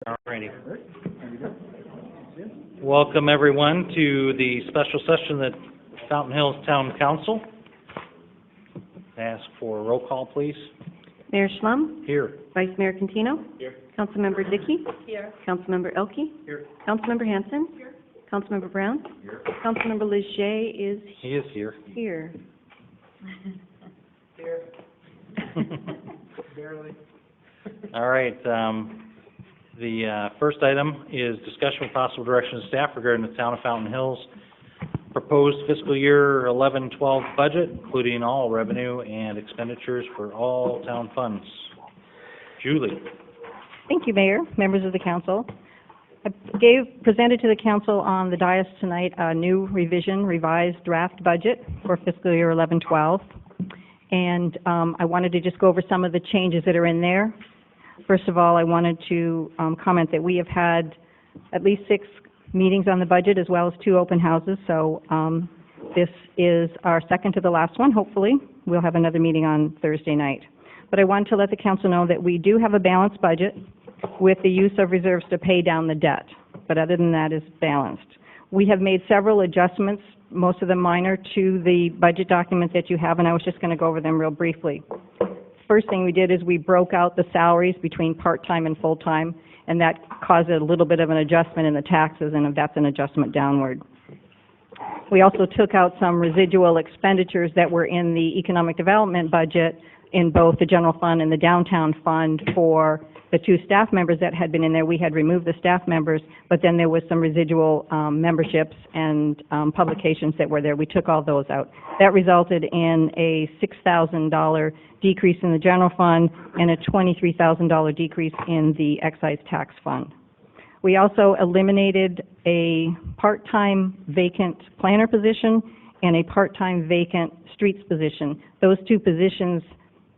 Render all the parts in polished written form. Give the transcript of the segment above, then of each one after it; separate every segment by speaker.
Speaker 1: Alrighty. Welcome everyone to the special session at Fountain Hills Town Council. Ask for a roll call, please.
Speaker 2: Mayor Schlum?
Speaker 1: Here.
Speaker 2: Vice Mayor Cantino?
Speaker 1: Here.
Speaker 2: Councilmember Dickey?
Speaker 3: Here.
Speaker 2: Councilmember Elke?
Speaker 1: Here.
Speaker 2: Councilmember Hanson? Here. Councilmember Brown?
Speaker 1: Here.
Speaker 2: Councilmember Leger is
Speaker 1: He is here.
Speaker 2: here.
Speaker 3: Here. Barely.
Speaker 1: All right. The first item is discussion with possible direction of staff regarding the town of Fountain Hills proposed fiscal year 11-12 budget, including all revenue and expenditures for all town funds. Julie.
Speaker 2: Thank you, Mayor, members of the council. I presented to the council on the dais tonight a new revised draft budget for fiscal year 11-12. And I wanted to just go over some of the changes that are in there. First of all, I wanted to comment that we have had at least 6 meetings on the budget as well as 2 open houses. So this is our second to the last one, hopefully. We'll have another meeting on Thursday night. But I wanted to let the council know that we do have a balanced budget with the use of reserves to pay down the debt. But other than that, it's balanced. We have made several adjustments, most of them minor, to the budget document that you have, and I was just going to go over them real briefly. First thing we did is we broke out the salaries between part-time and full-time, and that caused a little bit of an adjustment in the taxes, and that's an adjustment downward. We also took out some residual expenditures that were in the economic development budget in both the general fund and the downtown fund for the 2 staff members that had been in there. We had removed the staff members, but then there was some residual memberships and publications that were there. We took all those out. That resulted in a $6,000 decrease in the general fund and a $23,000 decrease in the excise tax fund. We also eliminated a part-time vacant planner position and a part-time vacant streets position. Those 2 positions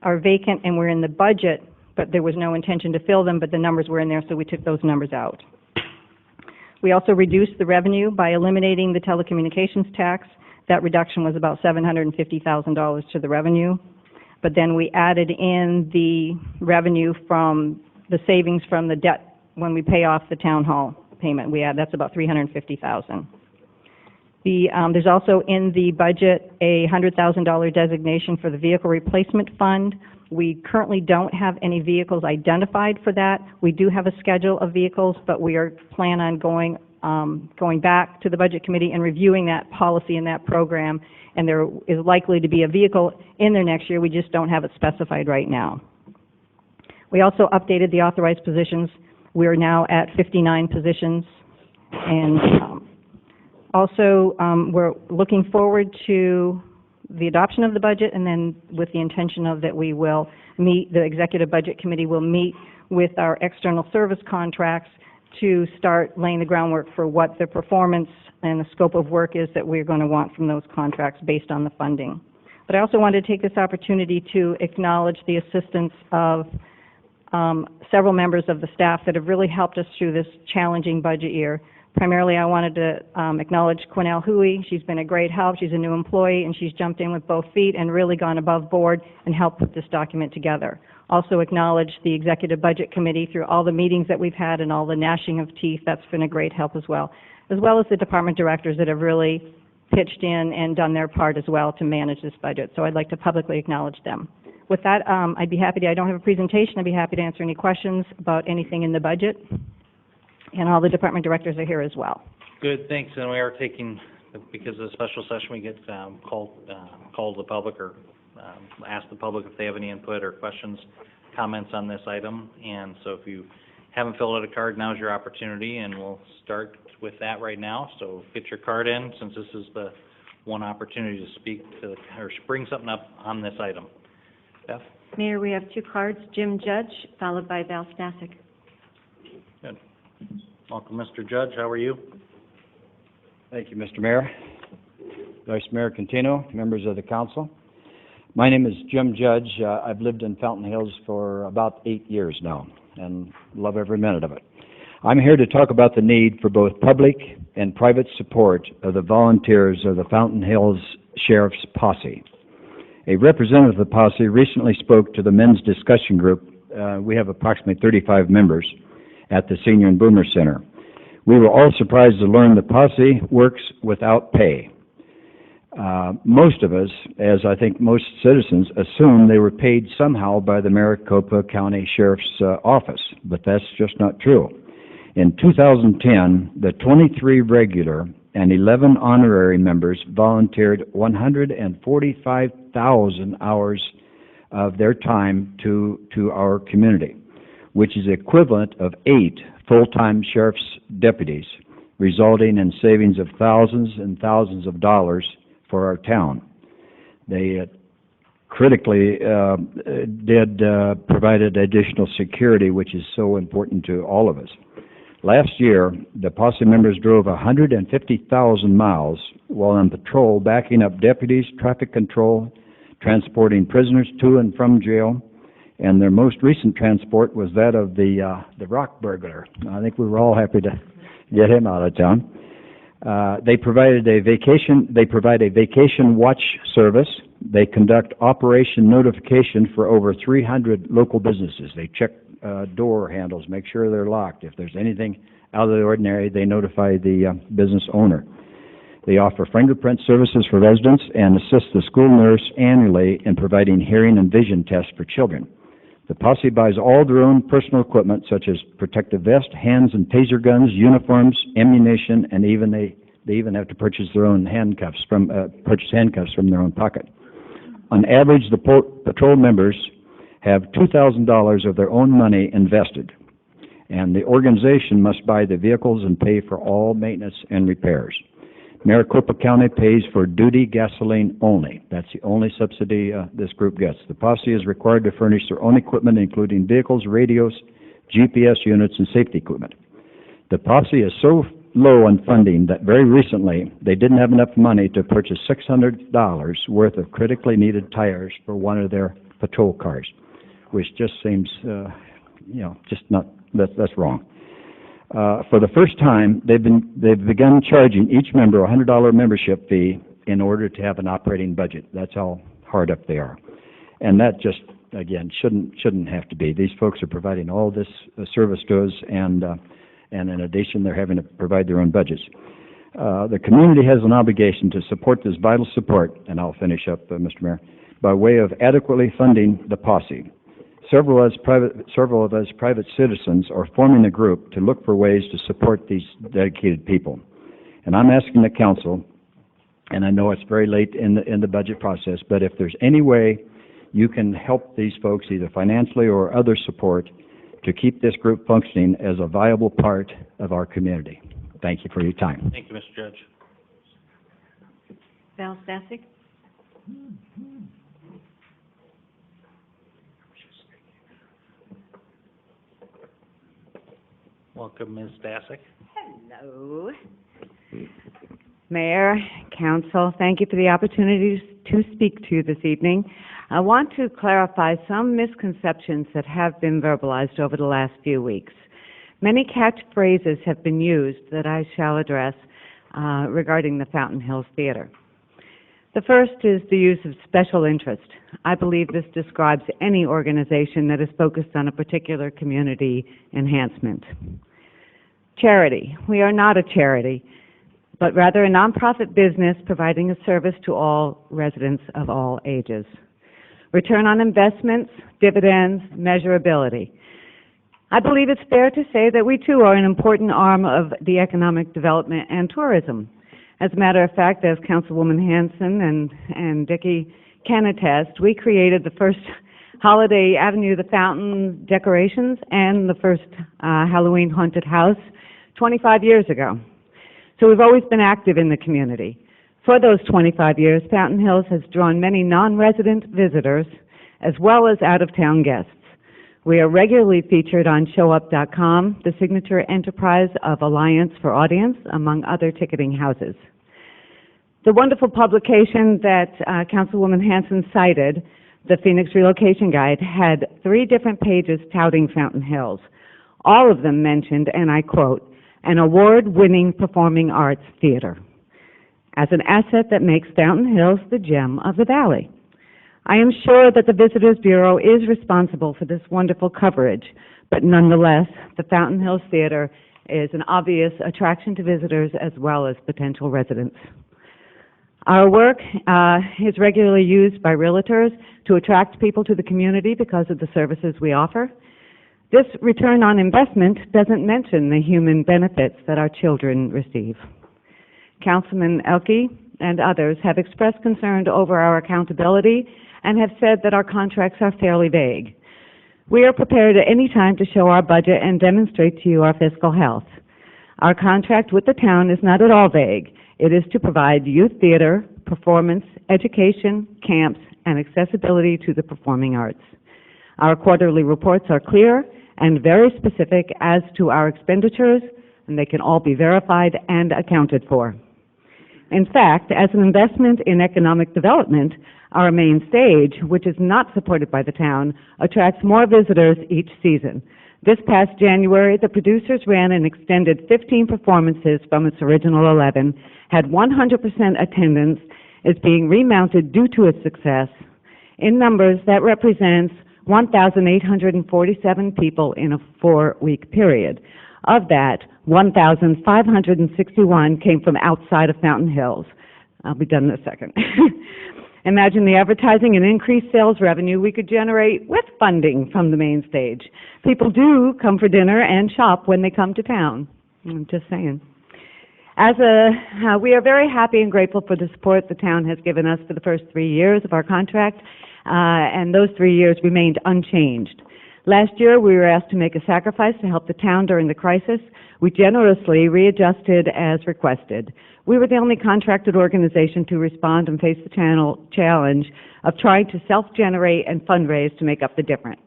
Speaker 2: are vacant and were in the budget, but there was no intention to fill them, but the numbers were in there, so we took those numbers out. We also reduced the revenue by eliminating the telecommunications tax. That reduction was about $750,000 to the revenue. But then we added in the revenue from the savings from the debt when we pay off the town hall payment. That's about $350,000. There's also in the budget a $100,000 designation for the vehicle replacement fund. We currently don't have any vehicles identified for that. We do have a schedule of vehicles, but we plan on going back to the budget committee and reviewing that policy and that program, and there is likely to be a vehicle in there next year. We just don't have it specified right now. We also updated the authorized positions. We're now at 59 positions, and also we're looking forward to the adoption of the budget, and then with the intention of that we will meet, the executive budget committee will meet with our external service contracts to start laying the groundwork for what the performance and the scope of work is that we're going to want from those contracts based on the funding. But I also wanted to take this opportunity to acknowledge the assistance of several members of the staff that have really helped us through this challenging budget year. Primarily, I wanted to acknowledge Quinnell Huey. She's been a great help. She's a new employee, and she's jumped in with both feet and really gone above board and helped put this document together. Also acknowledge the Executive Budget Committee through all the meetings that we've had and all the gnashing of teeth. That's been a great help as well as the department directors that have really pitched in and done their part as well to manage this budget. So I'd like to publicly acknowledge them. With that, I'd be happy to, I don't have a presentation, I'd be happy to answer any questions about anything in the budget. And all the department directors are here as well.
Speaker 1: Good, thanks. And we are taking, because of the special session, we get call the public or ask the public if they have any input or questions, comments on this item. And so if you haven't filled out a card, now's your opportunity, and we'll start with that right now. So get your card in, since this is the one opportunity to speak to or bring something up on this item. Beth?
Speaker 2: Mayor, we have 2 cards, Jim Judge, followed by Val Stasic.
Speaker 1: Good. Welcome, Mr. Judge. How are you?
Speaker 4: Thank you, Mr. Mayor. Vice Mayor Cantino, members of the council. My name is Jim Judge. I've lived in Fountain Hills for about 8 years now and love every minute of it. I'm here to talk about the need for both public and private support of the volunteers of the Fountain Hills Sheriff's Posse. A representative of the posse recently spoke to the men's discussion group. We have approximately 35 members, at the Senior and Boomer Center. We were all surprised to learn the posse works without pay. Most of us, as I think most citizens, assume they were paid somehow by the Maricopa County Sheriff's Office, but that's just not true. In 2010, the 23 regular and 11 honorary members volunteered 145,000 hours of their time to our community, which is equivalent of 8 full-time sheriff's deputies, resulting in savings of thousands and thousands of dollars for our town. They critically provided additional security, which is so important to all of us. Last year, the posse members drove 150,000 miles while on patrol, backing up deputies, traffic control, transporting prisoners to and from jail, and their most recent transport was that of the rock burglar. I think we were all happy to get him out of town. They provide a vacation watch service. They conduct operation notification for over 300 local businesses. They check door handles, make sure they're locked. If there's anything out of the ordinary, they notify the business owner. They offer fingerprint services for residents and assist the school nurse annually in providing hearing and vision tests for children. The posse buys all their own personal equipment, such as protective vests, hands and taser guns, uniforms, ammunition, and they even have to purchase their own handcuffs from their own pocket. On average, the patrol members have $2,000 of their own money invested, and the organization must buy the vehicles and pay for all maintenance and repairs. Maricopa County pays for duty gasoline only. That's the only subsidy this group gets. The posse is required to furnish their own equipment, including vehicles, radios, GPS units, and safety equipment. The posse is so low on funding that very recently they didn't have enough money to purchase $600 worth of critically needed tires for one of their patrol cars, which just seems, that's wrong. For the first time, they've begun charging each member a $100 membership fee in order to have an operating budget. That's how hard up they are, and that just again shouldn't have to be. These folks are providing all this service to us, and in addition, they're having to provide their own budgets. The community has an obligation to support this vital support, and I'll finish up, Mr. Mayor, by way of adequately funding the posse. Several of us private citizens are forming a group to look for ways to support these dedicated people. And I'm asking the council, and I know it's very late in the budget process, but if there's any way you can help these folks, either financially or other support, to keep this group functioning as a viable part of our community. Thank you for your time.
Speaker 1: Thank you, Mr. Judge.
Speaker 2: Val Stasic?
Speaker 1: Welcome, Ms. Stasic.
Speaker 3: Hello. Mayor, Council, thank you for the opportunity to speak to you this evening. I want to clarify some misconceptions that have been verbalized over the last few weeks. Many catchphrases have been used that I shall address regarding the Fountain Hills Theater. The first is the use of special interest. I believe this describes any organization that is focused on a particular community enhancement. Charity. We are not a charity, but rather a nonprofit business providing a service to all residents of all ages. Return on investments, dividends, measurability. I believe it's fair to say that we too are an important arm of the economic development and tourism. As a matter of fact, as Councilwoman Hanson and Dickie can attest, we created the first Holiday Avenue the Fountain decorations and the first Halloween haunted house 25 years ago. So we've always been active in the community. For those 25 years, Fountain Hills has drawn many non-resident visitors as well as out-of-town guests. We are regularly featured on ShowUp.com, the signature enterprise of Alliance for Audience, among other ticketing houses. The wonderful publication that Councilwoman Hanson cited, the Phoenix Relocation Guide, had 3 different pages touting Fountain Hills. All of them mentioned, and I quote, an award-winning performing arts theater as an asset that makes Fountain Hills the gem of the valley. I am sure that the Visitors Bureau is responsible for this wonderful coverage, But nonetheless, the Fountain Hills Theater is an obvious attraction to visitors as well as potential residents. Our work is regularly used by realtors to attract people to the community because of the services we offer. This return on investment doesn't mention the human benefits that our children receive. Councilman Elke and others have expressed concern over our accountability and have said that our contracts are fairly vague. We are prepared at any time to show our budget and demonstrate to you our fiscal health. Our contract with the town is not at all vague. It is to provide youth theater, performance, education, camps, and accessibility to the performing arts. Our quarterly reports are clear and very specific as to our expenditures, and they can all be verified and accounted for. In fact, as an investment in economic development, our main stage, which is not supported by the town, attracts more visitors each season. This past January, the producers ran an extended 15 performances from its original 11, had 100% attendance, is being remounted due to its success. In numbers, that represents 1,847 people in a 4-week period. Of that, 1,561 came from outside of Fountain Hills. I'll be done in a second. Imagine the advertising and increased sales revenue we could generate with funding from the main stage. People do come for dinner and shop when they come to town. I'm just saying. We are very happy and grateful for the support the town has given us for the first 3 years of our contract, and those 3 years remained unchanged. Last year, we were asked to make a sacrifice to help the town during the crisis. We generously readjusted as requested. We were the only contracted organization to respond and face the challenge of trying to self-generate and fundraise to make up the difference.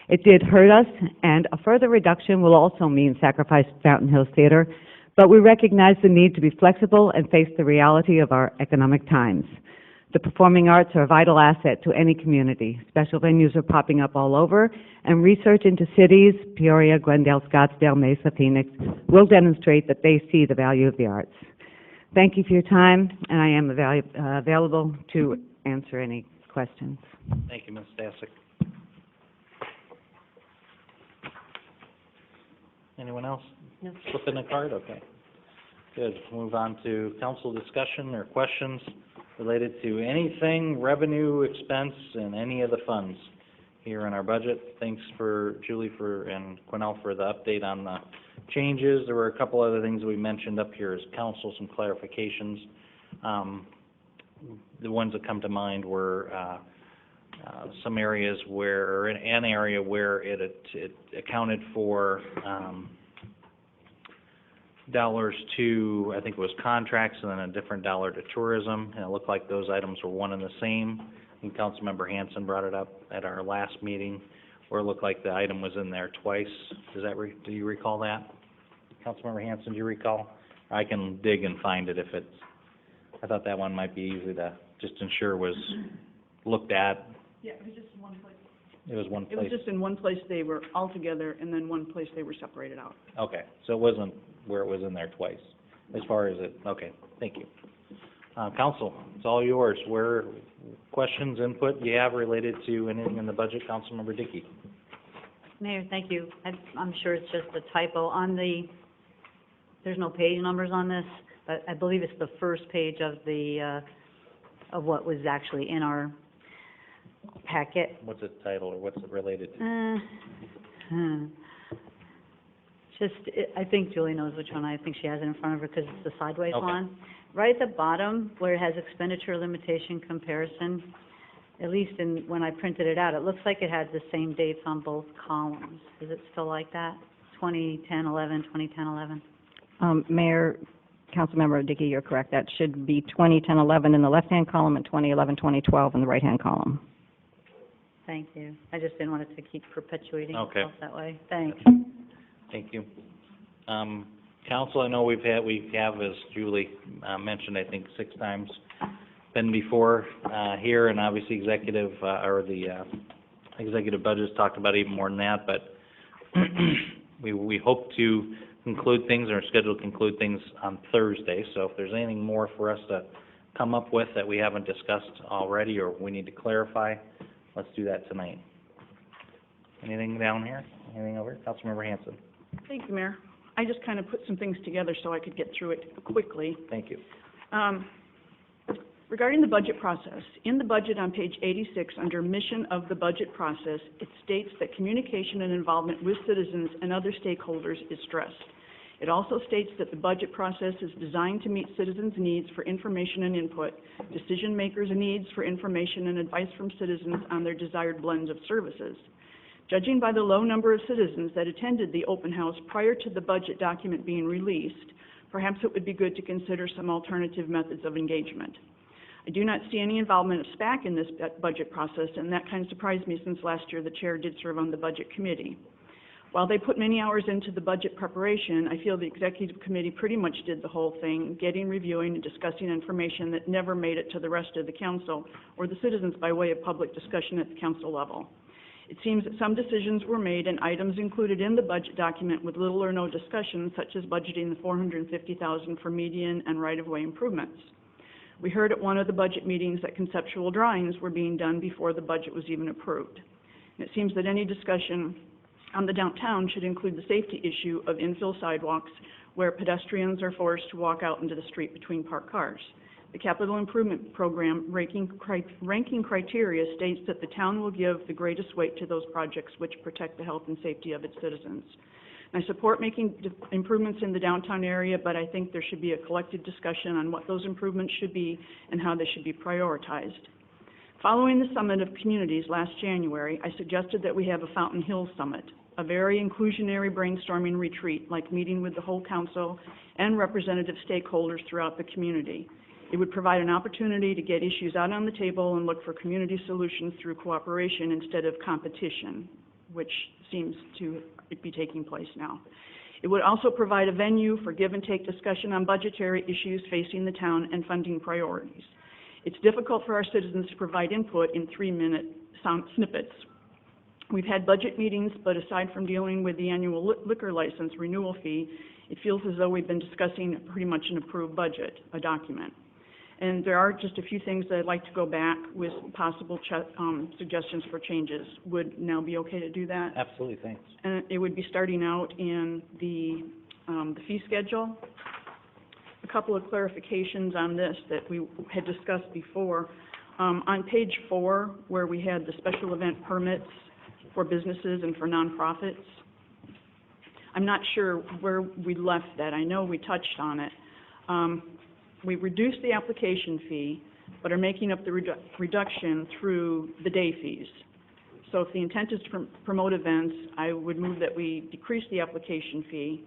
Speaker 3: It did hurt us, and a further reduction will also mean sacrifice to Fountain Hills Theater, but we recognize the need to be flexible and face the reality of our economic times. The performing arts are a vital asset to any community. Special venues are popping up all over, and research into cities, Peoria, Glendale, Scottsdale, Mesa, Phoenix, will demonstrate that they see the value of the arts. Thank you for your time, and I am available to answer any questions.
Speaker 1: Thank you, Ms. Stasic. Anyone else?
Speaker 2: No.
Speaker 1: Slip in a card? Okay. Good. Move on to council discussion or questions related to anything, revenue, expense, and any of the funds here in our budget. Thanks for Julie and Quinnell for the update on the changes. There were a couple other things we mentioned up here as council, some clarifications. The ones that come to mind were some areas where, or an area where it accounted for dollars to, I think it was contracts, and then a different dollar to tourism, and it looked like those items were one and the same. I think Councilmember Hanson brought it up at our last meeting, where it looked like the item was in there twice. Do you recall that? Councilmember Hanson, do you recall? I can dig and find it if it's, I thought that one might be easy to just ensure was looked at.
Speaker 5: Yeah, it was just in one place.
Speaker 1: It was one
Speaker 5: It was
Speaker 1: place?
Speaker 5: just in one place they were all together, and then one place they were separated out.
Speaker 1: Okay, so it wasn't where it was in there twice, as far as it, okay, thank you. Council, it's all yours. Where, questions, input you have related to anything in the budget? Councilmember Dickey.
Speaker 6: Mayor, thank you. I'm sure it's just a typo on there's no page numbers on this, but I believe it's the first page of of what was actually in our packet.
Speaker 1: What's its title, or what's it related to?
Speaker 6: I think Julie knows which one. I think she has it in front of her because it's the sideways
Speaker 1: Okay.
Speaker 6: one. Right at the bottom, where it has expenditure limitation comparison, at least when I printed it out, it looks like it had the same dates on both columns. Is it still like that? 2010-11, 2010-11?
Speaker 2: Mayor, Councilmember Dickey, you're correct. That should be 2010-11 in the left-hand column and 2011-2012 in the right-hand column.
Speaker 6: Thank you. I just didn't want it to keep perpetuating
Speaker 1: Okay.
Speaker 6: itself that way. Thanks.
Speaker 1: Thank you. Council, I know we have, as Julie mentioned, I think 6 times, been before here, and obviously executive budget's talked about even more than that, but we hope to conclude things, or schedule to conclude things on Thursday. So if there's anything more for us to come up with that we haven't discussed already or we need to clarify, let's do that tonight. Anything down here? Anything over? Councilmember Hanson.
Speaker 5: Thank you, Mayor. I just kind of put some things together so I could get through it quickly.
Speaker 1: Thank you.
Speaker 5: Regarding the budget process, in the budget on page 86, under Mission of the Budget Process, it states that communication and involvement with citizens and other stakeholders is stressed. It also states that the budget process is designed to meet citizens' needs for information and input, decision makers' needs for information and advice from citizens on their desired blends of services. Judging by the low number of citizens that attended the open house prior to the budget document being released, perhaps it would be good to consider some alternative methods of engagement. I do not see any involvement of SPAC in this budget process, and that kind of surprised me since last year the chair did serve on the budget committee. While they put many hours into the budget preparation, I feel the executive committee pretty much did the whole thing, getting, reviewing, and discussing information that never made it to the rest of the council or the citizens by way of public discussion at the council level. It seems that some decisions were made and items included in the budget document with little or no discussion, such as budgeting the $450,000 for median and right-of-way improvements. We heard at one of the budget meetings that conceptual drawings were being done before the budget was even approved. And it seems that any discussion on the downtown should include the safety issue of infill sidewalks where pedestrians are forced to walk out into the street between parked cars. The capital improvement program ranking criteria states that the town will give the greatest weight to those projects which protect the health and safety of its citizens. I support making improvements in the downtown area, but I think there should be a collective discussion on what those improvements should be and how they should be prioritized. Following the Summit of Communities last January, I suggested that we have a Fountain Hills Summit, a very inclusionary brainstorming retreat, like meeting with the whole council and representative stakeholders throughout the community. It would provide an opportunity to get issues out on the table and look for community solutions through cooperation instead of competition, which seems to be taking place now. It would also provide a venue for give and take discussion on budgetary issues facing the town and funding priorities. It's difficult for our citizens to provide input in 3-minute sound snippets. We've had budget meetings, but aside from dealing with the annual liquor license renewal fee, it feels as though we've been discussing pretty much an approved budget, a document. And there are just a few things that I'd like to go back with possible suggestions for changes. Would now be okay to do that?
Speaker 1: Absolutely, thanks.
Speaker 5: And it would be starting out in the fee schedule. A couple of clarifications on this that we had discussed before. On page 4, where we had the special event permits for businesses and for nonprofits, I'm not sure where we left that. I know we touched on it. We reduced the application fee, but are making up the reduction through the day fees. So if the intent is to promote events, I would move that we decrease the application fee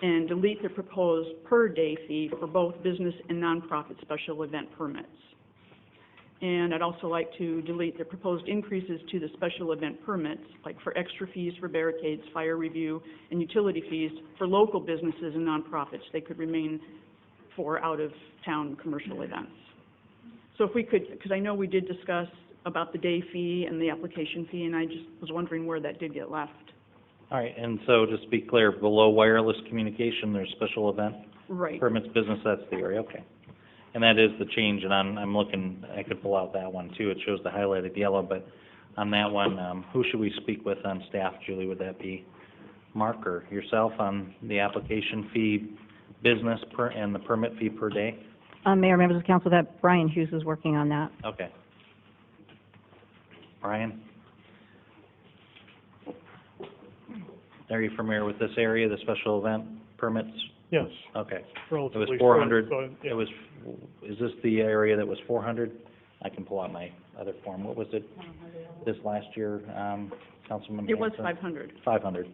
Speaker 5: and delete the proposed per-day fee for both business and nonprofit special event permits. And I'd also like to delete the proposed increases to the special event permits, like for extra fees for barricades, fire review, and utility fees for local businesses and nonprofits. They could remain for out-of-town commercial events. So if we could, because I know we did discuss about the day fee and the application fee, and I just was wondering where that did get left.
Speaker 1: All right, and so just to be clear, below wireless communication, there's special event
Speaker 5: Right.
Speaker 1: permits business, that's the area, okay. And that is the change, and I'm looking, I could pull out that one too, it shows the highlighted yellow, but on that one, who should we speak with on staff, Julie? Would that be Mark or yourself on the application fee business and the permit fee per day?
Speaker 2: Mayor, members of the council, that Brian Hughes is working on that.
Speaker 1: Okay. Brian? Are you familiar with this area, the special event permits?
Speaker 7: Yes,
Speaker 1: Okay. It
Speaker 7: relatively.
Speaker 1: was 400,
Speaker 7: so, yeah.
Speaker 1: it was, is this the area that was 400? I can pull out my other form. What was it this last year, Councilman?
Speaker 5: It was
Speaker 1: Hanson?
Speaker 5: 500.
Speaker 1: 500,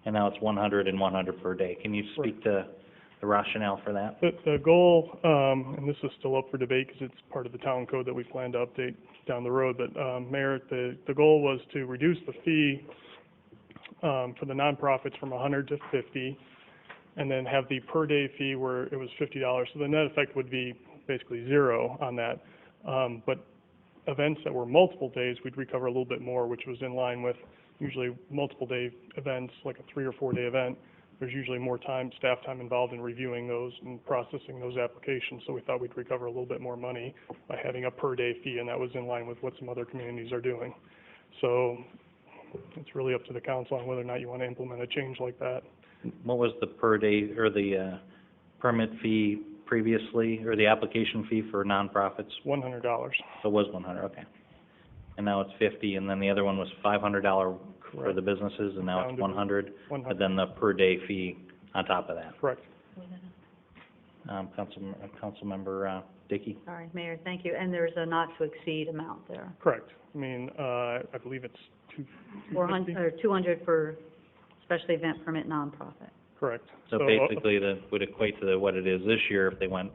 Speaker 1: and now it's 100 and 100 per day. Can you speak to the rationale for that?
Speaker 7: The goal, and this is still up for debate because it's part of the town code that we plan to update down the road, but Mayor, the goal was to reduce the fee for the nonprofits from 100 to 50, and then have the per day fee where it was $50. So the net effect would be basically zero on that. But events that were multiple days, we'd recover a little bit more, which was in line with usually multiple day events, like a 3 or 4 day event. There's usually more time, staff time involved in reviewing those and processing those applications. So we thought we'd recover a little bit more money by having a per day fee, and that was in line with what some other communities are doing. So It's really up to the council on whether or not you want to implement a change like that.
Speaker 1: What was the per day, or the, permit fee previously, or the application fee for nonprofits?
Speaker 7: $100.
Speaker 1: So it was 100, okay. And now it's 50, and then the other one was $500 for the businesses, and now
Speaker 7: Down
Speaker 1: it's
Speaker 7: to
Speaker 1: 100,
Speaker 7: 100.
Speaker 1: but then the per day fee on top of that.
Speaker 7: Correct.
Speaker 1: Councilmember Dickey?
Speaker 6: Sorry, Mayor, thank you. And there's a not to exceed amount there.
Speaker 7: Correct. I mean, I believe it's
Speaker 6: 400, or 200 for special event permit nonprofit.
Speaker 7: Correct.
Speaker 1: So basically, that would equate to what it is this year if they went,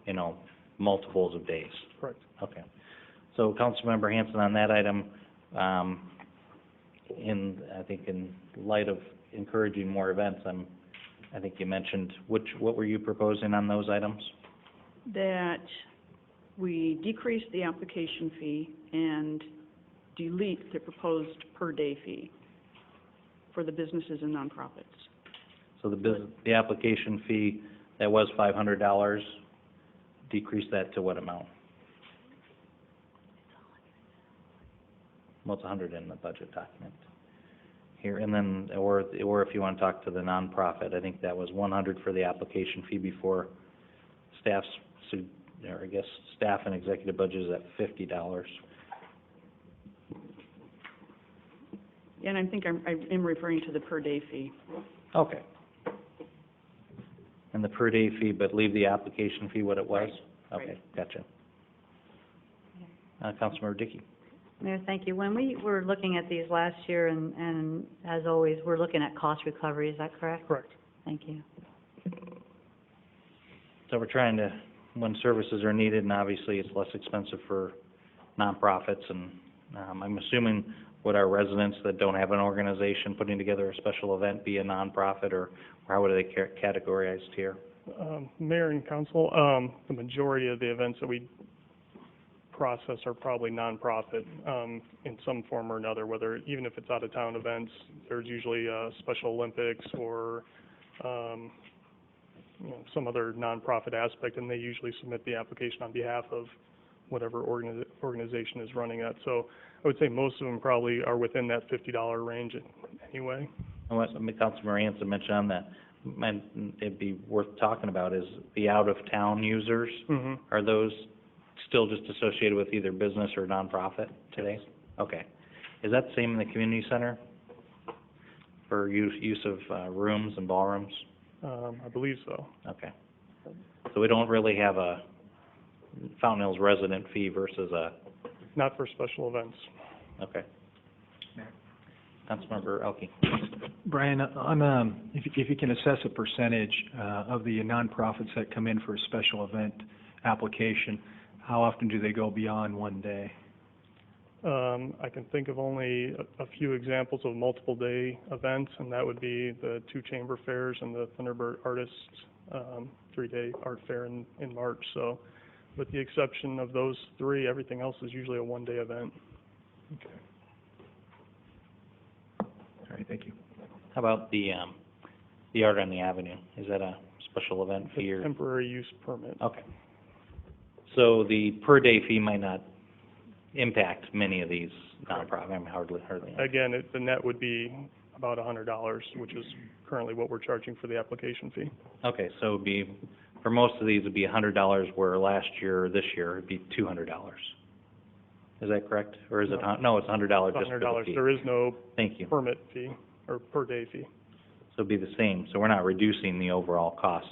Speaker 1: you know, multiples of days.
Speaker 7: Correct.
Speaker 1: Okay. So Councilmember Hanson, on that item, I think in light of encouraging more events, I think you mentioned, what were you proposing on those items?
Speaker 5: That we decrease the application fee and delete the proposed per-day fee for the businesses and nonprofits.
Speaker 1: So the application fee, that was $500, decrease that to what amount? Well, it's 100 in the budget document here, and then, or if you want to talk to the nonprofit, I think that was 100 for the application fee before staff's, or I guess staff and executive budget is at $50.
Speaker 5: And I think I am referring to the per-day fee.
Speaker 1: Okay. And the per day fee, but leave the application fee what it was?
Speaker 5: Right,
Speaker 1: Okay,
Speaker 5: right.
Speaker 1: gotcha. Councilmember Dickey?
Speaker 6: Mayor, thank you. When we were looking at these last year, and as always, we're looking at cost recovery, is that correct?
Speaker 7: Correct.
Speaker 6: Thank you.
Speaker 1: So we're trying to, when services are needed, and obviously it's less expensive for nonprofits, and I'm assuming, would our residents that don't have an organization putting together a special event be a nonprofit, or how would they categorized here?
Speaker 7: Mayor and council, the majority of the events that we process are probably nonprofit, in some form or another, whether, even if it's out-of-town events, there's usually Special Olympics or, some other nonprofit aspect, and they usually submit the application on behalf of whatever organization is running that. So I would say most of them probably are within that $50 range anyway.
Speaker 1: And what Councilmember Hanson mentioned on that, it'd be worth talking about, is the out-of-town users.
Speaker 7: Mm-hmm.
Speaker 1: Are those still just associated with either business or nonprofit today?
Speaker 7: Yes.
Speaker 1: Okay. Is that the same in the community center for use of rooms and ballrooms?
Speaker 7: I believe so.
Speaker 1: Okay. So we don't really have a Fountain Hills resident fee versus a,
Speaker 7: Not for special events.
Speaker 1: okay. Councilmember Elke.
Speaker 8: Brian, on, if you can assess a percentage of the nonprofits that come in for a special event application, how often do they go beyond one day?
Speaker 7: I can think of only a few examples of multiple day events, and that would be the two chamber fairs and the Thunderbird Artists 3-day art fair in March. So with the exception of those three, everything else is usually a one-day event.
Speaker 8: Okay. All right, thank you.
Speaker 1: How about the Art on the Avenue? Is that a special event
Speaker 7: It's
Speaker 1: fee
Speaker 7: a
Speaker 1: or?
Speaker 7: temporary use permit.
Speaker 1: Okay. So the per day fee might not impact many of these nonprofit, I mean, hardly.
Speaker 7: Again, the net would be about $100, which is currently what we're charging for the application fee.
Speaker 1: Okay, so it'd be, for most of these, it'd be $100, where last year or this year, it'd be $200. Is that correct? Or is it, no, it's $100 just for the
Speaker 7: $100.
Speaker 1: fee.
Speaker 7: There is no
Speaker 1: Thank you.
Speaker 7: permit fee or per day fee.
Speaker 1: So it'd be the same, so we're not reducing the overall cost,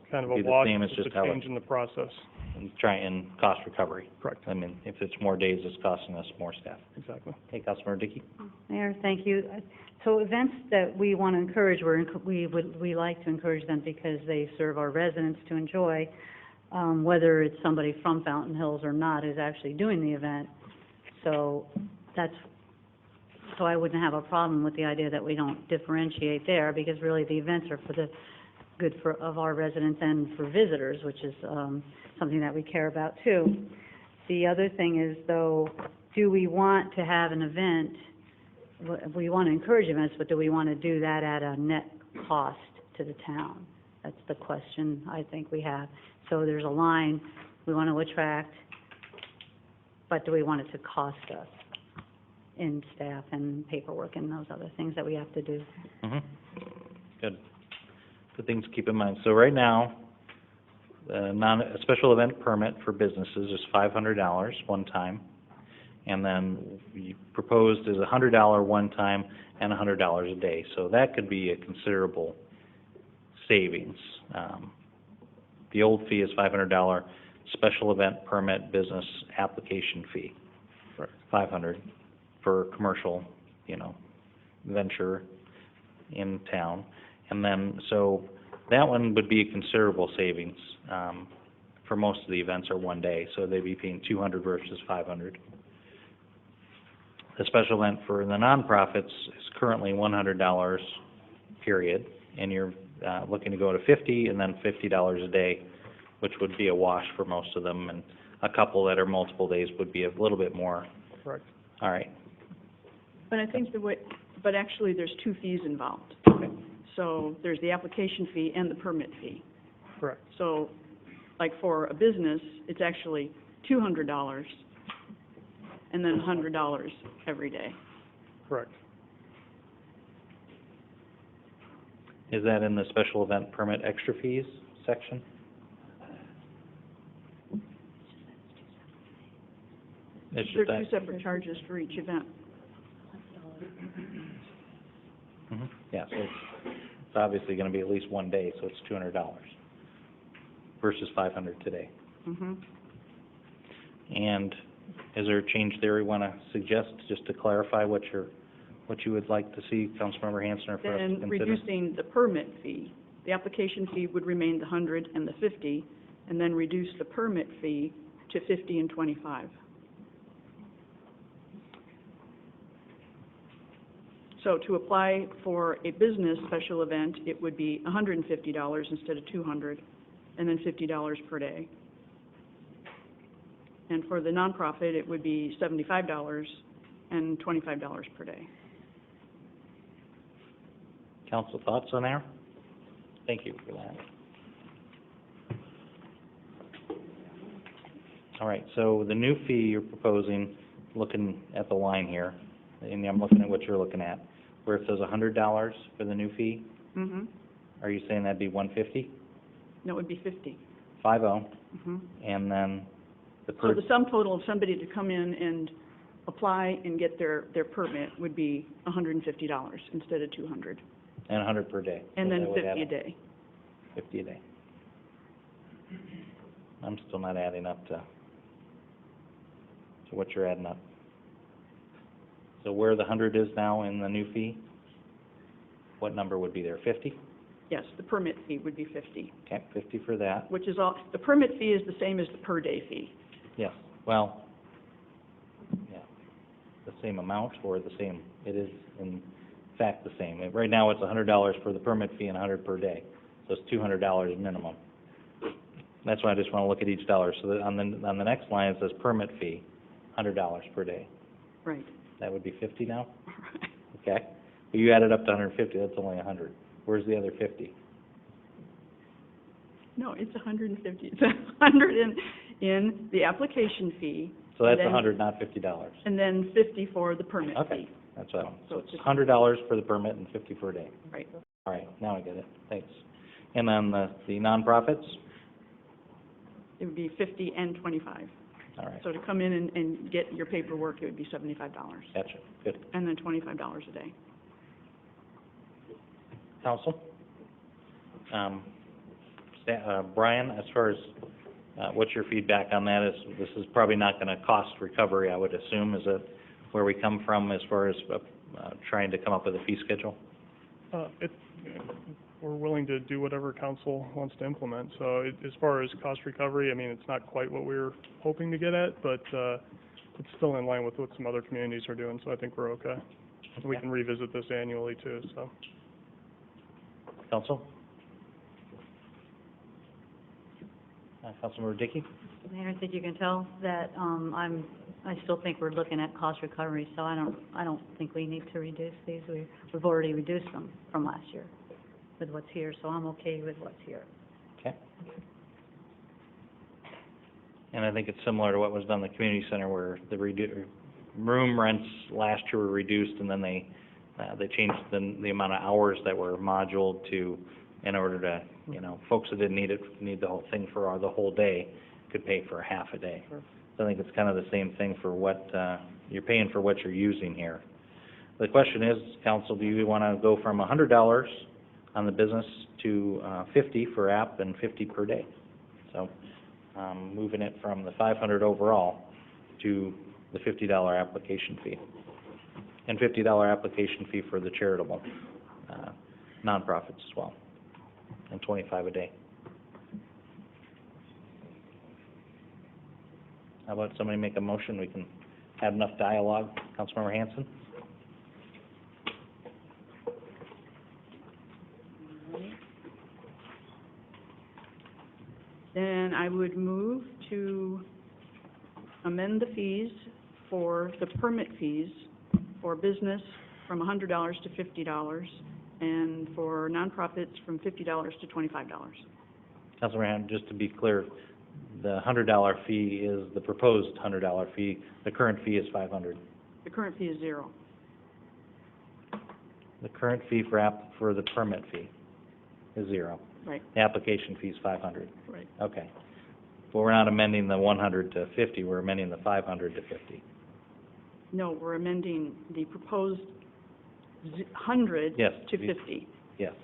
Speaker 7: It's kind of
Speaker 1: Be
Speaker 7: a
Speaker 1: the
Speaker 7: wash,
Speaker 1: same as
Speaker 7: it's
Speaker 1: just
Speaker 7: a
Speaker 1: how
Speaker 7: change in the process.
Speaker 1: and try and cost recovery.
Speaker 7: Correct.
Speaker 1: I mean, if it's more days, it's costing us more staff.
Speaker 7: Exactly.
Speaker 1: Okay, Councilmember Dickey?
Speaker 6: Mayor, thank you. So events that we want to encourage, we like to encourage them because they serve our residents to enjoy, whether it's somebody from Fountain Hills or not is actually doing the event. So so I wouldn't have a problem with the idea that we don't differentiate there, because really the events are for the good of our residents and for visitors, which is something that we care about too. The other thing is, though, do we want to have an event? We want to encourage events, but do we want to do that at a net cost to the town? That's the question I think we have. So there's a line we want to attract, but do we want it to cost us? in staff and paperwork and those other things that we have to do.
Speaker 1: Good. Good things to keep in mind. So right now, a special event permit for businesses is $500 one time. And then we proposed is $100 one time and $100 a day. So that could be a considerable savings. The old fee is $500 special event permit business application fee.
Speaker 7: Right.
Speaker 1: $500 for commercial, venture in town. And then, so that one would be a considerable savings. For most of the events are one day, so they'd be paying $200 versus $500. The special event for the nonprofits is currently $100, period, and you're looking to go to $50 and then $50 a day, which would be a wash for most of them, and a couple that are multiple days would be a little bit more.
Speaker 7: Correct.
Speaker 1: All right.
Speaker 5: But I think but actually there's two fees involved.
Speaker 1: Okay.
Speaker 5: So there's the application fee and the permit fee.
Speaker 7: Correct.
Speaker 5: So, like for a business, it's actually $200 and then $100 every day.
Speaker 7: Correct.
Speaker 1: Is that in the special event permit extra fees section? It's
Speaker 5: There
Speaker 1: just
Speaker 5: are two
Speaker 1: that.
Speaker 5: separate charges for each event.
Speaker 1: Yeah, so it's obviously going to be at least one day, so it's $200 versus $500 today. And is there a change there you want to suggest, just to clarify what you would like to see, Councilmember Hanson, or for us to
Speaker 5: Then
Speaker 1: consider?
Speaker 5: reducing the permit fee. The application fee would remain the 100 and the 50, and then reduce the permit fee to 50 and 25. So to apply for a business special event, it would be $150 instead of $200, and then $50 per day. And for the nonprofit, it would be $75 and $25 per day.
Speaker 1: Council thoughts on there? Thank you for that. All right, so the new fee you're proposing, looking at the line here, and I'm looking at what you're looking at, where it says $100 for the new fee, are you saying that'd be $150?
Speaker 5: No, it would be 50.
Speaker 1: 50, and then the
Speaker 5: So
Speaker 1: per,
Speaker 5: the sum total of somebody to come in and apply and get their permit would be $150 instead of $200,
Speaker 1: and 100 per day.
Speaker 5: and
Speaker 1: So
Speaker 5: then
Speaker 1: that would
Speaker 5: 50
Speaker 1: add
Speaker 5: a
Speaker 1: up.
Speaker 5: day.
Speaker 1: 50 a day. I'm still not adding up to what you're adding up. So where the 100 is now in the new fee, what number would be there, 50?
Speaker 5: Yes, the permit fee would be 50,
Speaker 1: Okay, 50 for that,
Speaker 5: which is all, the permit fee is the same as the per day fee.
Speaker 1: yes, well, yeah, the same amount or the same, it is in fact the same. Right now, it's $100 for the permit fee and 100 per day, so it's $200 minimum. That's why I just want to look at each dollar. So that on the next line, it says permit fee, $100 per day.
Speaker 5: Right.
Speaker 1: That would be 50 now? Okay. But you added up to 150, that's only 100. Where's the other 50?
Speaker 5: No, it's 150. It's 100 in the application fee.
Speaker 1: So that's
Speaker 5: and then-
Speaker 1: 100, not $50.
Speaker 5: And then 50 for the permit
Speaker 1: Okay,
Speaker 5: fee.
Speaker 1: that's what I want. So
Speaker 5: So
Speaker 1: it's
Speaker 5: it's-
Speaker 1: $100 for the permit and 50 per day.
Speaker 5: Right.
Speaker 1: All right, now I get it. Thanks. And then the nonprofits?
Speaker 5: It would be 50 and 25.
Speaker 1: All right,
Speaker 5: So to come in and get your paperwork, it would be $75,
Speaker 1: gotcha. Good.
Speaker 5: and then $25 a day.
Speaker 1: Council? Brian, as far as, what's your feedback on that? This is probably not going to cost recovery, I would assume. Is that where we come from as far as trying to come up with a fee schedule?
Speaker 7: We're willing to do whatever council wants to implement. So as far as cost recovery, I mean, it's not quite what we were hoping to get at, but it's still in line with what some other communities are doing, so I think we're okay. We can revisit this annually too, so.
Speaker 1: Council? Councilmember Dickey?
Speaker 6: Mayor, I think you can tell that, I still think we're looking at cost recovery, so I don't think we need to reduce these. We've already reduced them from last year with what's here, so I'm okay with what's here.
Speaker 1: Okay. And I think it's similar to what was done in the community center where the room rents last year were reduced, and then they changed the amount of hours that were moduled to, in order to, folks that didn't need the whole thing for the whole day could pay for a half a day. So I think it's kind of the same thing for what, you're paying for what you're using here. The question is, council, do you want to go from $100 on the business to $50 for app and $50 per day? So moving it from the $500 overall to the $50 application fee, and $50 application fee for the charitable nonprofits as well, and $25 a day. How about somebody make a motion? We can have enough dialogue. Councilmember Hanson?
Speaker 5: Then I would move to amend the fees for the permit fees for business from $100 to $50, and for nonprofits from $50 to $25.
Speaker 1: Councilmember Hanson, just to be clear, the $100 fee is the proposed $100 fee. The current fee is $500.
Speaker 5: The current fee is $0.
Speaker 1: The current fee for the permit fee is $0.
Speaker 5: Right,
Speaker 1: The application fee is $500.
Speaker 5: right.
Speaker 1: Okay. But we're not amending the 100 to 50, we're amending the 500 to 50.
Speaker 5: No, we're amending the proposed 100
Speaker 1: Yes,
Speaker 5: to 50.
Speaker 1: Yes.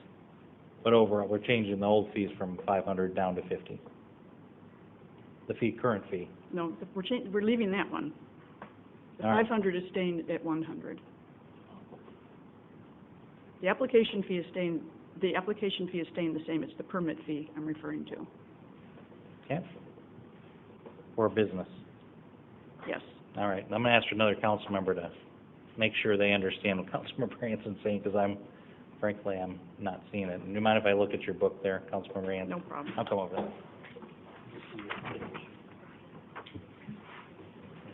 Speaker 1: But overall, we're changing the old fees from 500 down to 50. The current fee.
Speaker 5: No, we're leaving that one. The
Speaker 1: All right.
Speaker 5: 500 is staying at 100. The application fee is staying the same. It's the permit fee I'm referring to.
Speaker 1: Okay? For business.
Speaker 5: Yes.
Speaker 1: All right. I'm going to ask another council member to make sure they understand what Councilmember Hanson's saying, because frankly, I'm not seeing it. Do you mind if I look at your book there, Councilmember Hanson?
Speaker 5: No problem.
Speaker 1: I'll come over there.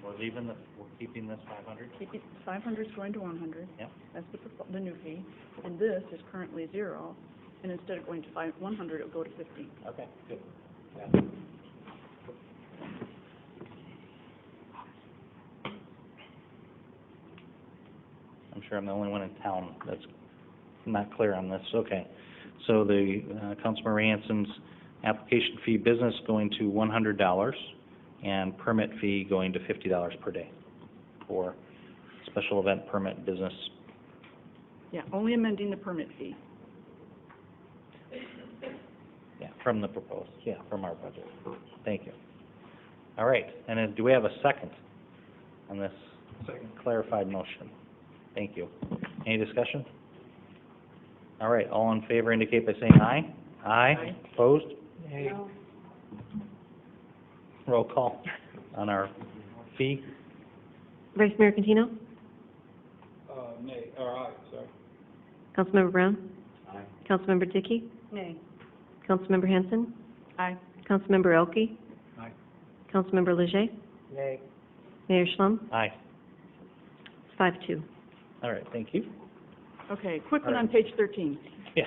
Speaker 1: We're keeping this 500?
Speaker 5: 500 is going to 100.
Speaker 1: Yep.
Speaker 5: That's the new fee. And this is currently 0. And instead of going to 100, it'll go to 50.
Speaker 1: Okay, good. I'm sure I'm the only one in town that's not clear on this. Okay. So the Councilmember Hanson's application fee business going to $100 and permit fee going to $50 per day for special event permit business.
Speaker 5: Yeah, only amending the permit fee.
Speaker 1: Yeah, from the proposed, from our budget. Thank you. All right, and then do we have a second on this clarified motion? Thank you. Any discussion? All right, all in favor indicate by saying aye. Aye. Opposed?
Speaker 6: No.
Speaker 1: Roll call on our fee.
Speaker 9: Vice Mayor Cantino?
Speaker 10: Nay, or aye, sorry.
Speaker 9: Councilmember Brown?
Speaker 10: Aye.
Speaker 9: Councilmember Dickey?
Speaker 6: Nay.
Speaker 9: Councilmember Hanson?
Speaker 5: Aye.
Speaker 9: Councilmember Elke?
Speaker 8: Aye.
Speaker 9: Councilmember Leger?
Speaker 1: Nay.
Speaker 9: Mayor Schlum?
Speaker 1: Aye.
Speaker 9: 5-2.
Speaker 1: All right, thank you.
Speaker 5: Okay, quick one
Speaker 1: All
Speaker 5: on
Speaker 1: right.
Speaker 5: page 13.
Speaker 1: Yeah,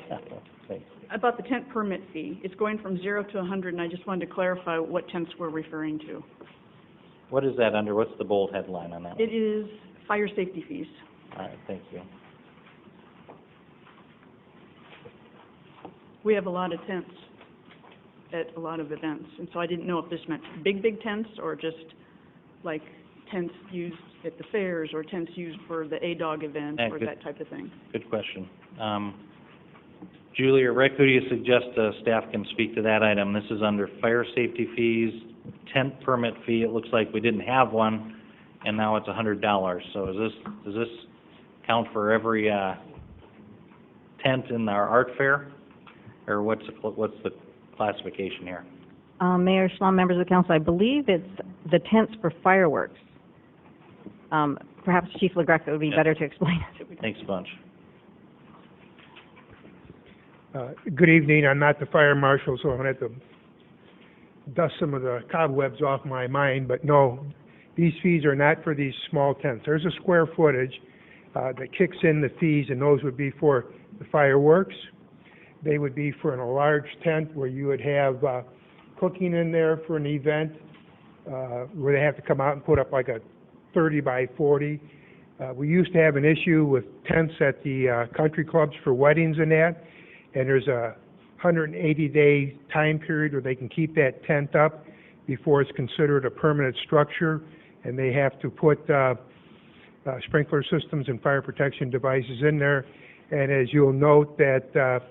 Speaker 1: thanks.
Speaker 5: About the tent permit fee. It's going from 0 to 100, and I just wanted to clarify what tents we're referring to.
Speaker 1: What is that under? What's the bold headline on that one?
Speaker 5: It is fire safety fees.
Speaker 1: All right, thank you.
Speaker 5: We have a lot of tents at a lot of events, and so I didn't know if this meant big tents or just like tents used at the fairs or tents used for the A-Dog event
Speaker 1: Yeah,
Speaker 5: or
Speaker 1: good.
Speaker 5: that type of thing.
Speaker 1: Good question. Julie or Rick, who do you suggest staff can speak to that item? This is under fire safety fees, tent permit fee. It looks like we didn't have one, and now it's $100. So does this count for every tent in our art fair, or what's the classification here?
Speaker 2: Mayor Schlum, members of the council, I believe it's the tents for fireworks. Perhaps Chief LaGreca would be
Speaker 1: Yeah.
Speaker 2: better to explain it.
Speaker 1: Thanks a bunch.
Speaker 11: Good evening. I'm not the fire marshal, so I'm going to have to dust some of the cobwebs off my mind. But no, these fees are not for these small tents. There's a square footage that kicks in the fees, and those would be for the fireworks. They would be for a large tent where you would have cooking in there for an event, where they have to come out and put up like a 30 by 40. We used to have an issue with tents at the country clubs for weddings and that, and there's a 180-day time period where they can keep that tent up before it's considered a permanent structure, and they have to put sprinkler systems and fire protection devices in there. And as you'll note that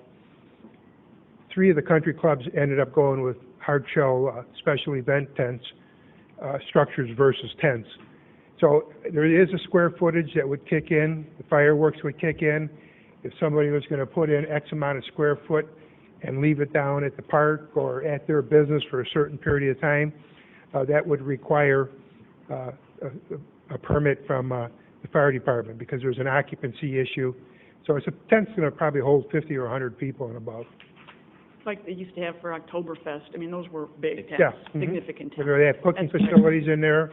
Speaker 11: 3 of the country clubs ended up going with hard shell special event tents, structures versus tents. So there is a square footage that would kick in, the fireworks would kick in. If somebody was going to put in X amount of square foot and leave it down at the park or at their business for a certain period of time, that would require a permit from the fire department because there's an occupancy issue. So it's a tent's going to probably hold 50 or 100 people and above.
Speaker 5: Like they used to have for Oktoberfest. I mean, those were big tents,
Speaker 11: Yeah.
Speaker 5: significant tents.
Speaker 11: Whether they have cooking
Speaker 5: That's
Speaker 11: facilities in there,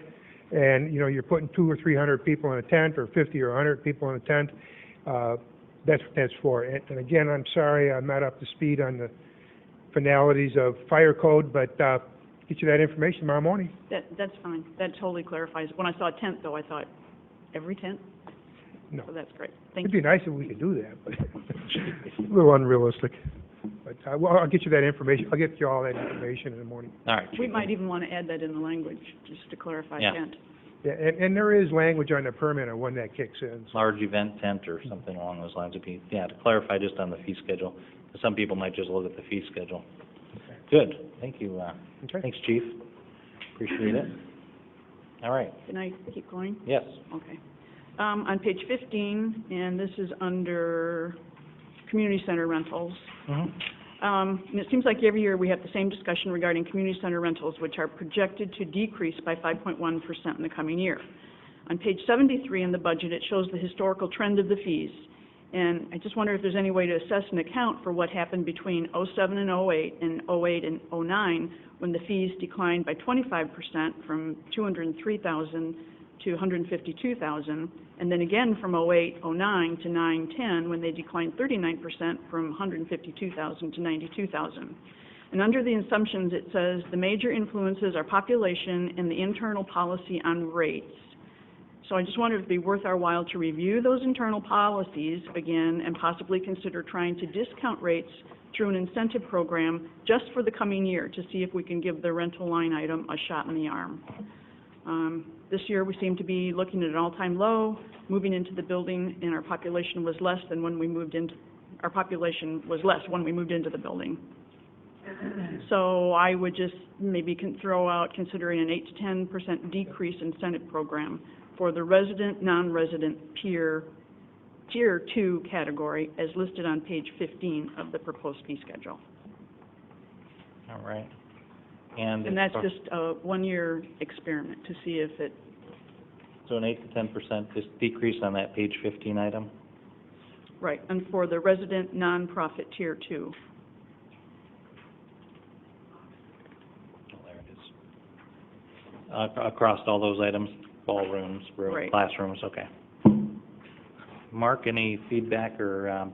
Speaker 11: and, you know, you're putting 200 or 300 people in a tent, or 50 or 100 people in a tent, that's what that's for. And again, I'm sorry, I'm not up to speed on the finalities of fire code, but get you that information tomorrow morning.
Speaker 5: That's fine. That totally clarifies. When I saw a tent, though, I thought, every tent?
Speaker 11: No.
Speaker 5: So that's great. Thank
Speaker 11: It'd
Speaker 5: you.
Speaker 11: be nice if we could do that, but it's a little unrealistic. But well, I'll get you that information. I'll get you all that information in the morning.
Speaker 1: All right.
Speaker 5: We might even want to add that in the language, just to clarify
Speaker 1: Yeah.
Speaker 5: tent.
Speaker 11: Yeah, and there is language on the permit on when that kicks in. So.
Speaker 1: Large event tent or something along those lines would be, yeah, to clarify just on the fee schedule. Some people might just look at the fee schedule. Good, thank you,
Speaker 11: Okay.
Speaker 1: thanks, Chief. Appreciate it. All right,
Speaker 5: Can I keep going?
Speaker 1: yes.
Speaker 5: Okay. On page 15, and this is under community center rentals. And it seems like every year we have the same discussion regarding community center rentals, which are projected to decrease by 5.1% in the coming year. On page 73 in the budget, it shows the historical trend of the fees. And I just wonder if there's any way to assess and account for what happened between '07 and '08 and '08 and '09, when the fees declined by 25% from $203,000 to $152,000, and then again from '08, '09 to '09-10, when they declined 39% from $152,000 to $92,000. And under the assumptions, it says the major influences are population and the internal policy on rates. So I just wondered if it'd be worth our while to review those internal policies again and possibly consider trying to discount rates through an incentive program just for the coming year to see if we can give the rental line item a shot in the arm. This year we seem to be looking at an all-time low, moving into the building, and our population was less than when we moved into, our population was less when we moved into the building. So I would just maybe throw out considering an 8 to 10% decrease incentive program for the resident, non-resident tier 2 category as listed on page 15 of the proposed fee schedule.
Speaker 1: All right. And
Speaker 5: that's just a one-year experiment to see if it,
Speaker 1: so an 8 to 10% just decrease on that page 15 item?
Speaker 5: right, and for the resident, non-profit tier 2.
Speaker 1: Oh, there it is. Across all those items, ballrooms,
Speaker 5: Right.
Speaker 1: classrooms, okay. Mark, any feedback or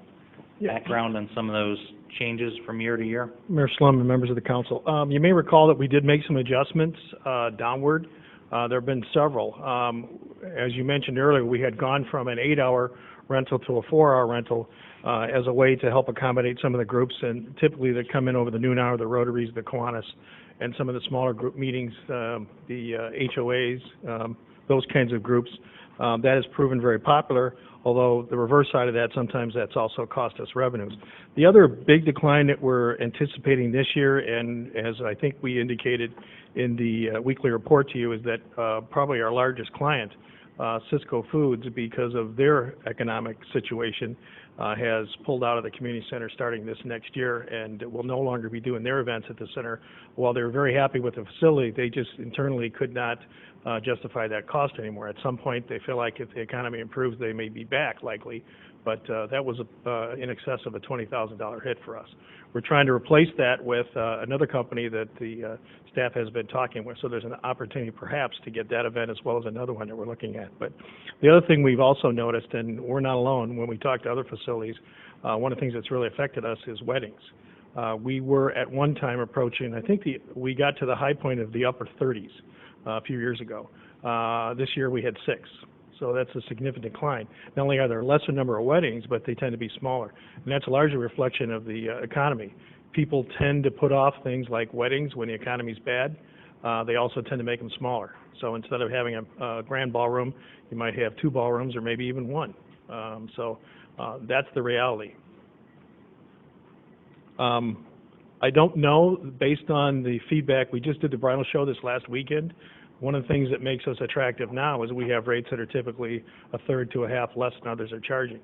Speaker 1: background on some of those changes from year to year?
Speaker 8: Mayor Slum and members of the council, you may recall that we did make some adjustments downward. There have been several. As you mentioned earlier, we had gone from an 8-hour rental to a 4-hour rental as a way to help accommodate some of the groups, and typically they come in over the noon hour, the Rotaries, the Kiwanis, and some of the smaller group meetings, the HOAs, those kinds of groups. That has proven very popular, although the reverse side of that, sometimes that's also cost us revenues. The other big decline that we're anticipating this year, and as I think we indicated in the weekly report to you, is that probably our largest client, Cisco Foods, because of their economic situation, has pulled out of the community center starting this next year and will no longer be doing their events at the center. While they're very happy with the facility, they just internally could not justify that cost anymore. At some point, they feel like if the economy improves, they may be back, likely, but that was in excess of a $20,000 hit for us. We're trying to replace that with another company that the staff has been talking with, so there's an opportunity perhaps to get that event as well as another one that we're looking at. But the other thing we've also noticed, and we're not alone, when we talk to other facilities, one of the things that's really affected us is weddings. We were at one time approaching, I think we got to the high point of the upper 30s a few years ago. This year we had 6. So that's a significant decline. Not only are there a lesser number of weddings, but they tend to be smaller. And that's largely a reflection of the economy. People tend to put off things like weddings when the economy's bad. They also tend to make them smaller. So instead of having a grand ballroom, you might have 2 ballrooms or maybe even 1. That's the reality. I don't know, based on the feedback, we just did the bridal show this last weekend. One of the things that makes us attractive now is we have rates that are typically a third to a half less than others are charging.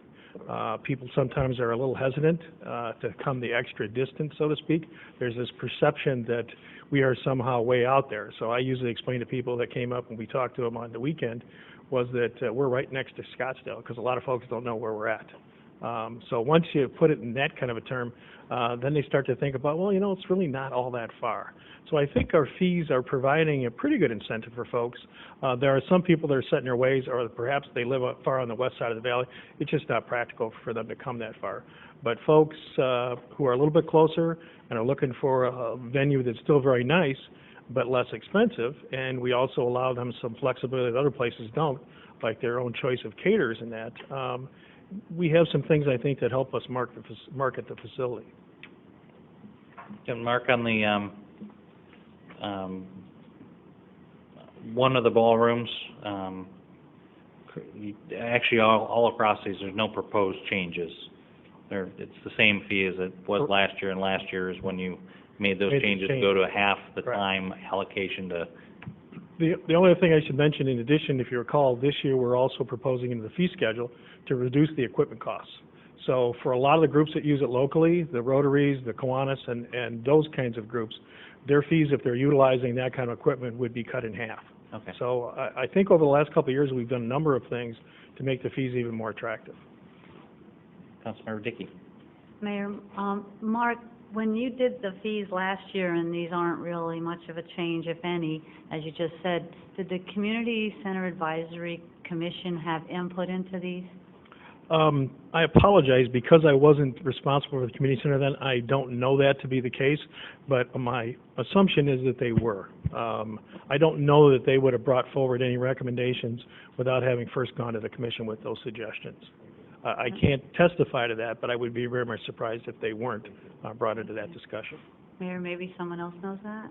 Speaker 8: People sometimes are a little hesitant to come the extra distance, so to speak. There's this perception that we are somehow way out there. So I usually explain to people that came up when we talked to them on the weekend was that we're right next to Scottsdale, because a lot of folks don't know where we're at. So once you put it in that kind of a term, then they start to think about, well, you know, it's really not all that far. So I think our fees are providing a pretty good incentive for folks. There are some people that are set in their ways, or perhaps they live far on the west side of the valley. It's just not practical for them to come that far. But folks who are a little bit closer and are looking for a venue that's still very nice, but less expensive, and we also allow them some flexibility that other places don't, like their own choice of caterers and that. We have some things, I think, that help us market the facility.
Speaker 1: And Mark, on the one of the ballrooms, actually all across these, there's no proposed changes. It's the same fee as it was last year, and last year is when you made those changes to go to a half the time allocation to.
Speaker 8: The only other thing I should mention, in addition, if you recall, this year we're also proposing in the fee schedule to reduce the equipment costs. So for a lot of the groups that use it locally, the Rotaries, the Kiwanis, and those kinds of groups, their fees, if they're utilizing that kind of equipment, would be cut in half.
Speaker 1: Okay.
Speaker 8: So I think over the last couple of years, we've done a number of things to make the fees even more attractive.
Speaker 1: Councilmember Dickey.
Speaker 6: Mayor, Mark, when you did the fees last year, and these aren't really much of a change, if any, as you just said, did the Community Center Advisory Commission have input into these?
Speaker 8: I apologize, because I wasn't responsible for the community center then, I don't know that to be the case, but my assumption is that they were. I don't know that they would have brought forward any recommendations without having first gone to the commission with those suggestions. I can't testify to that, but I would be very much surprised if they weren't brought into that discussion.
Speaker 6: Mayor, maybe someone else knows that?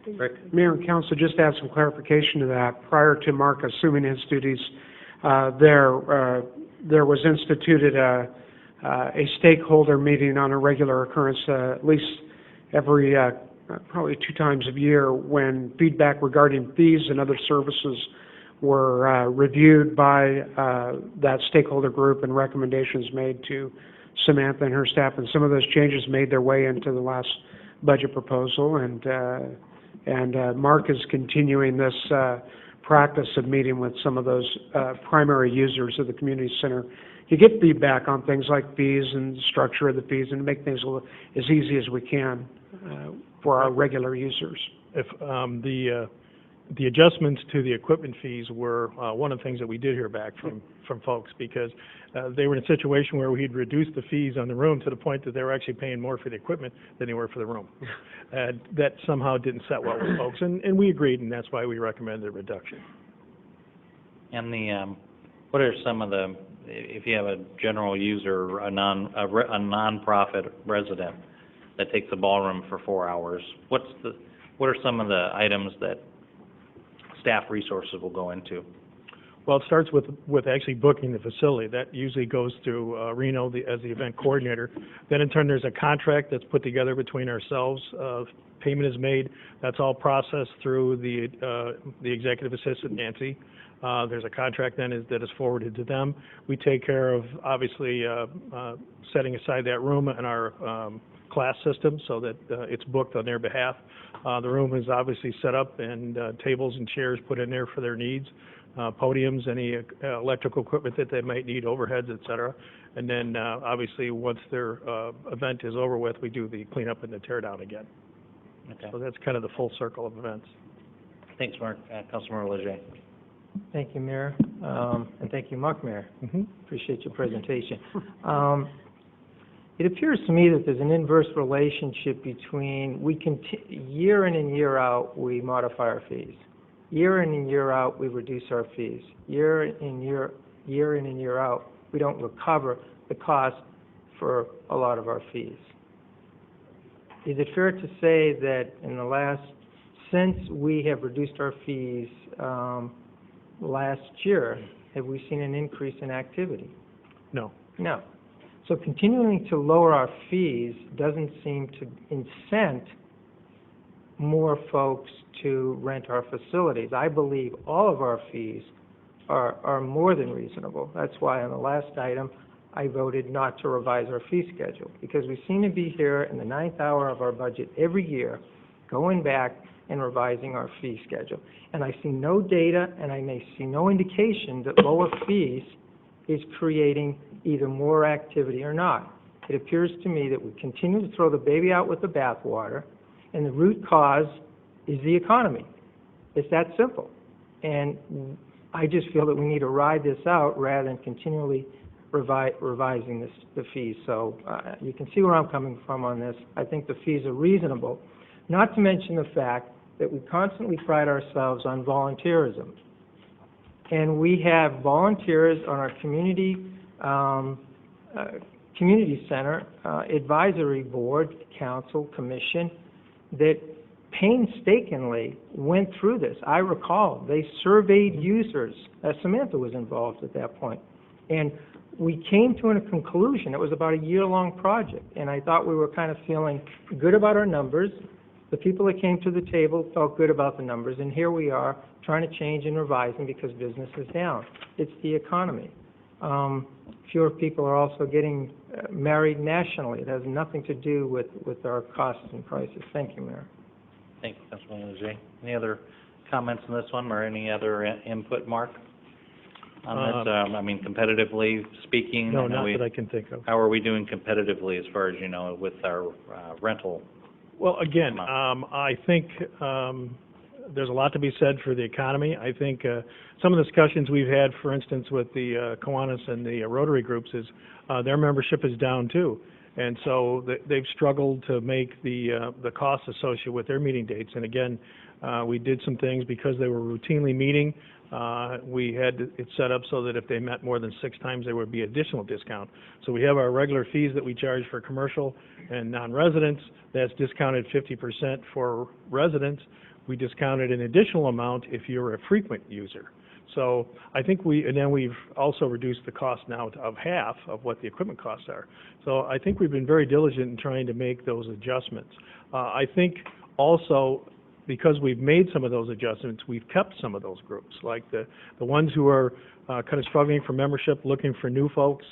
Speaker 1: Rick?
Speaker 12: Mayor and Council, just to add some clarification to that, prior to Mark assuming his duties, there was instituted a stakeholder meeting on a regular occurrence, at least every probably 2 times a year, when feedback regarding fees and other services were reviewed by that stakeholder group and recommendations made to Samantha and her staff. And some of those changes made their way into the last budget proposal. And Mark is continuing this practice of meeting with some of those primary users of the community center to get feedback on things like fees and the structure of the fees, and make things as easy as we can for our regular users.
Speaker 8: If the adjustments to the equipment fees were one of the things that we did hear back from folks, because they were in a situation where we had reduced the fees on the room to the point that they were actually paying more for the equipment than they were for the room. And that somehow didn't set well with folks, and we agreed, and that's why we recommended a reduction.
Speaker 1: And what are some of the, if you have a general user, a nonprofit resident that takes the ballroom for 4 hours, what are some of the items that staff resources will go into?
Speaker 8: Well, it starts with actually booking the facility. That usually goes through Reno as the event coordinator. Then in turn, there's a contract that's put together between ourselves. Payment is made. That's all processed through the executive assistant, Nancy. There's a contract then that is forwarded to them. We take care of, obviously, setting aside that room in our class system so that it's booked on their behalf. The room is obviously set up, and tables and chairs put in there for their needs, podiums, any electrical equipment that they might need, overheads, et cetera. And then obviously once their event is over with, we do the cleanup and the tear down again.
Speaker 1: Okay.
Speaker 8: So that's kind of the full circle of events.
Speaker 1: Thanks, Mark. Councilmember Leger.
Speaker 10: Thank you, Mayor, and thank you, Mark, Mayor. Appreciate your presentation. It appears to me that there's an inverse relationship between, year in and year out, we modify our fees. Year in and year out, we reduce our fees. Year in and year out, we don't recover the cost for a lot of our fees. Is it fair to say that since we have reduced our fees last year, have we seen an increase in activity?
Speaker 8: No.
Speaker 10: No. So continuing to lower our fees doesn't seem to incent more folks to rent our facilities. I believe all of our fees are more than reasonable. That's why on the last item, I voted not to revise our fee schedule, because we seem to be here in the 9th hour of our budget every year, going back and revising our fee schedule. And I see no data, and I may see no indication that lower fees is creating either more activity or not. It appears to me that we continue to throw the baby out with the bathwater, and the root cause is the economy. It's that simple. And I just feel that we need to ride this out rather than continually revising the fees. So you can see where I'm coming from on this. I think the fees are reasonable, not to mention the fact that we constantly pride ourselves on volunteerism. And we have volunteers on our community center, advisory board, council, commission, that painstakingly went through this. I recall they surveyed users. Samantha was involved at that point. And we came to a conclusion. It was about a year-long project. And I thought we were kind of feeling good about our numbers. The people that came to the table felt good about the numbers. And here we are trying to change and revise them because business is down. It's the economy. Fewer people are also getting married nationally. It has nothing to do with our costs and prices. Thank you, Mayor.
Speaker 1: Thank you, Councilman Leger. Any other comments on this one, or any other input, Mark? On this, I mean, competitively speaking?
Speaker 8: No, not that I can think of.
Speaker 1: How are we doing competitively as far as, you know, with our rental?
Speaker 8: Well, again, I think there's a lot to be said for the economy. I think some of the discussions we've had, for instance, with the Kiwanis and the Rotary groups is their membership is down too. And so they've struggled to make the costs associated with their meeting dates. And again, we did some things because they were routinely meeting. We had it set up so that if they met more than 6 times, there would be additional discount. So we have our regular fees that we charge for commercial and non-residents. That's discounted 50% for residents. We discounted an additional amount if you're a frequent user. So I think and then we've also reduced the cost now of half of what the equipment costs are. So I think we've been very diligent in trying to make those adjustments. I think also, because we've made some of those adjustments, we've kept some of those groups, like the ones who are kind of struggling for membership, looking for new folks.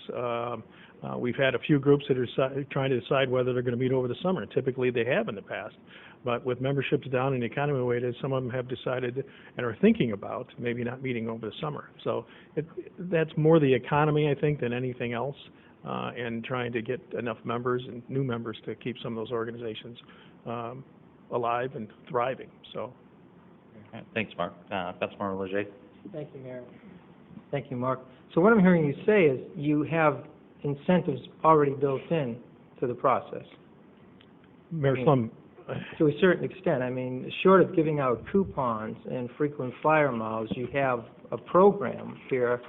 Speaker 8: We've had a few groups that are trying to decide whether they're going to meet over the summer. Typically, they have in the past. But with memberships down in the economy the way it is, some of them have decided and are thinking about maybe not meeting over the summer. So that's more the economy, I think, than anything else, and trying to get enough members and new members to keep some of those organizations alive and thriving. So,
Speaker 1: Thanks, Mark. Councilmember Leger.
Speaker 10: Thank you, Mayor. Thank you, Mark. So what I'm hearing you say is you have incentives already built in to the process.
Speaker 8: Mayor Slum.
Speaker 10: To a certain extent. I mean, short of giving out coupons and frequent flyer miles, you have a program here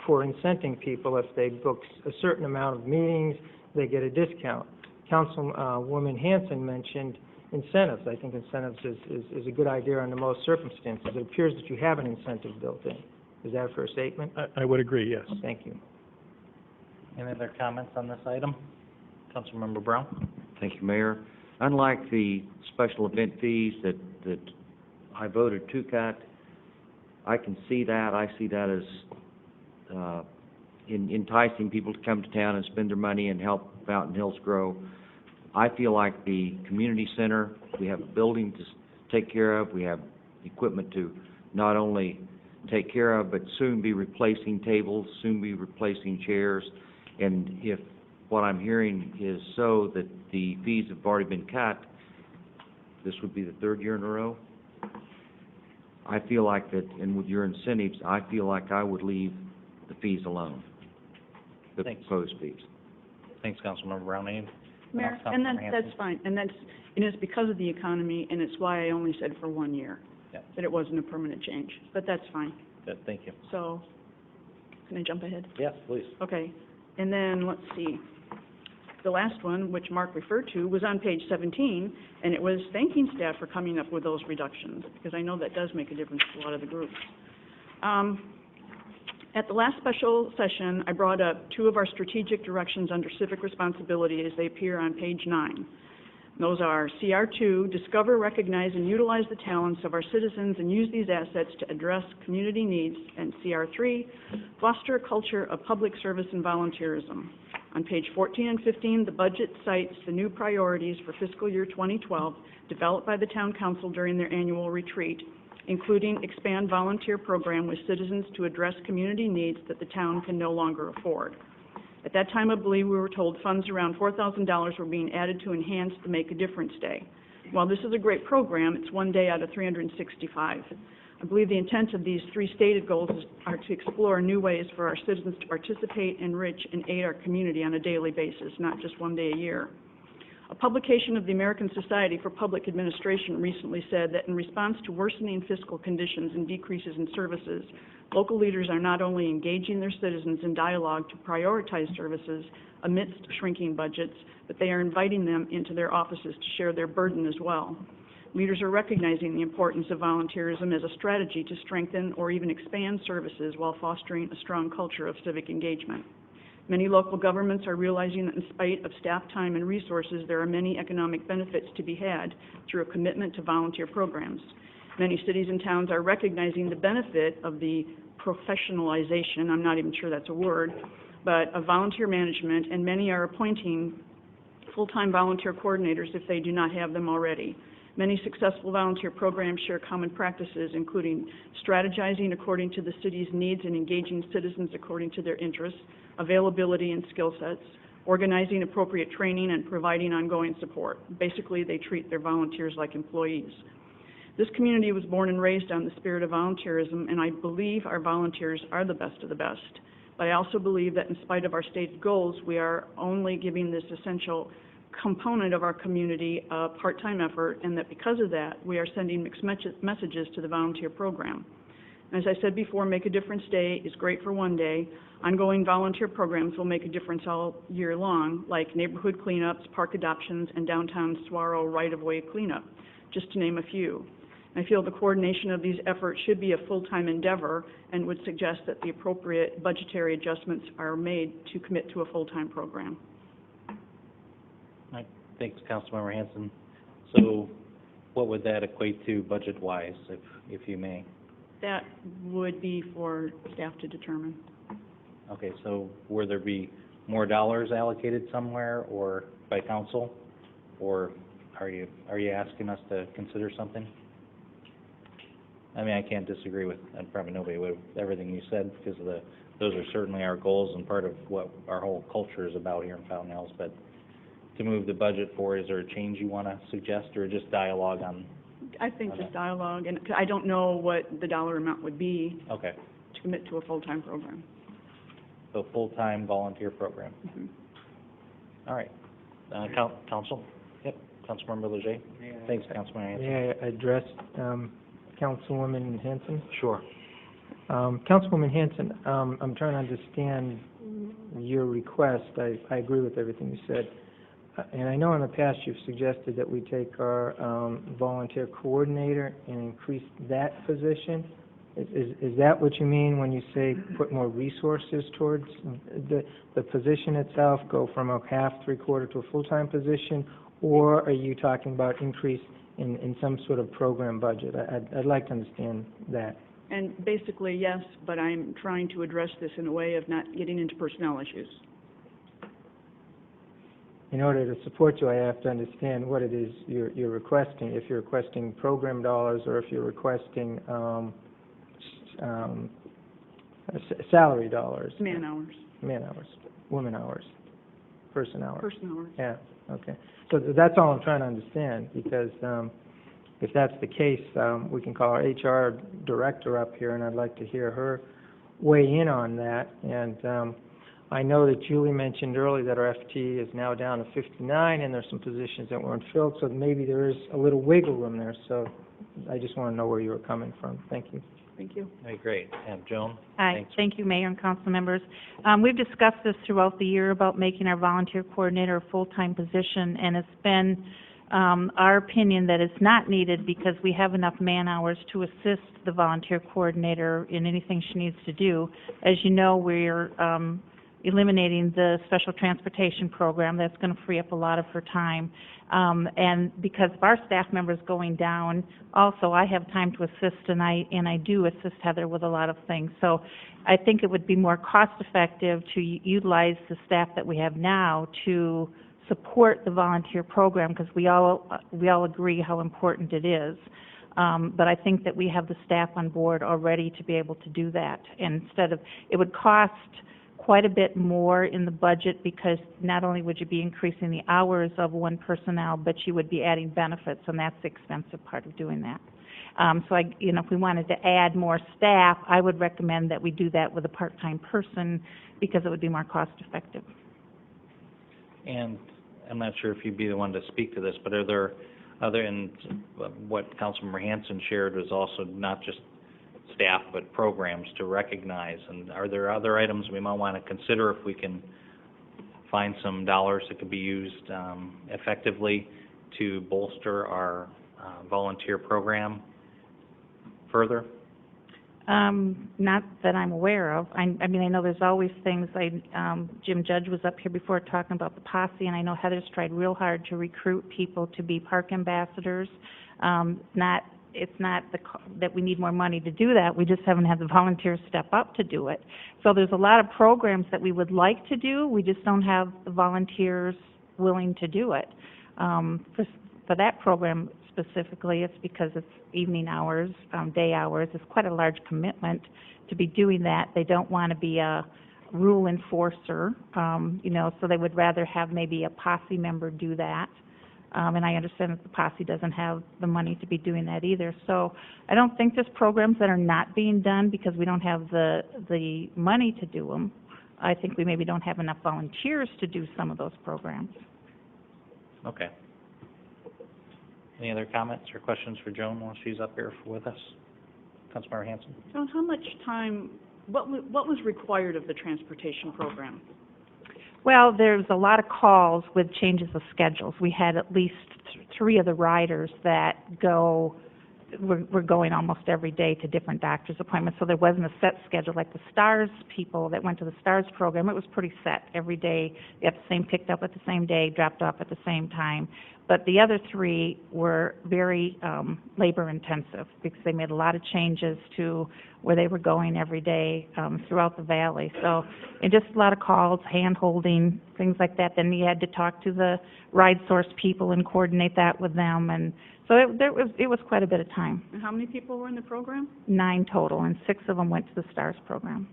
Speaker 10: for incenting people. If they book a certain amount of meetings, they get a discount. Councilwoman Hanson mentioned incentives. I think incentives is a good idea under most circumstances. It appears that you have an incentive built in. Is that a fair statement?
Speaker 8: I would agree, yes.
Speaker 10: Thank you.
Speaker 1: Any other comments on this item? Councilmember Brown?
Speaker 13: Thank you, Mayor. Unlike the special event fees that I voted to cut, I can see that. I see that as enticing people to come to town and spend their money and help Fountain Hills grow. I feel like the community center, we have a building to take care of. We have equipment to not only take care of, but soon be replacing tables, soon be replacing chairs. And if what I'm hearing is so that the fees have already been cut, this would be the 3rd year in a row. I feel like that, and with your incentives, I feel like I would leave the fees alone, the proposed fees.
Speaker 1: Thanks, Councilmember Brown.
Speaker 5: Mayor, and that's fine, and it's because of the economy, and it's why I only said for 1 year.
Speaker 1: Yeah.
Speaker 5: that it wasn't a permanent change, but that's fine.
Speaker 1: Good, thank you.
Speaker 5: So, can I jump ahead?
Speaker 1: Yes, please.
Speaker 5: Okay, and then, let's see, the last one, which Mark referred to, was on page 17, and it was thanking staff for coming up with those reductions, because I know that does make a difference to a lot of the groups. At the last special session, I brought up two of our strategic directions under civic responsibility as they appear on page 9. Those are CR2, discover, recognize, and utilize the talents of our citizens and use these assets to address community needs, and CR3, foster a culture of public service and volunteerism. On page 14 and 15, the budget cites the new priorities for fiscal year 2012 developed by the Town Council during their annual retreat, including expand volunteer program with citizens to address community needs that the town can no longer afford. At that time, I believe we were told funds around $4,000 were being added to enhance the Make a Difference Day. While this is a great program, it's one day out of 365. I believe the intent of these three stated goals are to explore new ways for our citizens to participate, enrich, and aid our community on a daily basis, not just one day a year. A publication of the American Society for Public Administration recently said that in response to worsening fiscal conditions and decreases in services, local leaders are not only engaging their citizens in dialogue to prioritize services amidst shrinking budgets, but they are inviting them into their offices to share their burden as well. Leaders are recognizing the importance of volunteerism as a strategy to strengthen or even expand services while fostering a strong culture of civic engagement. Many local governments are realizing that in spite of staff time and resources, there are many economic benefits to be had through a commitment to volunteer programs. Many cities and towns are recognizing the benefit of the professionalization, I'm not even sure that's a word, but of volunteer management, and many are appointing full-time volunteer coordinators if they do not have them already. Many successful volunteer programs share common practices, including strategizing according to the city's needs and engaging citizens according to their interests, availability and skill sets, organizing appropriate training, and providing ongoing support. Basically, they treat their volunteers like employees. This community was born and raised on the spirit of volunteerism, and I believe our volunteers are the best of the best. But I also believe that in spite of our stated goals, we are only giving this essential component of our community a part-time effort, and that because of that, we are sending mixed messages to the volunteer program. As I said before, Make a Difference Day is great for one day. Ongoing volunteer programs will make a difference all year long, like neighborhood cleanups, park adoptions, and downtown Saguaro right-of-way cleanup, just to name a few. I feel the coordination of these efforts should be a full-time endeavor and would suggest that the appropriate budgetary adjustments are made to commit to a full-time program.
Speaker 1: Thanks, Councilmember Hanson. So what would that equate to budget-wise, if you may?
Speaker 5: That would be for staff to determine.
Speaker 1: Okay, so will there be more dollars allocated somewhere or by council? Or are you asking us to consider something? I mean, I can't disagree with, and probably nobody would, everything you said, because of those are certainly our goals and part of what our whole culture is about here in Fountain Hills. But to move the budget forward, is there a change you want to suggest, or just dialogue on?
Speaker 5: I think just dialogue, and I don't know what the dollar amount would be
Speaker 1: Okay,
Speaker 5: to commit to a full-time program.
Speaker 1: so full-time volunteer program.
Speaker 5: Mhm.
Speaker 1: All right. Council? Yep, Councilmember Leger? Thanks, Councilmember Hanson.
Speaker 10: May I address Councilwoman Hanson?
Speaker 1: Sure.
Speaker 10: Councilwoman Hanson, I'm trying to understand your request. I agree with everything you said. And I know in the past you've suggested that we take our volunteer coordinator and increase that position. Is that what you mean when you say put more resources towards the position itself, go from a half, three-quarter to a full-time position? Or are you talking about increase in some sort of program budget? I'd like to understand that.
Speaker 5: And basically, yes, but I'm trying to address this in a way of not getting into personnel issues.
Speaker 10: In order to support you, I have to understand what it is you're requesting. If you're requesting program dollars, or if you're requesting salary dollars.
Speaker 5: Man hours.
Speaker 10: Man hours, woman hours, person hours.
Speaker 5: Person hours.
Speaker 10: Yeah, okay. So that's all I'm trying to understand, because if that's the case, we can call our HR director up here, and I'd like to hear her weigh in on that. And I know that Julie mentioned earlier that our FT is now down to 59, and there's some positions that weren't filled, so maybe there is a little wiggle room there. So I just want to know where you were coming from. Thank you.
Speaker 5: Thank you.
Speaker 1: Okay, great. And Joan?
Speaker 14: Hi,
Speaker 1: Thanks.
Speaker 14: thank you, Mayor and council members. We've discussed this throughout the year about making our volunteer coordinator a full-time position, and it's been our opinion that it's not needed because we have enough man-hours to assist the volunteer coordinator in anything she needs to do. As you know, we're eliminating the special transportation program. That's going to free up a lot of her time. And because of our staff members going down, also I have time to assist, and I do assist Heather with a lot of things. So I think it would be more cost-effective to utilize the staff that we have now to support the volunteer program, because we all agree how important it is. But I think that we have the staff on board already to be able to do that. And it would cost quite a bit more in the budget, because not only would you be increasing the hours of one personnel, but you would be adding benefits, and that's the expensive part of doing that. So if we wanted to add more staff, I would recommend that we do that with a part-time person, because it would be more cost-effective.
Speaker 1: And I'm not sure if you'd be the one to speak to this, but are there and what Councilmember Hanson shared was also not just staff, but programs to recognize, and are there other items we might want to consider if we can find some dollars that could be used effectively to bolster our volunteer program further?
Speaker 14: Not that I'm aware of. I mean, I know there's always things. Jim Judge was up here before talking about the posse, and I know Heather's tried real hard to recruit people to be park ambassadors. It's not that we need more money to do that. We just haven't had the volunteers step up to do it. So there's a lot of programs that we would like to do. We just don't have the volunteers willing to do it. For that program specifically, it's because it's evening hours, day hours. It's quite a large commitment to be doing that. They don't want to be a rule enforcer, so they would rather have maybe a posse member do that. And I understand that the posse doesn't have the money to be doing that either. So I don't think there's programs that are not being done because we don't have the money to do them. I think we maybe don't have enough volunteers to do some of those programs.
Speaker 1: Okay. Any other comments or questions for Joan while she's up here with us? Councilmember Hanson?
Speaker 5: Joan, how much time, what was required of the transportation program?
Speaker 14: Well, there's a lot of calls with changes of schedules. We had at least 3 of the riders that were going almost every day to different doctor's appointments, so there wasn't a set schedule. Like the STARS people that went to the STARS program, it was pretty set. Every day, they had the same picked up at the same day, dropped off at the same time. But the other 3 were very labor-intensive because they made a lot of changes to where they were going every day throughout the valley. So, and just a lot of calls, hand-holding, things like that. Then you had to talk to the ride source people and coordinate that with them. And so it was quite a bit of time.
Speaker 5: And how many people were in the program?
Speaker 14: 9 total, and 6 of them went to the STARS program.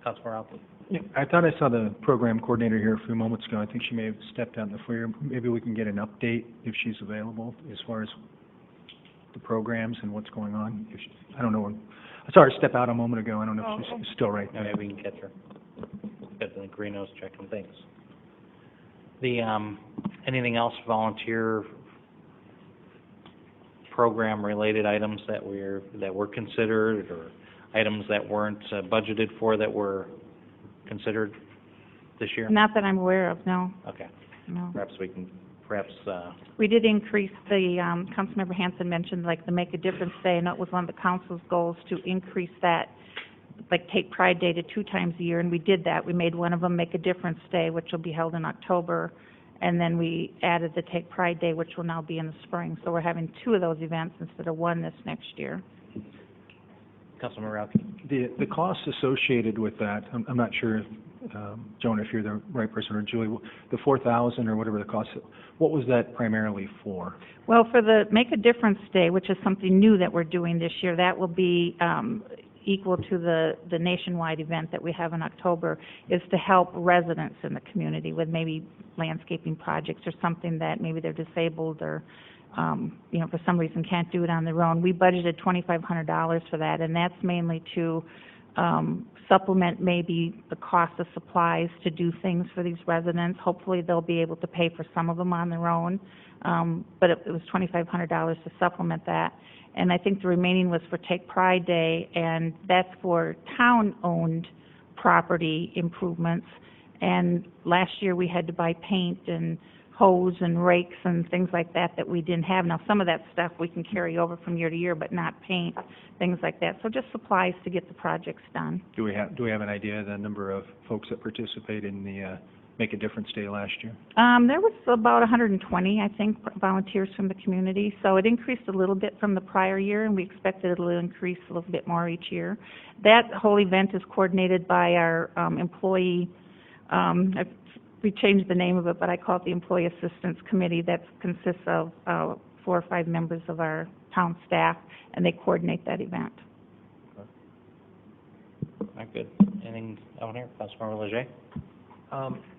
Speaker 1: Councilmember Alton?
Speaker 15: Yeah, I thought I saw the program coordinator here a few moments ago. I think she may have stepped out in the foyer. Maybe we can get an update if she's available as far as the programs and what's going on. I don't know. I saw her step out a moment ago. I don't know if she's still right there.
Speaker 1: Maybe we can catch her. Get the Greeno's checking things. Anything else volunteer program-related items that were considered, or items that weren't budgeted for that were considered this year?
Speaker 14: Not that I'm aware of, no.
Speaker 1: Okay.
Speaker 14: No.
Speaker 1: We
Speaker 14: did increase the, Councilmember Hanson mentioned like the Make a Difference Day, and that was one of the council's goals to increase that, like take Pride Day to 2 times a year, and we did that. We made one of them Make a Difference Day, which will be held in October, and then we added the Take Pride Day, which will now be in the spring. So we're having 2 of those events instead of 1 this next year.
Speaker 1: Councilmember Alton?
Speaker 15: The costs associated with that, I'm not sure if, Joan, if you're the right person, or Julie, the $4,000 or whatever the cost, what was that primarily for?
Speaker 14: Well, for the Make a Difference Day, which is something new that we're doing this year, that will be equal to the nationwide event that we have in October, is to help residents in the community with maybe landscaping projects or something that maybe they're disabled or for some reason can't do it on their own. We budgeted $2,500 for that, and that's mainly to supplement maybe the cost of supplies to do things for these residents. Hopefully, they'll be able to pay for some of them on their own. But it was $2,500 to supplement that. And I think the remaining was for Take Pride Day, and that's for town-owned property improvements. And last year, we had to buy paint and hose and rakes and things like that that we didn't have. Now, some of that stuff we can carry over from year to year, but not paint, things like that. So just supplies to get the projects done.
Speaker 15: Do we have an idea of the number of folks that participated in the Make a Difference Day last year?
Speaker 14: There was about 120, I think, volunteers from the community. So it increased a little bit from the prior year, and we expect that it'll increase a little bit more each year. That whole event is coordinated by our employee, we changed the name of it, but I call it the Employee Assistance Committee. That consists of 4 or 5 members of our town staff, and they coordinate that event.
Speaker 1: All right, good. Anything out here? Councilmember Leger?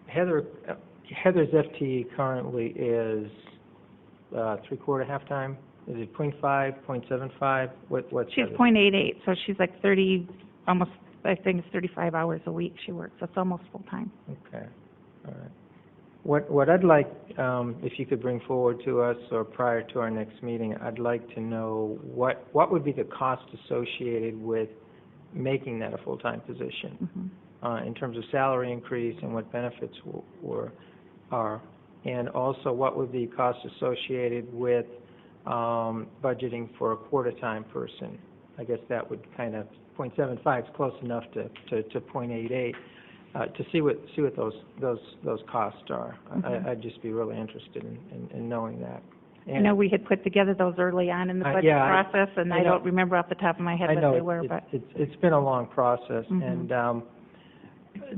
Speaker 10: Heather's FTE currently is three-quarter, half-time? Is it 0.5, 0.75? What's
Speaker 14: She's
Speaker 10: Heather's?
Speaker 14: 0.88, so she's like 30, almost, I think it's 35 hours a week she works. So it's almost full-time.
Speaker 10: Okay, all right. What I'd like, if you could bring forward to us, or prior to our next meeting, I'd like to know what would be the cost associated with making that a full-time position, in terms of salary increase and what benefits are, and also what would be costs associated with budgeting for a quarter-time person. I guess that would kind of, 0.75 is close enough to 0.88. To see what those costs are. I'd just be really interested in knowing that.
Speaker 14: I know we had put together those early on in the budget process, and I don't remember off the top of my head what they were. But
Speaker 10: it's been a long process, and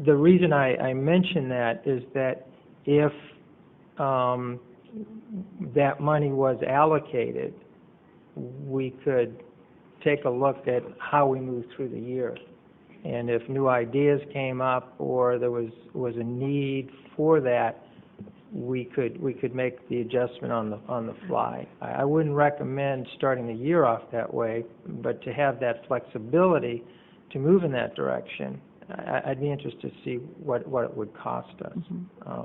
Speaker 10: the reason I mention that is that if that money was allocated, we could take a look at how we move through the year. And if new ideas came up or there was a need for that, we could make the adjustment on the fly. I wouldn't recommend starting the year off that way, but to have that flexibility to move in that direction, I'd be interested to see what it would cost us.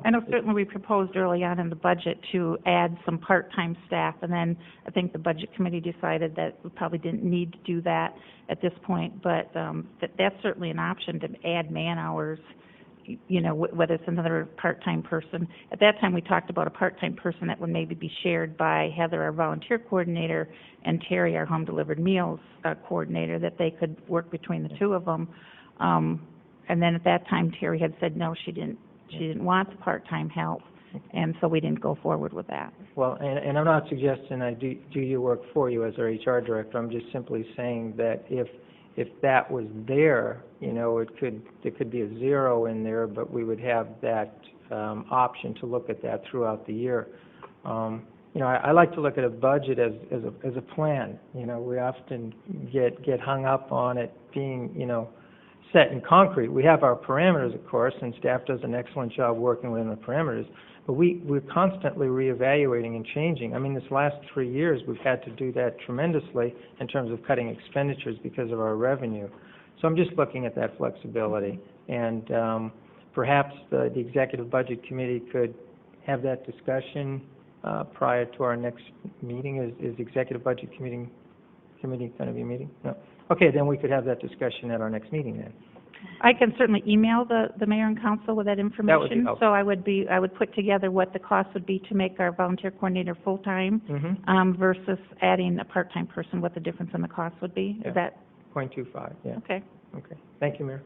Speaker 14: I know certainly we proposed early on in the budget to add some part-time staff, and then I think the budget committee decided that we probably didn't need to do that at this point, but that's certainly an option to add man-hours, you know, whether it's another part-time person. At that time, we talked about a part-time person that would maybe be shared by Heather, our volunteer coordinator, and Terry, our home-delivered meals coordinator, that they could work between the two of them. And then at that time, Terry had said no, she didn't want the part-time help, and so we didn't go forward with that.
Speaker 10: Well, and I'm not suggesting I do your work for you as our HR director. I'm just simply saying that if that was there, you know, there could be a zero in there, but we would have that option to look at that throughout the year. You know, I like to look at a budget as a plan. You know, we often get hung up on it being, you know, set in concrete. We have our parameters, of course, and staff does an excellent job working within the parameters, but we're constantly reevaluating and changing. I mean, this last 3 years, we've had to do that tremendously in terms of cutting expenditures because of our revenue. So I'm just looking at that flexibility, and perhaps the Executive Budget Committee could have that discussion prior to our next meeting. Is Executive Budget Committee going to be meeting? No. Okay, then we could have that discussion at our next meeting then.
Speaker 14: I can certainly email the mayor and council with that information.
Speaker 10: That would be helpful.
Speaker 14: So I would put together what the cost would be to make our volunteer coordinator full-time versus adding a part-time person, what the difference in the cost would be.
Speaker 10: Yeah.
Speaker 14: Is that?
Speaker 10: 0.25, yeah.
Speaker 14: Okay.
Speaker 10: Okay. Thank you, Mayor.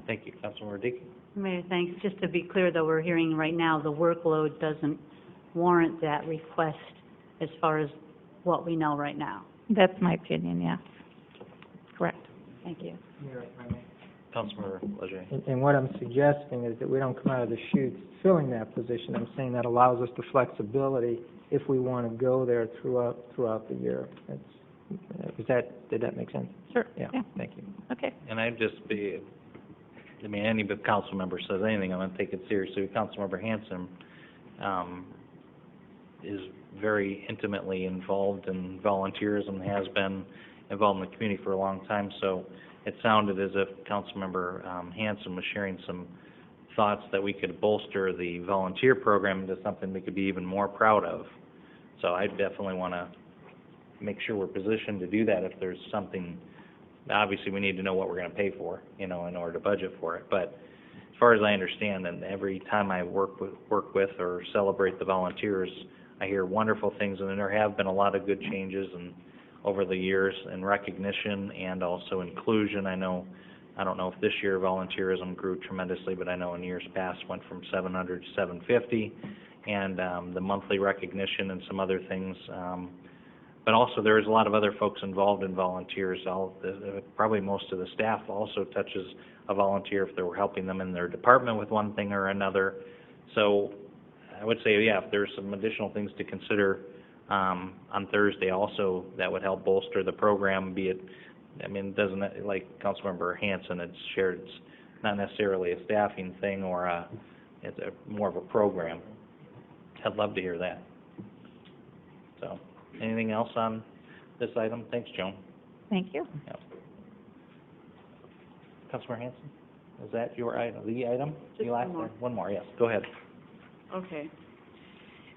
Speaker 1: Thank you, Councilmember Deacon.
Speaker 6: Mayor, thanks. Just to be clear, though, we're hearing right now the workload doesn't warrant that request as far as what we know right now.
Speaker 14: That's my opinion, yes. Correct.
Speaker 6: Thank you.
Speaker 10: Mayor, if I may.
Speaker 1: Councilmember Leger.
Speaker 10: And what I'm suggesting is that we don't come out of the chute filling that position. I'm saying that allows us the flexibility if we want to go there throughout the year. Did that make sense?
Speaker 14: Sure.
Speaker 10: Yeah. Thank you.
Speaker 14: Okay.
Speaker 1: And I'd just be, I mean, any council member says anything, I'm going to take it seriously. Councilmember Hanson, is very intimately involved in volunteerism, has been involved in the community for a long time, so it sounded as if Councilmember Hanson was sharing some thoughts that we could bolster the volunteer program into something we could be even more proud of. So I definitely want to make sure we're positioned to do that if there's something. Obviously, we need to know what we're going to pay for, you know, in order to budget for it. But as far as I understand, and every time I work with or celebrate the volunteers, I hear wonderful things, and there have been a lot of good changes and over the years in recognition and also inclusion. I don't know if this year volunteerism grew tremendously, but I know in years past went from 700 to 750, and the monthly recognition and some other things. But also there is a lot of other folks involved in volunteers. Probably most of the staff also touches a volunteer if they were helping them in their department with one thing or another. So I would say, yeah, if there's some additional things to consider on Thursday also that would help bolster the program, be it, I mean, doesn't, like Councilmember Hanson had shared, it's not necessarily a staffing thing or it's more of a program. I'd love to hear that. So, anything else on this item? Thanks, Joan.
Speaker 14: Thank you.
Speaker 1: Yep. Councilmember Hanson, is that your item, the item?
Speaker 5: Just one more.
Speaker 1: One more, yes. Go ahead.
Speaker 5: Okay.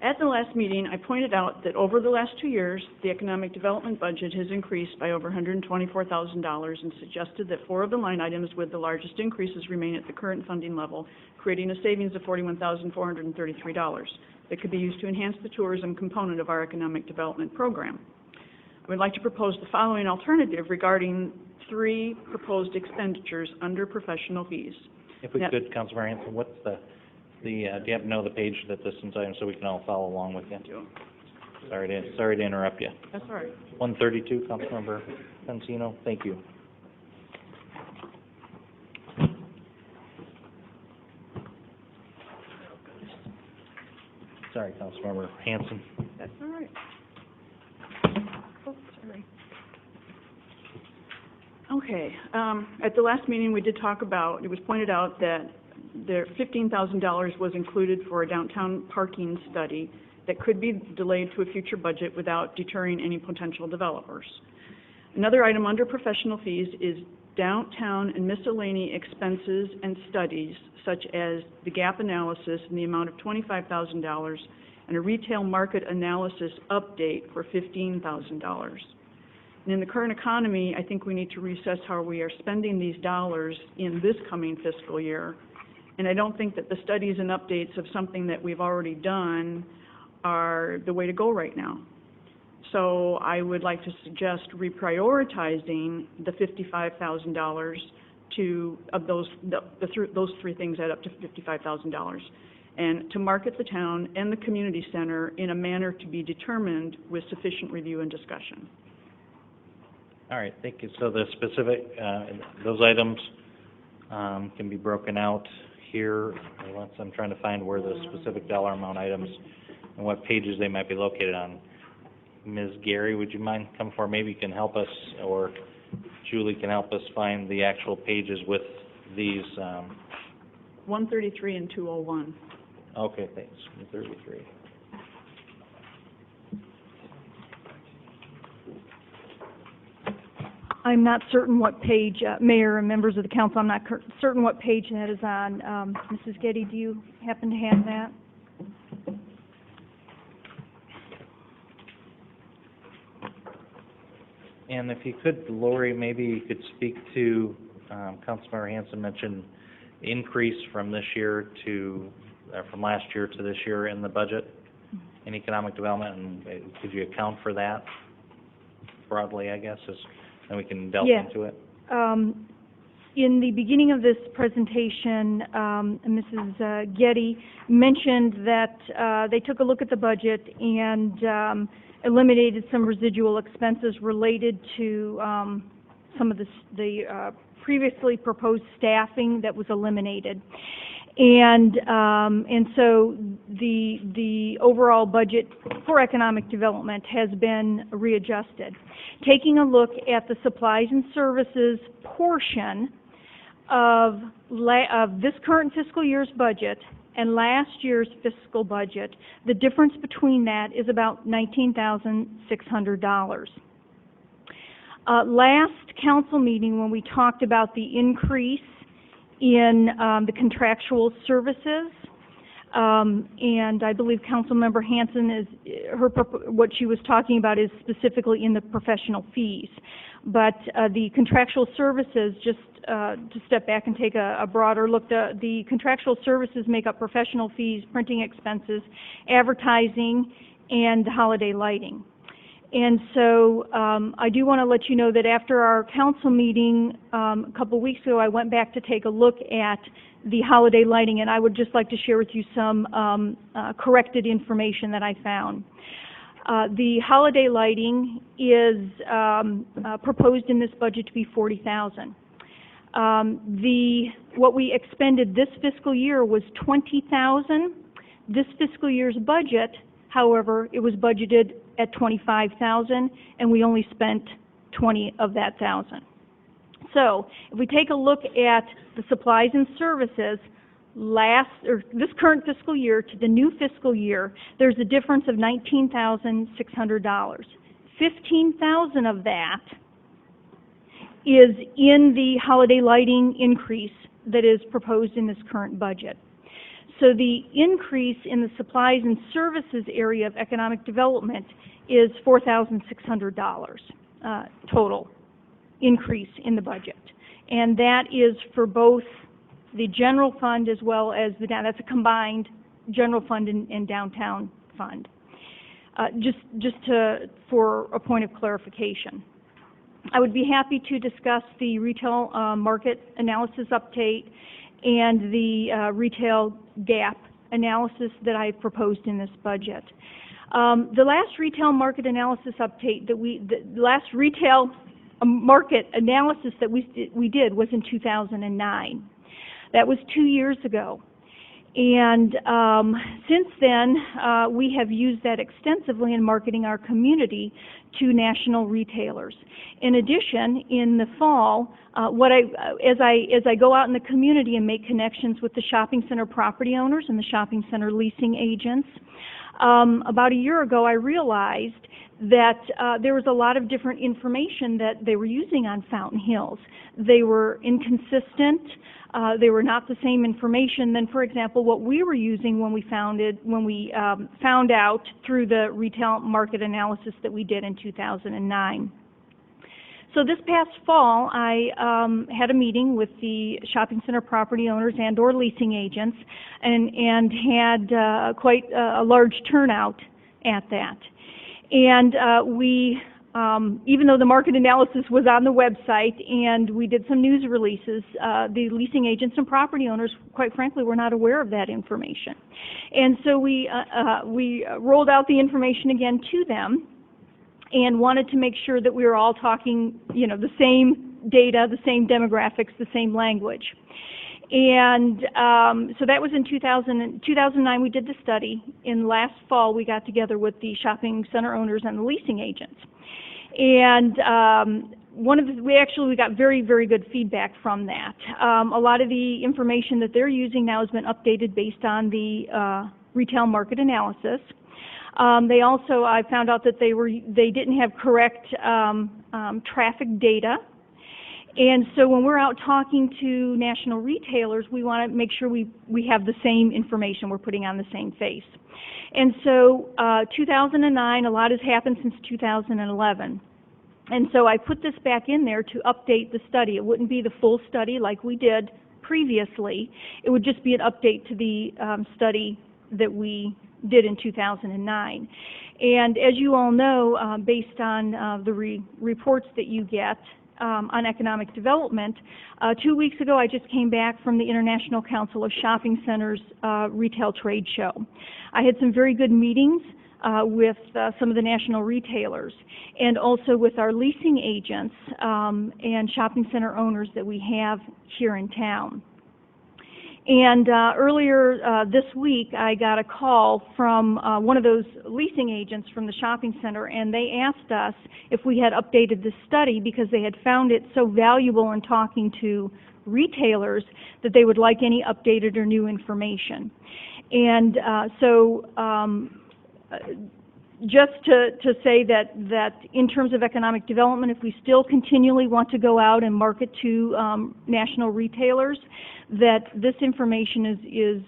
Speaker 5: At the last meeting, I pointed out that over the last 2 years, the economic development budget has increased by over $124,000 and suggested that 4 of the line items with the largest increases remain at the current funding level, creating a savings of $41,433 that could be used to enhance the tourism component of our economic development program. I would like to propose the following alternative regarding 3 proposed expenditures under professional fees.
Speaker 1: If we could, Councilmember Hanson, what's do you happen to know the page that this is in so we can all follow along with you? Sorry to interrupt you.
Speaker 5: That's all right.
Speaker 1: 132, Councilmember Encino, thank you. Sorry, Councilmember Hanson.
Speaker 5: That's all right. Oh, sorry. Okay, at the last meeting we did talk about, it was pointed out that there $15,000 was included for a downtown parking study that could be delayed to a future budget without deterring any potential developers. Another item under professional fees is downtown and miscellany expenses and studies such as the gap analysis in the amount of $25,000 and a retail market analysis update for $15,000. And in the current economy, I think we need to reassess how we are spending these dollars in this coming fiscal year. And I don't think that the studies and updates of something that we've already done are the way to go right now. So I would like to suggest reprioritizing the $55,000 to those 3 things add up to $55,000, and to market the town and the community center in a manner to be determined with sufficient review and discussion.
Speaker 1: All right, thank you. So the specific, those items can be broken out here. I'm trying to find where the specific dollar amount items and what pages they might be located on. Ms. Gary, would you mind coming forward? Maybe you can help us, or Julie can help us find the actual pages with these.
Speaker 5: 133 and 201.
Speaker 1: Okay, thanks. 133.
Speaker 2: I'm not certain what page, Mayor and members of the council, I'm not certain what page that is on. Mrs. Getty, do you happen to have that?
Speaker 1: And if you could, Lori, maybe you could speak to, Councilmember Hanson mentioned increase from this year to, from last year to this year in the budget in economic development, and could you account for that broadly, I guess, and we can delve into it?
Speaker 2: In the beginning of this presentation, Mrs. Getty mentioned that they took a look at the budget and eliminated some residual expenses related to some of the previously proposed staffing that was eliminated. And so the overall budget for economic development has been readjusted. Taking a look at the supplies and services portion of this current fiscal year's budget
Speaker 16: and last year's fiscal budget, the difference between that is about $19,600. Last council meeting, when we talked about the increase in the contractual services, and I believe Councilmember Hanson what she was talking about is specifically in the professional fees. But the contractual services, just to step back and take a broader look, the contractual services make up professional fees, printing expenses, advertising, and holiday lighting. And so I do want to let you know that after our council meeting a couple weeks ago, I went back to take a look at the holiday lighting, and I would just like to share with you some corrected information that I found. The holiday lighting is proposed in this budget to be $40,000. What we expended this fiscal year was $20,000. This fiscal year's budget, however, it was budgeted at $25,000, and we only spent $20 of that $1,000. So if we take a look at the supplies and services this current fiscal year to the new fiscal year, there's a difference of $19,600. $15,000 of that is in the holiday lighting increase that is proposed in this current budget. So the increase in the supplies and services area of economic development is $4,600 total increase in the budget. And that is for both the general fund as well as that's a combined general fund and downtown fund. For a point of clarification. I would be happy to discuss the retail market analysis update and the retail gap analysis that I proposed in this budget. The last retail market analysis update the last retail market analysis that we did was in 2009. That was 2 years ago. And since then, we have used that extensively in marketing our community to national retailers. In addition, in the fall, as I go out in the community and make connections with the shopping center property owners and the shopping center leasing agents, about a year ago, I realized that there was a lot of different information that they were using on Fountain Hills. They were inconsistent. They were not the same information than, for example, what we were using when we found out through the retail market analysis that we did in 2009. So this past fall, I had a meeting with the shopping center property owners and/or leasing agents, and had quite a large turnout at that. And even though the market analysis was on the website and we did some news releases, the leasing agents and property owners, quite frankly, were not aware of that information. And so we rolled out the information again to them and wanted to make sure that we were all talking, the same data, the same demographics, the same language. And so that was in 2009 we did the study. In last fall we got together with the shopping center owners and the leasing agents. And we got very, very good feedback from that. A lot of the information that they're using now has been updated based on the retail market analysis. I found out that they didn't have correct traffic data. And so when we're out talking to national retailers, we want to make sure we have the same information, we're putting on the same face. And so 2009, a lot has happened since 2011. And so I put this back in there to update the study. It wouldn't be the full study like we did previously. It would just be an update to the study that we did in 2009. And as you all know, based on the reports that you get on economic development, 2 weeks ago I just came back from the International Council of Shopping Centers retail trade show. I had some very good meetings with some of the national retailers and also with our leasing agents and shopping center owners that we have here in town. And earlier this week, I got a call from one of those leasing agents from the shopping center, and they asked us if we had updated this study because they had found it so valuable in talking to retailers that they would like any updated or new information. And just to say that in terms of economic development, if we still continually want to go out and market to national retailers, that this information is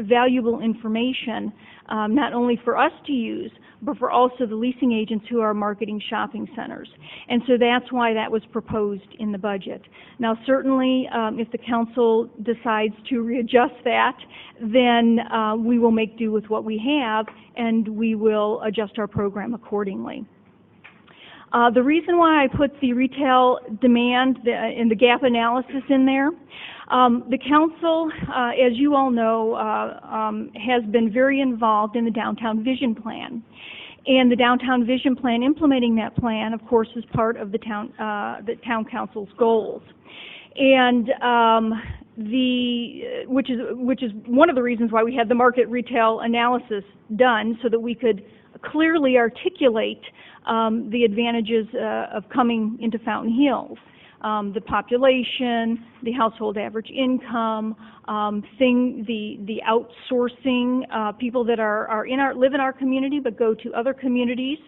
Speaker 16: valuable information, not only for us to use, but for also the leasing agents who are marketing shopping centers. And so that's why that was proposed in the budget. Now, certainly, if the council decides to readjust that, then we will make do with what we have, and we will adjust our program accordingly. The reason why I put the retail demand and the gap analysis in there, the council, as you all know, has been very involved in the Downtown Vision Plan. And the Downtown Vision Plan, implementing that plan, of course, is part of the town council's goals. And which is one of the reasons why we had the market retail analysis done, so that we could clearly articulate the advantages of coming into Fountain Hills. The population, the household average income, the outsourcing, people that live in our community but go to other communities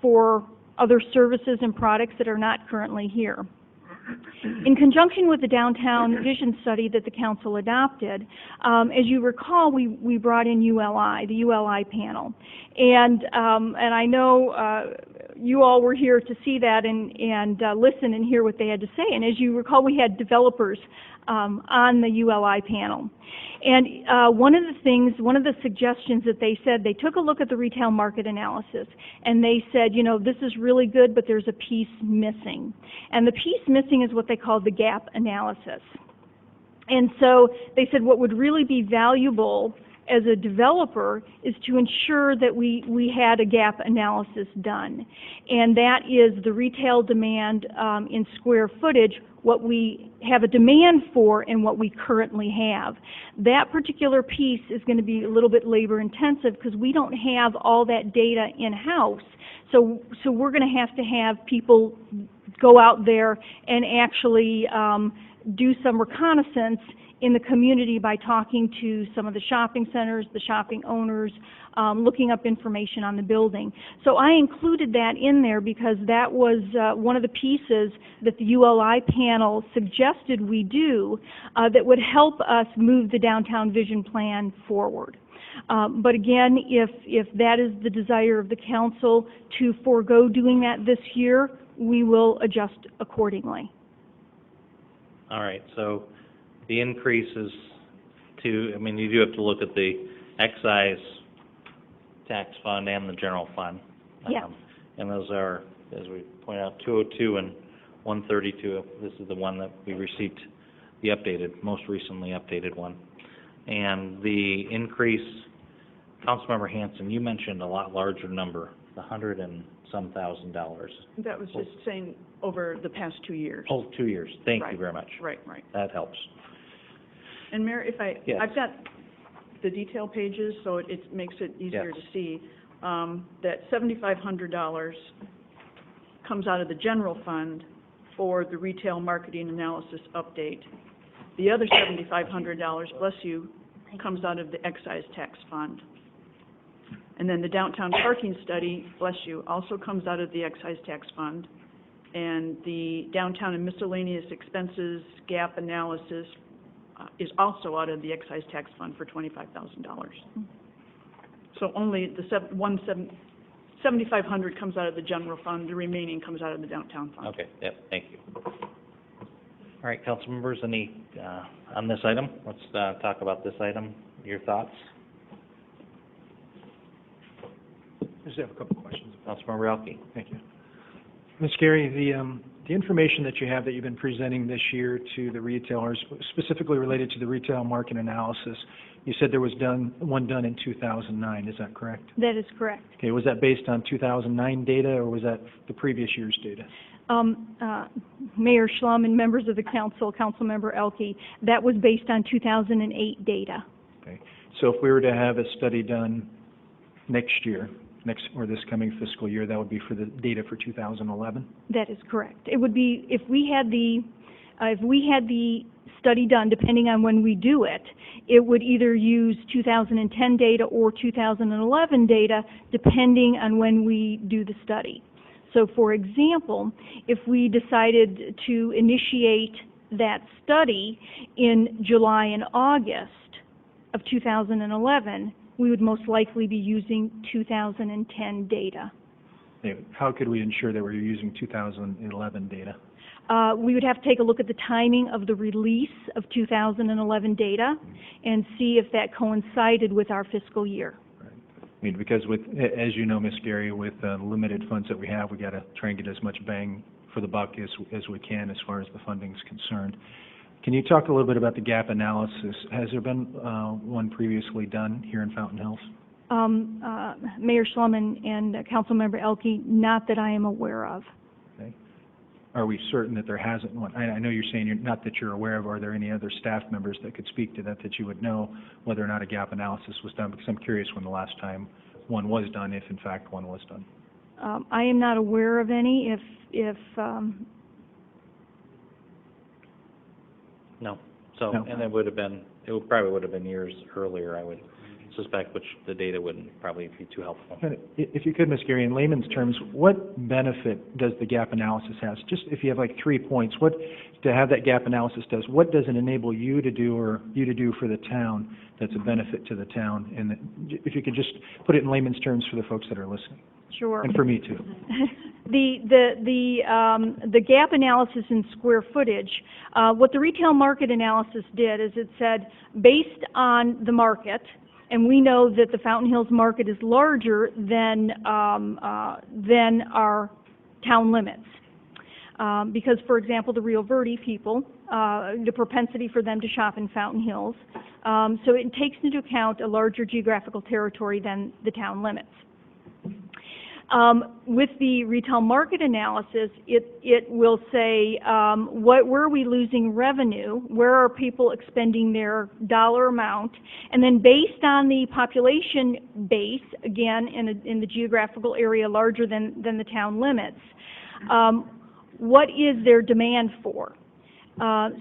Speaker 16: for other services and products that are not currently here. In conjunction with the Downtown Vision Study that the council adopted, as you recall, we brought in ULI, the ULI panel, and I know you all were here to see that and listen and hear what they had to say. And as you recall, we had developers on the ULI panel. And one of the suggestions that they said, they took a look at the retail market analysis, and they said, you know, this is really good, but there's a piece missing. And the piece missing is what they called the gap analysis. And so they said what would really be valuable as a developer is to ensure that we had a gap analysis done. And that is the retail demand in square footage, what we have a demand for and what we currently have. That particular piece is going to be a little bit labor intensive because we don't have all that data in-house. So we're going to have people go out there and actually do some reconnaissance in the community by talking to some of the shopping centers, the shopping owners, looking up information on the building. So I included that in there because that was one of the pieces that the ULI panel suggested we do that would help us move the Downtown Vision Plan forward. But again, if that is the desire of the council to forego doing that this year, we will adjust accordingly.
Speaker 1: All right, so the increases you do have to look at the excise tax fund and the general fund.
Speaker 16: Yeah.
Speaker 1: And those are, as we point out, 202 and 132. This is the one that we received, the most recently updated one. And the increase, Councilmember Hanson, you mentioned a lot larger number, the $100 and some thousand.
Speaker 5: That was just saying over the past 2 years.
Speaker 1: Oh, 2 years. Thank you
Speaker 5: Right.
Speaker 1: very much.
Speaker 5: Right.
Speaker 1: That helps.
Speaker 5: And Mayor,
Speaker 1: Yes.
Speaker 5: I've got the detail pages, so it makes it easier
Speaker 1: Yes.
Speaker 5: to see. That $7,500 comes out of the general fund for the retail marketing analysis update. The other $7,500, bless you, comes out of the excise tax fund. And then the downtown parking study, bless you, also comes out of the excise tax fund. And the downtown and miscellaneous expenses gap analysis is also out of the excise tax fund for $25,000. So only the $7,500 comes out of the general fund, the remaining comes out of the downtown fund.
Speaker 1: Okay, yep, thank you. All right, council members, any, on this item? Let's talk about this item. Your thoughts?
Speaker 15: I just have a couple questions.
Speaker 1: Councilmember Elke.
Speaker 15: Thank you. Ms. Gary, the information that you have that you've been presenting this year to the retailers, specifically related to the retail market analysis, you said there was one done in 2009, is that correct?
Speaker 16: That is correct.
Speaker 15: Okay, was that based on 2009 data, or was that the previous year's data?
Speaker 16: Mayor Schlum and members of the council, Councilmember Elke, that was based on 2008 data.
Speaker 15: Okay. So if we were to have a study done next year, or this coming fiscal year, that would be for the data for 2011?
Speaker 16: That is correct. It would be, if we had the study done, depending on when we do it, it would either use 2010 data or 2011 data, depending on when we do the study. So, for example, if we decided to initiate that study in July and August of 2011, we would most likely be using 2010 data.
Speaker 15: How could we ensure that we're using 2011 data?
Speaker 16: We would have to take a look at the timing of the release of 2011 data and see if that coincided with our fiscal year.
Speaker 15: Right. I mean, because with, as you know, Ms. Gary, with limited funds that we have, we got to try and get as much bang for the buck as we can as far as the funding is concerned. Can you talk a little bit about the gap analysis? Has there been one previously done here in Fountain Hills?
Speaker 16: Mayor Schlum and Councilmember Elke, not that I am aware of.
Speaker 15: Okay. Are we certain that there hasn't one? I know you're saying not that you're aware of. Are there any other staff members that could speak to that you would know whether or not a gap analysis was done? Because I'm curious when the last time one was done, if in fact one was done.
Speaker 16: I am not aware of any.
Speaker 1: No. So,
Speaker 15: No.
Speaker 1: and it probably would have been years earlier, I would suspect, which the data wouldn't probably be too helpful.
Speaker 15: If you could, Ms. Gary, in layman's terms, what benefit does the gap analysis have? Just if you have like 3 points, what to have that gap analysis does, what does it enable you to do or you to do for the town that's a benefit to the town? And if you could just put it in layman's terms for the folks that are listening.
Speaker 16: Sure.
Speaker 15: And for me too.
Speaker 16: The gap analysis in square footage, what the retail market analysis did is it said, based on the market, and we know that the Fountain Hills market is larger than our town limits. Because, for example, the Rio Verde people, the propensity for them to shop in Fountain Hills, so it takes into account a larger geographical territory than the town limits. With the retail market analysis, it will say where are we losing revenue, where are people expending their dollar amount, and then based on the population base, again in the geographical area larger than the town limits, what is their demand for?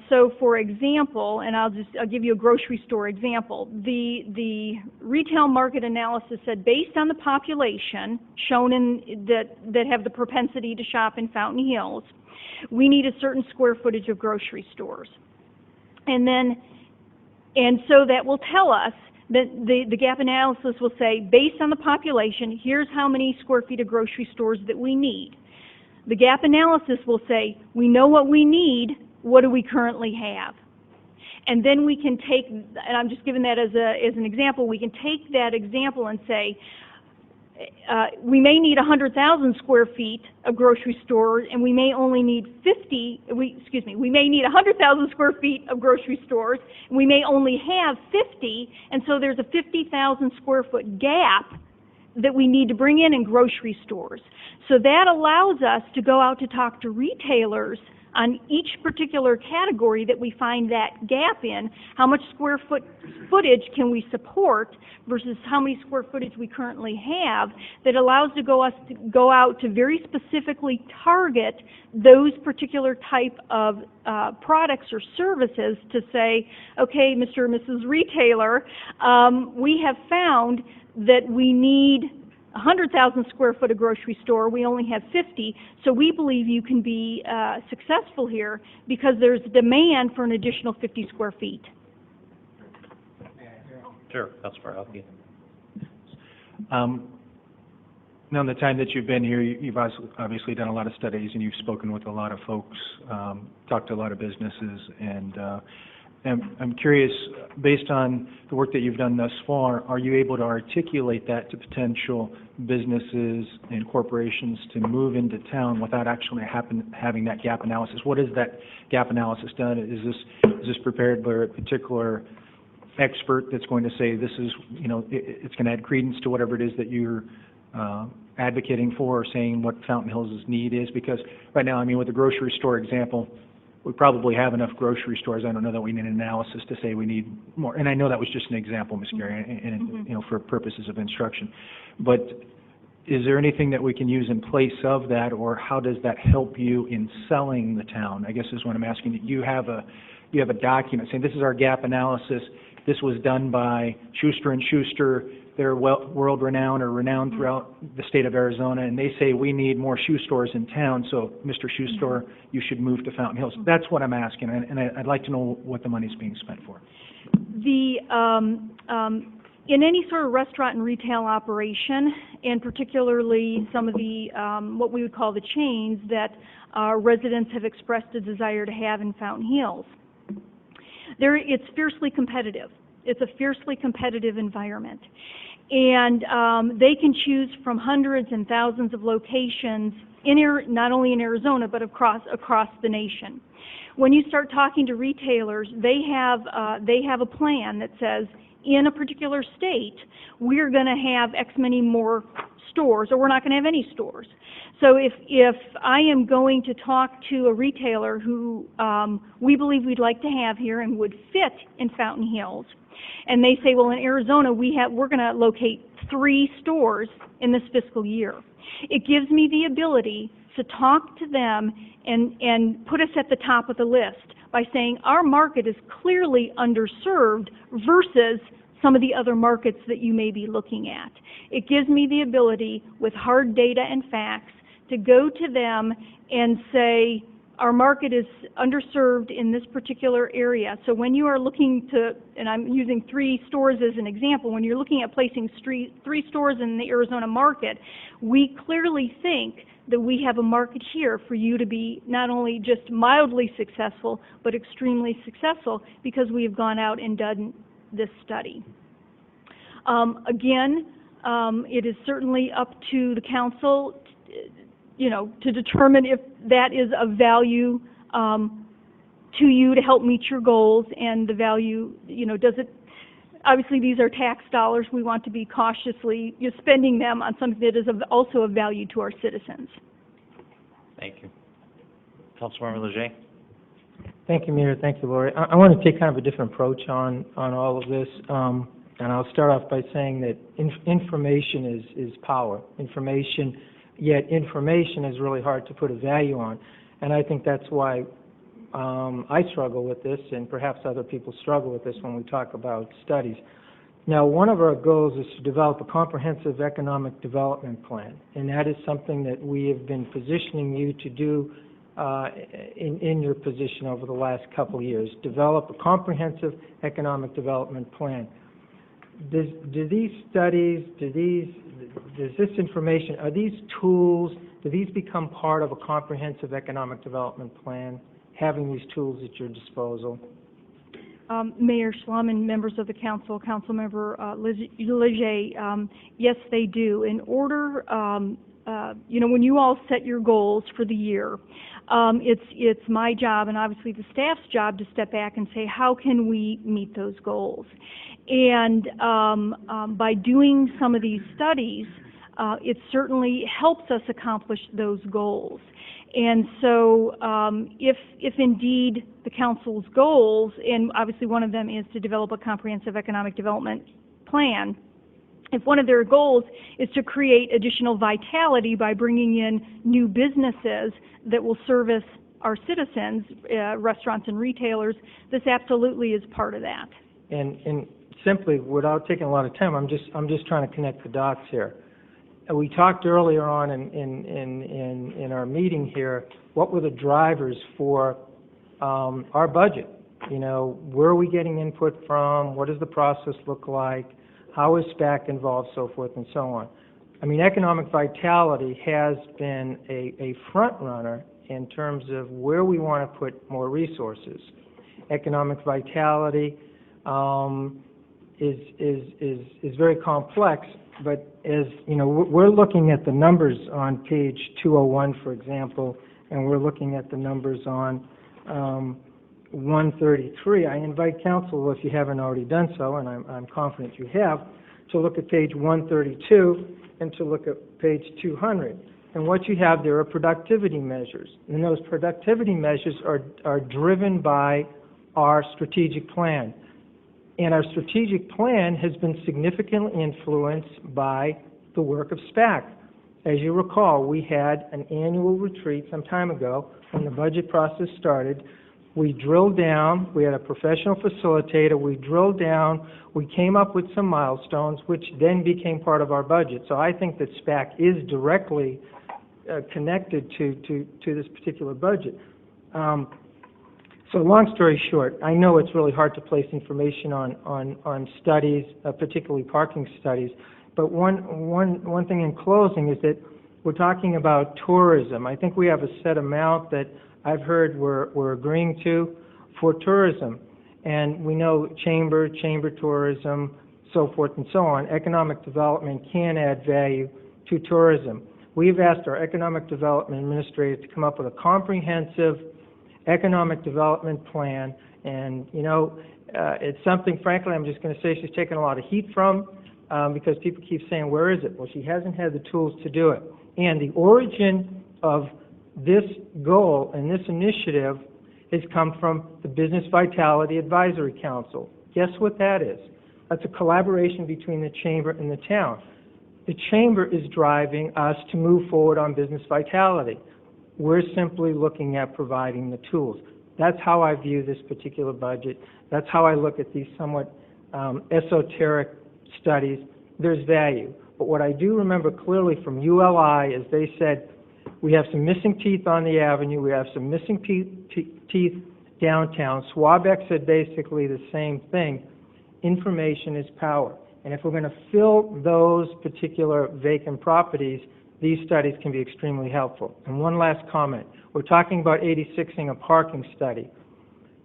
Speaker 16: So, for example, and I'll give you a grocery store example. The retail market analysis said, based on the population shown in that have the propensity to shop in Fountain Hills, we need a certain square footage of grocery stores, and so that will tell us that the gap analysis will say, based on the population, here's how many square feet of grocery stores that we need. The gap analysis will say, we know what we need. What do we currently have? And then we can take, and I'm just giving that as an example, we can take that example and say, we may need 100,000 square feet of grocery stores, and we may only need we may need 100,000 square feet of grocery stores, and we may only have 50, and so there's a 50,000 square foot gap that we need to bring in grocery stores. So that allows us to go out to talk to retailers on each particular category that we find that gap in, how much square footage can we support versus how many square footage we currently have, that allows us to go out to very specifically target those particular type of products or services to say, okay, Mr. and Mrs. Retailer, we have found that we need 100,000 square foot of grocery store, we only have 50, so we believe you can be successful here because there's demand for an additional 50 square feet.
Speaker 1: Sure, that's for Elke.
Speaker 15: Now, in the time that you've been here, you've obviously done a lot of studies and you've spoken with a lot of folks, talked to a lot of businesses, and I'm curious, based on the work that you've done thus far, are you able to articulate that to potential businesses and corporations to move into town without actually having that gap analysis? What is that gap analysis done? Is this prepared by a particular expert that's going to say this is, it's going to add credence to whatever it is that you're advocating for or saying what Fountain Hills' need is? Because right now, I mean, with the grocery store example, we probably have enough grocery stores. I don't know that we need an analysis to say we need more. And I know that was just an example, Ms. Gary, and you know, for purposes of instruction. But is there anything that we can use in place of that, or how does that help you in selling the town? I guess is what I'm asking. You have a document saying this is our gap analysis. This was done by Schuster and Schuster. They're world-renowned or renowned throughout the state of Arizona, and they say we need more shoe stores in town, so Mr. Shoe Store, you should move to Fountain Hills. That's what I'm asking, and I'd like to know what the money's being spent for.
Speaker 16: In any sort of restaurant and retail operation, and particularly some of the, what we would call the chains that residents have expressed a desire to have in Fountain Hills, it's fiercely competitive. It's a fiercely competitive environment. And they can choose from hundreds and thousands of locations, not only in Arizona, but across the nation. When you start talking to retailers, they have a plan that says, in a particular state, we're going to have X many more stores, or we're not going to have any stores. So if I am going to talk to a retailer who we believe we'd like to have here and would fit in Fountain Hills, and they say, well, in Arizona we're going to locate 3 stores in this fiscal year, it gives me the ability to talk to them and put us at the top of the list by saying our market is clearly underserved versus some of the other markets that you may be looking at. It gives me the ability, with hard data and facts, to go to them and say, our market is underserved in this particular area. So when you are looking to, and I'm using 3 stores as an example, when you're looking at placing 3 stores in the Arizona market, we clearly think that we have a market here for you to be not only just mildly successful, but extremely successful, because we have gone out and done this study. Again, it is certainly up to the council, to determine if that is of value to you to help meet your goals, and the value, does it, obviously these are tax dollars, we want to be cautiously spending them on something that is also of value to our citizens.
Speaker 1: Thank you. Councilmember Leger.
Speaker 10: Thank you, Mayor. Thank you, Lori. I want to take kind of a different approach on all of this, and I'll start off by saying that information is power. Yet information is really hard to put a value on, and I think that's why I struggle with this, and perhaps other people struggle with this when we talk about studies. Now, one of our goals is to develop a comprehensive economic development plan, and that is something that we have been positioning you to do in your position over the last couple of years. Develop a comprehensive economic development plan. Do these studies, does this information, are these tools, do these become part of a comprehensive economic development plan, having these tools at your disposal?
Speaker 16: Mayor Schlum and members of the council, Councilmember Leger, yes, they do. In order, when you all set your goals for the year, it's my job and obviously the staff's job to step back and say, how can we meet those goals? And by doing some of these studies, it certainly helps us accomplish those goals. And so if indeed the council's goals, and obviously one of them is to develop a comprehensive economic development plan, if one of their goals is to create additional vitality by bringing in new businesses that will service our citizens, restaurants and retailers, this absolutely is part of that.
Speaker 10: And simply, without taking a lot of time, I'm just trying to connect the dots here. We talked earlier on in our meeting here, what were the drivers for our budget? Where are we getting input from? What does the process look like? How is SPAC involved, so forth and so on. I mean, economic vitality has been a front runner in terms of where we want to put more resources. Economic vitality is very complex, but as we're looking at the numbers on page 201, for example, and we're looking at the numbers on 133. I invite council, if you haven't already done so, and I'm confident you have, to look at page 132 and to look at page 200. And what you have there are productivity measures. And those productivity measures are driven by our strategic plan. And our strategic plan has been significantly influenced by the work of SPAC. As you recall, we had an annual retreat some time ago when the budget process started. We drilled down, we had a professional facilitator, we drilled down, we came up with some milestones, which then became part of our budget. So I think that SPAC is directly connected to this particular budget. So long story short, I know it's really hard to place information on studies, particularly parking studies, but one thing in closing is that we're talking about tourism. I think we have a set amount that I've heard we're agreeing to for tourism. And we know chamber tourism, so forth and so on. Economic development can add value to tourism. We've asked our economic development administrator to come up with a comprehensive economic development plan, and it's something, frankly, I'm just going to say she's taken a lot of heat from, because people keep saying, where is it? Well, she hasn't had the tools to do it. And the origin of this goal and this initiative has come from the Business Vitality Advisory Council. Guess what that is? That's a collaboration between the Chamber and the town. The Chamber is driving us to move forward on business vitality. We're simply looking at providing the tools. That's how I view this particular budget. That's how I look at these somewhat esoteric studies. There's value. But what I do remember clearly from ULI is they said, we have some missing teeth on the avenue, we have some missing teeth downtown. Swabeck said basically the same thing. Information is power. And if we're going to fill those particular vacant properties, these studies can be extremely helpful. And one last comment. We're talking about 86ing a parking study.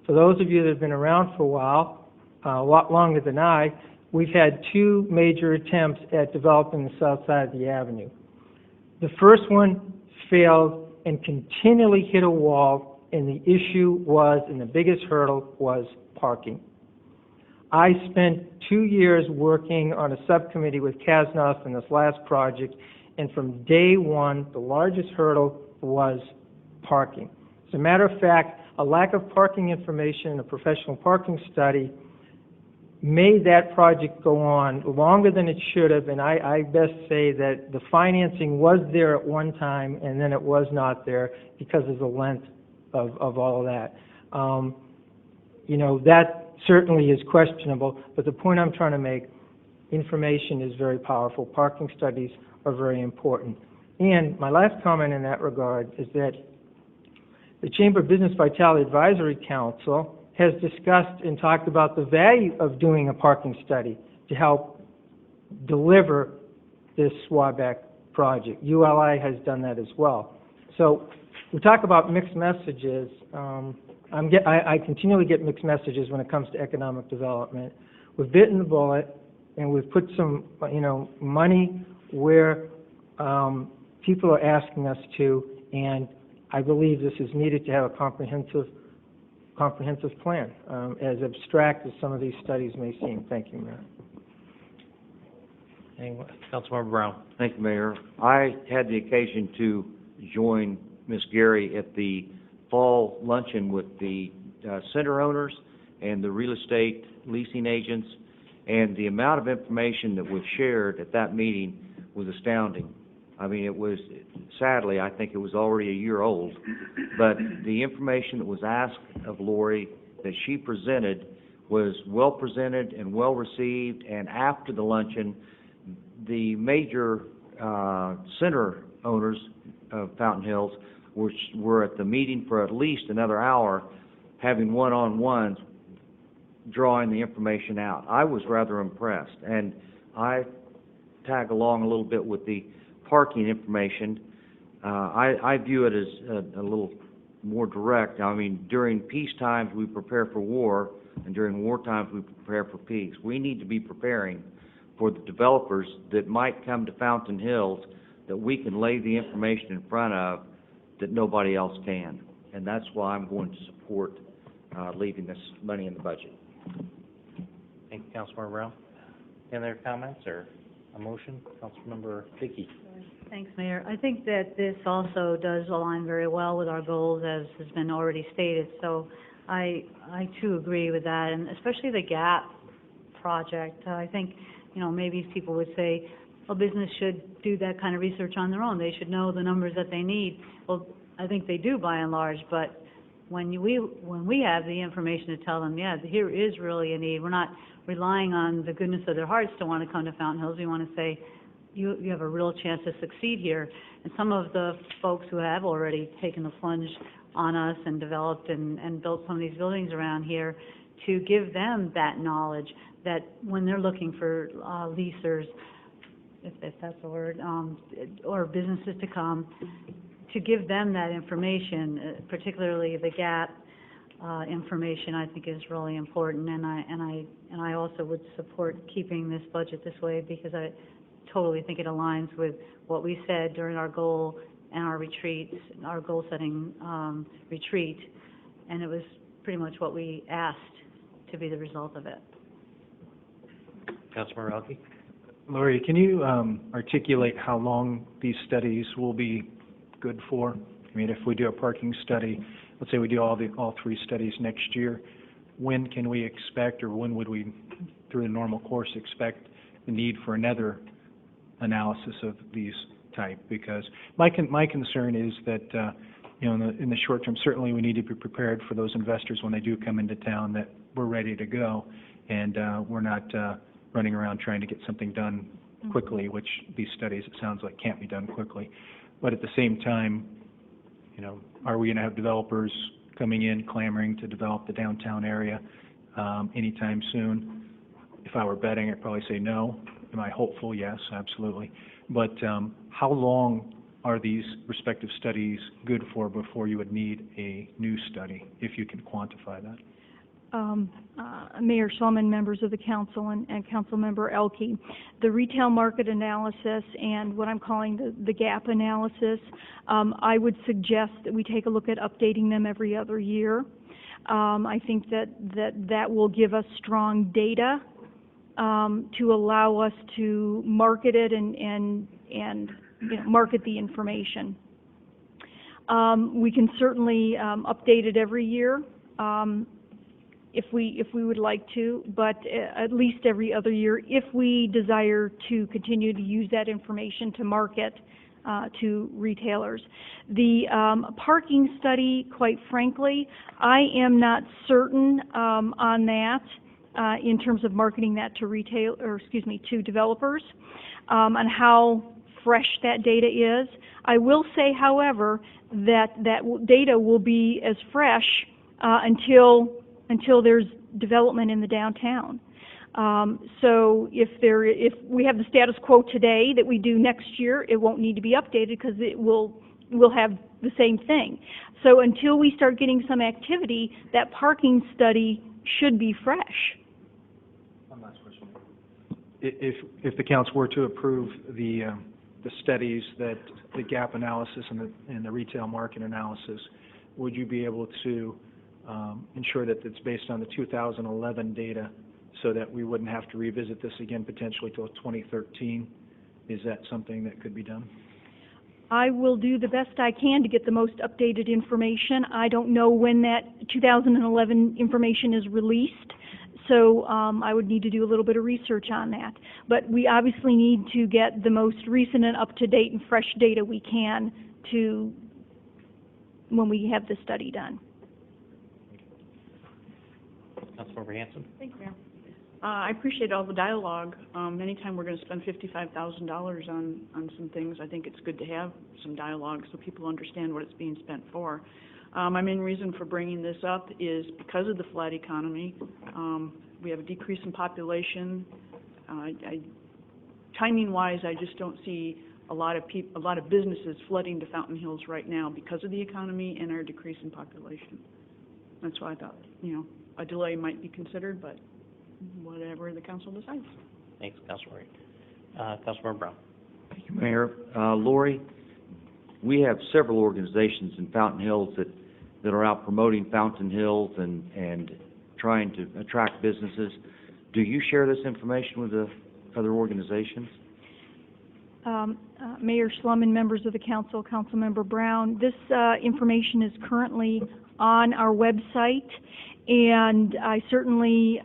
Speaker 10: For those of you that have been around for a while, a lot longer than I, we've had two major attempts at developing the south side of the avenue. The first one failed and continually hit a wall, and the issue was, and the biggest hurdle was parking. I spent 2 years working on a subcommittee with Kasnos in this last project, and from day one, the largest hurdle was parking. As a matter of fact, a lack of parking information in a professional parking study made that project go on longer than it should have, and I best say that the financing was there at one time, and then it was not there because of the length of all of that. That certainly is questionable, but the point I'm trying to make, information is very powerful. Parking studies are very important. And my last comment in that regard is that the Chamber Business Vitality Advisory Council has discussed and talked about the value of doing a parking study to help deliver this SWABEC project. ULI has done that as well. So we talk about mixed messages. I continually get mixed messages when it comes to economic development. We've bitten the bullet, and we've put some, money where people are asking us to, and I believe this is needed to have a comprehensive plan, as abstract as some of these studies may seem. Thank you, Mayor.
Speaker 1: Councilmember Brown.
Speaker 13: Thank you, Mayor. I had the occasion to join Ms. Gary at the fall luncheon with the center owners and the real estate leasing agents, and the amount of information that was shared at that meeting was astounding. I mean, it was, sadly, I think it was already a year old, but the information that was asked of Lori that she presented was well presented and well received, and after the luncheon, the major center owners of Fountain Hills were at the meeting for at least another hour, having one-on-ones, drawing the information out. I was rather impressed, and I tag along a little bit with the parking information. I view it as a little more direct. I mean, during peace times we prepare for war, and during war times we prepare for peace. We need to be preparing for the developers that might come to Fountain Hills that we can lay the information in front of that nobody else can. And that's why I'm going to support leaving this money in the budget.
Speaker 1: Thank you, Councilmember Brown. Any other comments or a motion? Councilmember Dickey.
Speaker 6: Thanks, Mayor. I think that this also does align very well with our goals, as has been already stated, so I too agree with that, and especially the GAP project. I think, maybe people would say, well, business should do that kind of research on their own. They should know the numbers that they need. Well, I think they do by and large, but when we have the information to tell them, yeah, here is really a need, we're not relying on the goodness of their hearts to want to come to Fountain Hills. We want to say, you have a real chance to succeed here. And some of the folks who have already taken the plunge on us and developed and built some of these buildings around here, to give them that knowledge that when they're looking for leasers, if that's a word, or businesses to come, to give them that information, particularly the GAP information, I think is really important. And I also would support keeping this budget this way, because I totally think it aligns with what we said during our goal and our retreats, our goal-setting retreat, and it was pretty much what we asked to be the result of it.
Speaker 1: Councilmember Elke?
Speaker 15: Lori, can you articulate how long these studies will be good for? I mean, if we do a parking study, let's say we do all three studies next year, when can we expect, or when would we, through the normal course, expect the need for another analysis of these type? Because my concern is that in the short term, certainly we need to be prepared for those investors when they do come into town, that we're ready to go, and we're not running around trying to get something done quickly, which these studies, it sounds like, can't be done quickly. But at the same time, are we going to have developers coming in clamoring to develop the downtown area anytime soon? If I were betting, I'd probably say no. Am I hopeful? Yes, absolutely. But how long are these respective studies good for before you would need a new study, if you can quantify that?
Speaker 16: Mayor Schulman, members of the council, and Councilmember Elke, the retail market analysis and what I'm calling the gap analysis, I would suggest that we take a look at updating them every other year. I think that will give us strong data to allow us to market it and market the information. We can certainly update it every year. If we would like to, but at least every other year, if we desire to continue to use that information to market to retailers. The parking study, quite frankly, I am not certain on that in terms of marketing that to to developers, on how fresh that data is. I will say, however, that data will be as fresh until there's development in the downtown. So if we have the status quo today that we do next year, it won't need to be updated because we'll have the same thing. So until we start getting some activity, that parking study should be fresh.
Speaker 15: One last question. If the council were to approve the studies, that the gap analysis and the retail market analysis, would you be able to ensure that it's based on the 2011 data, so that we wouldn't have to revisit this again potentially till 2013? Is that something that could be done?
Speaker 16: I will do the best I can to get the most updated information. I don't know when that 2011 information is released, so I would need to do a little bit of research on that. But we obviously need to get the most recent and up-to-date and fresh data we can to when we have the study done.
Speaker 1: Councilmember Hanson?
Speaker 5: Thank you, Mayor. I appreciate all the dialogue. Anytime we're going to spend $55,000 on some things, I think it's good to have some dialogue so people understand what it's being spent for. My main reason for bringing this up is because of the flat economy. We have a decrease in population. Timing-wise, I just don't see a lot of businesses flooding to Fountain Hills right now because of the economy and our decrease in population. That's why I thought, a delay might be considered, but whatever the council decides.
Speaker 1: Thanks, Councilmember Brown.
Speaker 13: Thank you, Mayor. Lori, we have several organizations in Fountain Hills that are out promoting Fountain Hills and trying to attract businesses. Do you share this information with the other organizations?
Speaker 16: Mayor Schlum and members of the council, Councilmember Brown, this information is currently on our website, and I certainly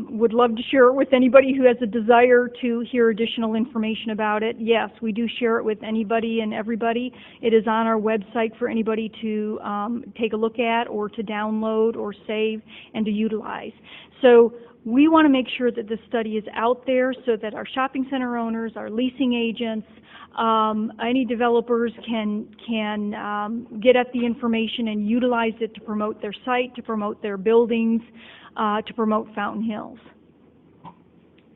Speaker 16: would love to share it with anybody who has a desire to hear additional information about it. Yes, we do share it with anybody and everybody. It is on our website for anybody to take a look at or to download or save and to utilize. So we want to make sure that this study is out there so that our shopping center owners, our leasing agents, any developers can get at the information and utilize it to promote their site, to promote their buildings, to promote Fountain Hills.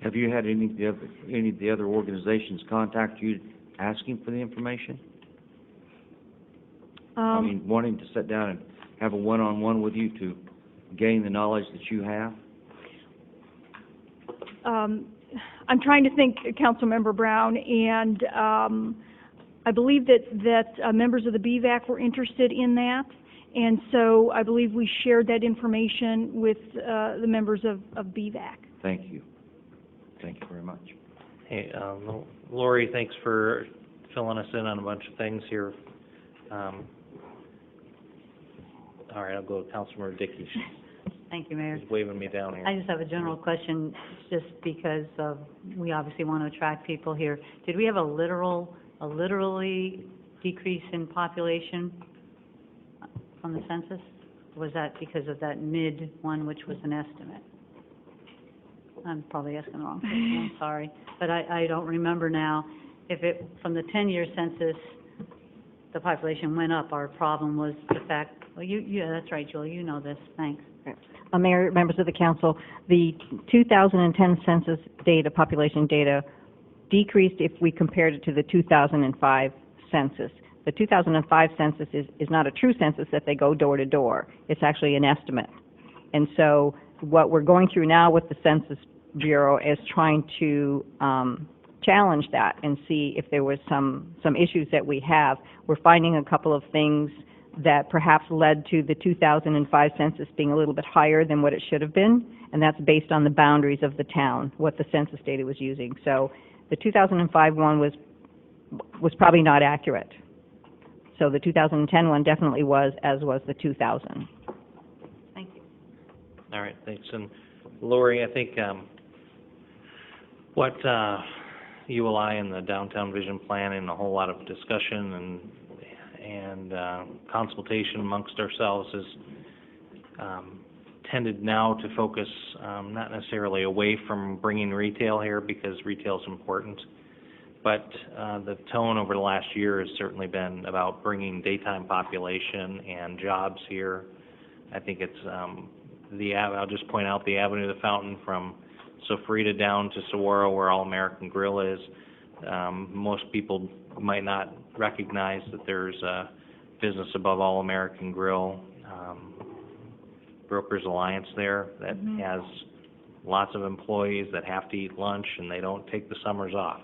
Speaker 13: Have you had any of the other organizations contact you asking for the information? I mean, wanting to sit down and have a one-on-one with you to gain the knowledge that you have?
Speaker 16: I'm trying to think, Councilmember Brown, and I believe that members of the BVAC were interested in that, and so I believe we shared that information with the members of BVAC.
Speaker 13: Thank you. Thank you very much.
Speaker 1: Hey, Lori, thanks for filling us in on a bunch of things here. All right, I'll go to Councilmember Dickey.
Speaker 6: Thank you, Mayor.
Speaker 1: He's waving me down here.
Speaker 6: I just have a general question, just because we obviously want to attract people here. Did we have a literally decrease in population from the census? Or was that because of that mid one, which was an estimate? I'm probably asking the wrong question, I'm sorry. But I don't remember now if it, from the 10-year census, the population went up. Our problem was the fact, well, yeah, that's right, Julie, you know this, thanks.
Speaker 2: Mayor, members of the council, the 2010 census data, population data, decreased if we compared it to the 2005 census. The 2005 census is not a true census that they go door to door. It's actually an estimate. And so what we're going through now with the Census Bureau is trying to challenge that and see if there was some issues that we have. We're finding a couple of things that perhaps led to the 2005 census being a little bit higher than what it should have been, and that's based on the boundaries of the town, what the census data was using. So the 2005 one was probably not accurate. So the 2010 one definitely was, as was the 2000.
Speaker 6: Thank you.
Speaker 1: All right, thanks. And Lori, I think what ULI and the Downtown Vision Plan and a whole lot of discussion and consultation amongst ourselves has tended now to focus not necessarily away from bringing retail here, because retail is important, but the tone over the last year has certainly been about bringing daytime population and jobs here. I think it's I'll just point out the Avenue to the Fountain from Sofrita down to Saguaro, where All American Grill is. Most people might not recognize that there's a business above All American Grill, Brokers Alliance there, that has lots of employees that have to eat lunch and they don't take the summers off.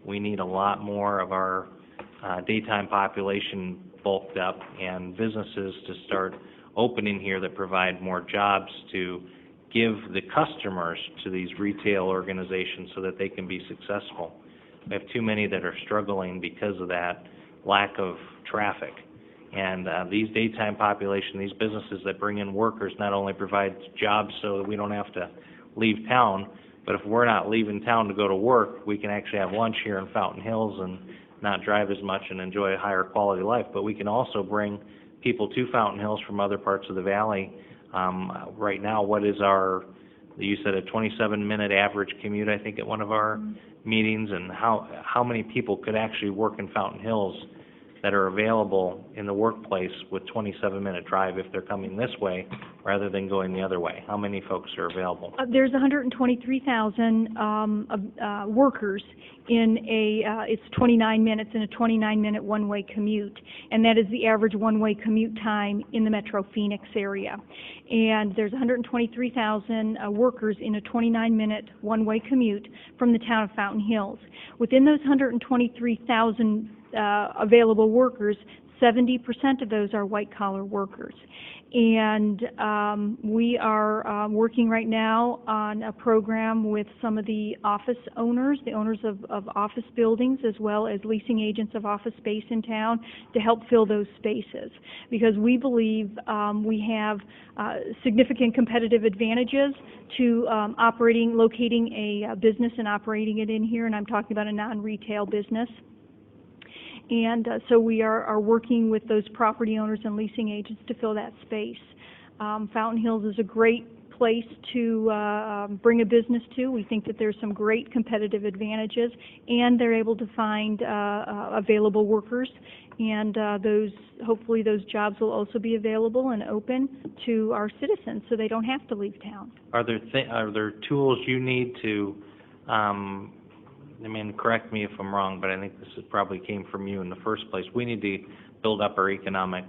Speaker 1: We need a lot more of our daytime population bulked up and businesses to start opening here that provide more jobs to give the customers to these retail organizations so that they can be successful. We have too many that are struggling because of that lack of traffic. And these daytime population, these businesses that bring in workers, not only provide jobs so that we don't have to leave town, but if we're not leaving town to go to work, we can actually have lunch here in Fountain Hills and not drive as much and enjoy a higher quality of life. But we can also bring people to Fountain Hills from other parts of the valley. Right now, what is our, you said a 27-minute average commute, I think, at one of our meetings, and how many people could actually work in Fountain Hills that are available in the workplace with 27-minute drive if they're coming this way rather than going the other way? How many folks are available?
Speaker 16: There's 123,000 workers in it's 29 minutes in a 29-minute one-way commute, and that is the average one-way commute time in the Metro Phoenix area. And there's 123,000 workers in a 29-minute one-way commute from the town of Fountain Hills. Within those 123,000 available workers, 70% of those are white-collar workers. And we are working right now on a program with some of the office owners, the owners of office buildings, as well as leasing agents of office space in town, to help fill those spaces. Because we believe we have significant competitive advantages to locating a business and operating it in here, and I'm talking about a non-retail business. And so we are working with those property owners and leasing agents to fill that space. Fountain Hills is a great place to bring a business to. We think that there's some great competitive advantages, and they're able to find available workers, and hopefully those jobs will also be available and open to our citizens, so they don't have to leave town.
Speaker 1: Are there tools you need to, I mean, correct me if I'm wrong, but I think this probably came from you in the first place. We need to build up our economic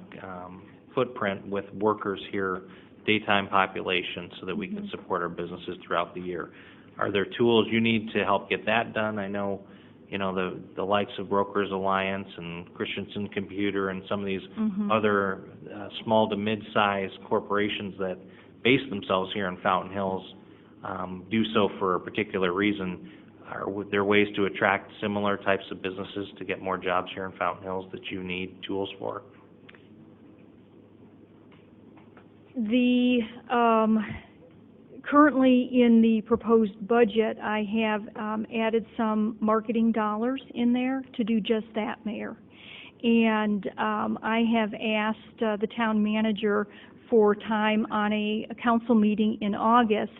Speaker 1: footprint with workers here, daytime population, so that we can support our businesses throughout the year. Are there tools you need to help get that done? I know, the likes of Brokers Alliance and Christensen Computer and some of these other small to mid-sized corporations that base themselves here in Fountain Hills do so for a particular reason. Are there ways to attract similar types of businesses to get more jobs here in Fountain Hills that you need tools for?
Speaker 16: Currently in the proposed budget, I have added some marketing dollars in there to do just that, Mayor. And I have asked the town manager for time on a council meeting in August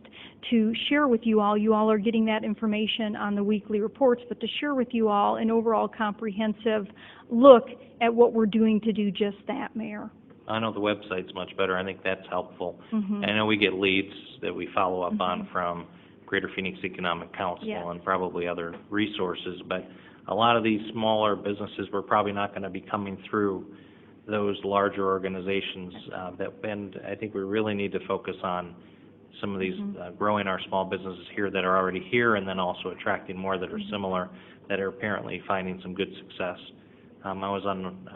Speaker 16: to share with you all. You all are getting that information on the weekly reports, but to share with you all an overall comprehensive look at what we're doing to do just that, Mayor.
Speaker 1: I know the website's much better. I think that's helpful. I know we get leads that we follow up on from Greater Phoenix Economic Council and probably other resources, but a lot of these smaller businesses, we're probably not going to be coming through those larger organizations, and I think we really need to focus on some of these, growing our small businesses here that are already here, and then also attracting more that are similar, that are apparently finding some good success. I was on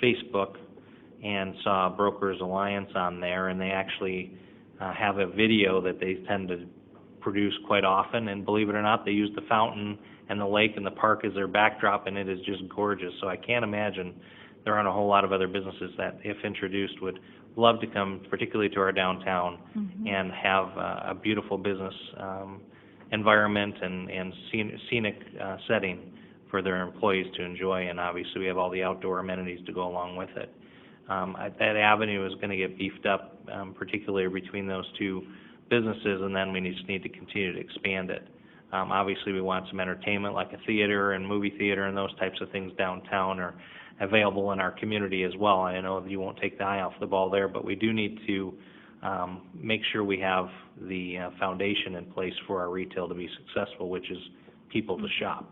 Speaker 1: Facebook and saw Brokers Alliance on there, and they actually have a video that they tend to produce quite often, and believe it or not, they use the fountain and the lake and the park as their backdrop, and it is just gorgeous. So I can't imagine there aren't a whole lot of other businesses that, if introduced, would love to come, particularly to our downtown, and have a beautiful business environment and scenic setting for their employees to enjoy, and obviously we have all the outdoor amenities to go along with it. That avenue is going to get beefed up, particularly between those two businesses, and then we just need to continue to expand it. Obviously we want some entertainment like a theater and movie theater and those types of things downtown are available in our community as well. I know you won't take the eye off the ball there, but we do need to make sure we have the foundation in place for our retail to be successful, which is people to shop.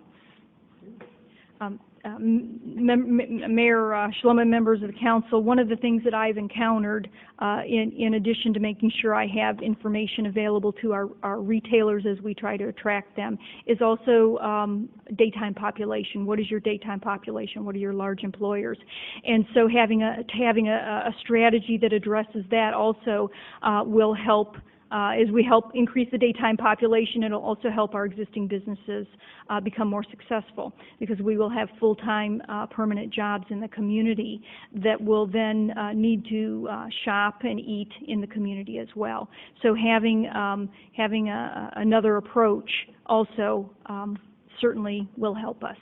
Speaker 1: Mayor Schloman, members of the council, one of the things that I've encountered in addition to making sure I have information available to our retailers as we try to attract them is also daytime population. What is your daytime population? What are your large employers? And so having a strategy that addresses that also will help. As we help increase the daytime population, it'll also help our existing businesses become more successful, because we will have full-time permanent jobs in the community that will then need to shop and eat in the community as well. So having another approach also certainly will help us.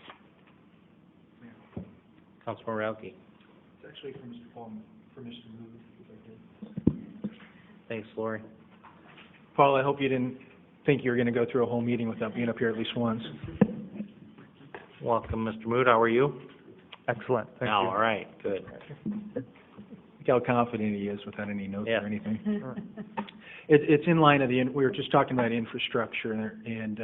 Speaker 1: Councilman Rauke.
Speaker 15: It's actually for Mr. Paul, for Mr. Move.
Speaker 1: Thanks, Lori.
Speaker 15: Paul, I hope you didn't think you were going to go through a whole meeting without being up here at least once.
Speaker 1: Welcome, Mr. Mood. How are you?
Speaker 15: Excellent. Thank you.
Speaker 1: All right, good.
Speaker 15: Look how confident he is without any notes or anything. It's in line of we were just talking about infrastructure, and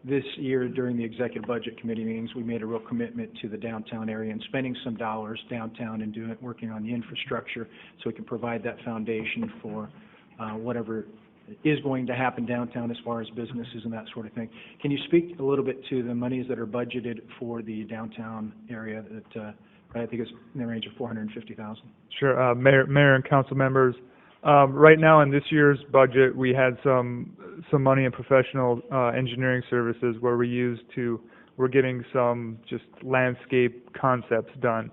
Speaker 15: this year during the executive budget committee meetings, we made a real commitment to the downtown area and spending some dollars downtown and working on the infrastructure so we can provide that foundation for whatever is going to happen downtown as far as businesses and that sort of thing. Can you speak a little bit to the monies that are budgeted for the downtown area that I think it's in the range of 450,000.
Speaker 17: Sure, Mayor and council members. Right now in this year's budget, we had some money in professional engineering services where we're getting some just landscape concepts done.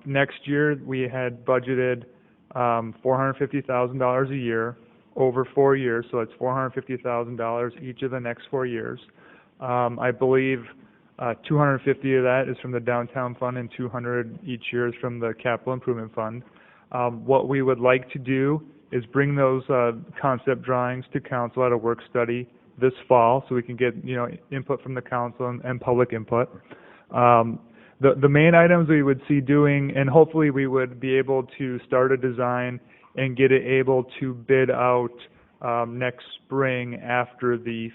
Speaker 17: Next year, we had budgeted $450,000 a year over 4 years, so it's $450,000 each of the next 4 years. I believe 250 of that is from the downtown fund and 200 each year is from the capital improvement fund. What we would like to do is bring those concept drawings to council at a work study this fall, so we can get input from the council and public input. The main items we would see doing, and hopefully we would be able to start a design and get it able to bid out next spring after the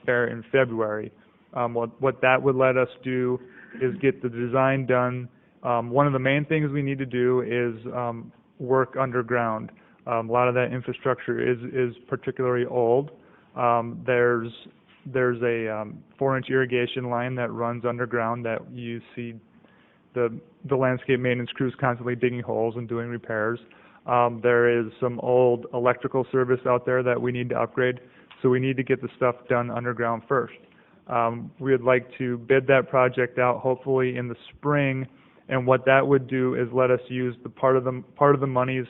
Speaker 17: fair in February. What that would let us do is get the design done. One of the main things we need to do is work underground. A lot of that infrastructure is particularly old. There's a 4-inch irrigation line that runs underground that you see the landscape maintenance crews constantly digging holes and doing repairs. There is some old electrical service out there that we need to upgrade, so we need to get the stuff done underground first. We would like to bid that project out hopefully in the spring, and what that would do is let us use the part of the monies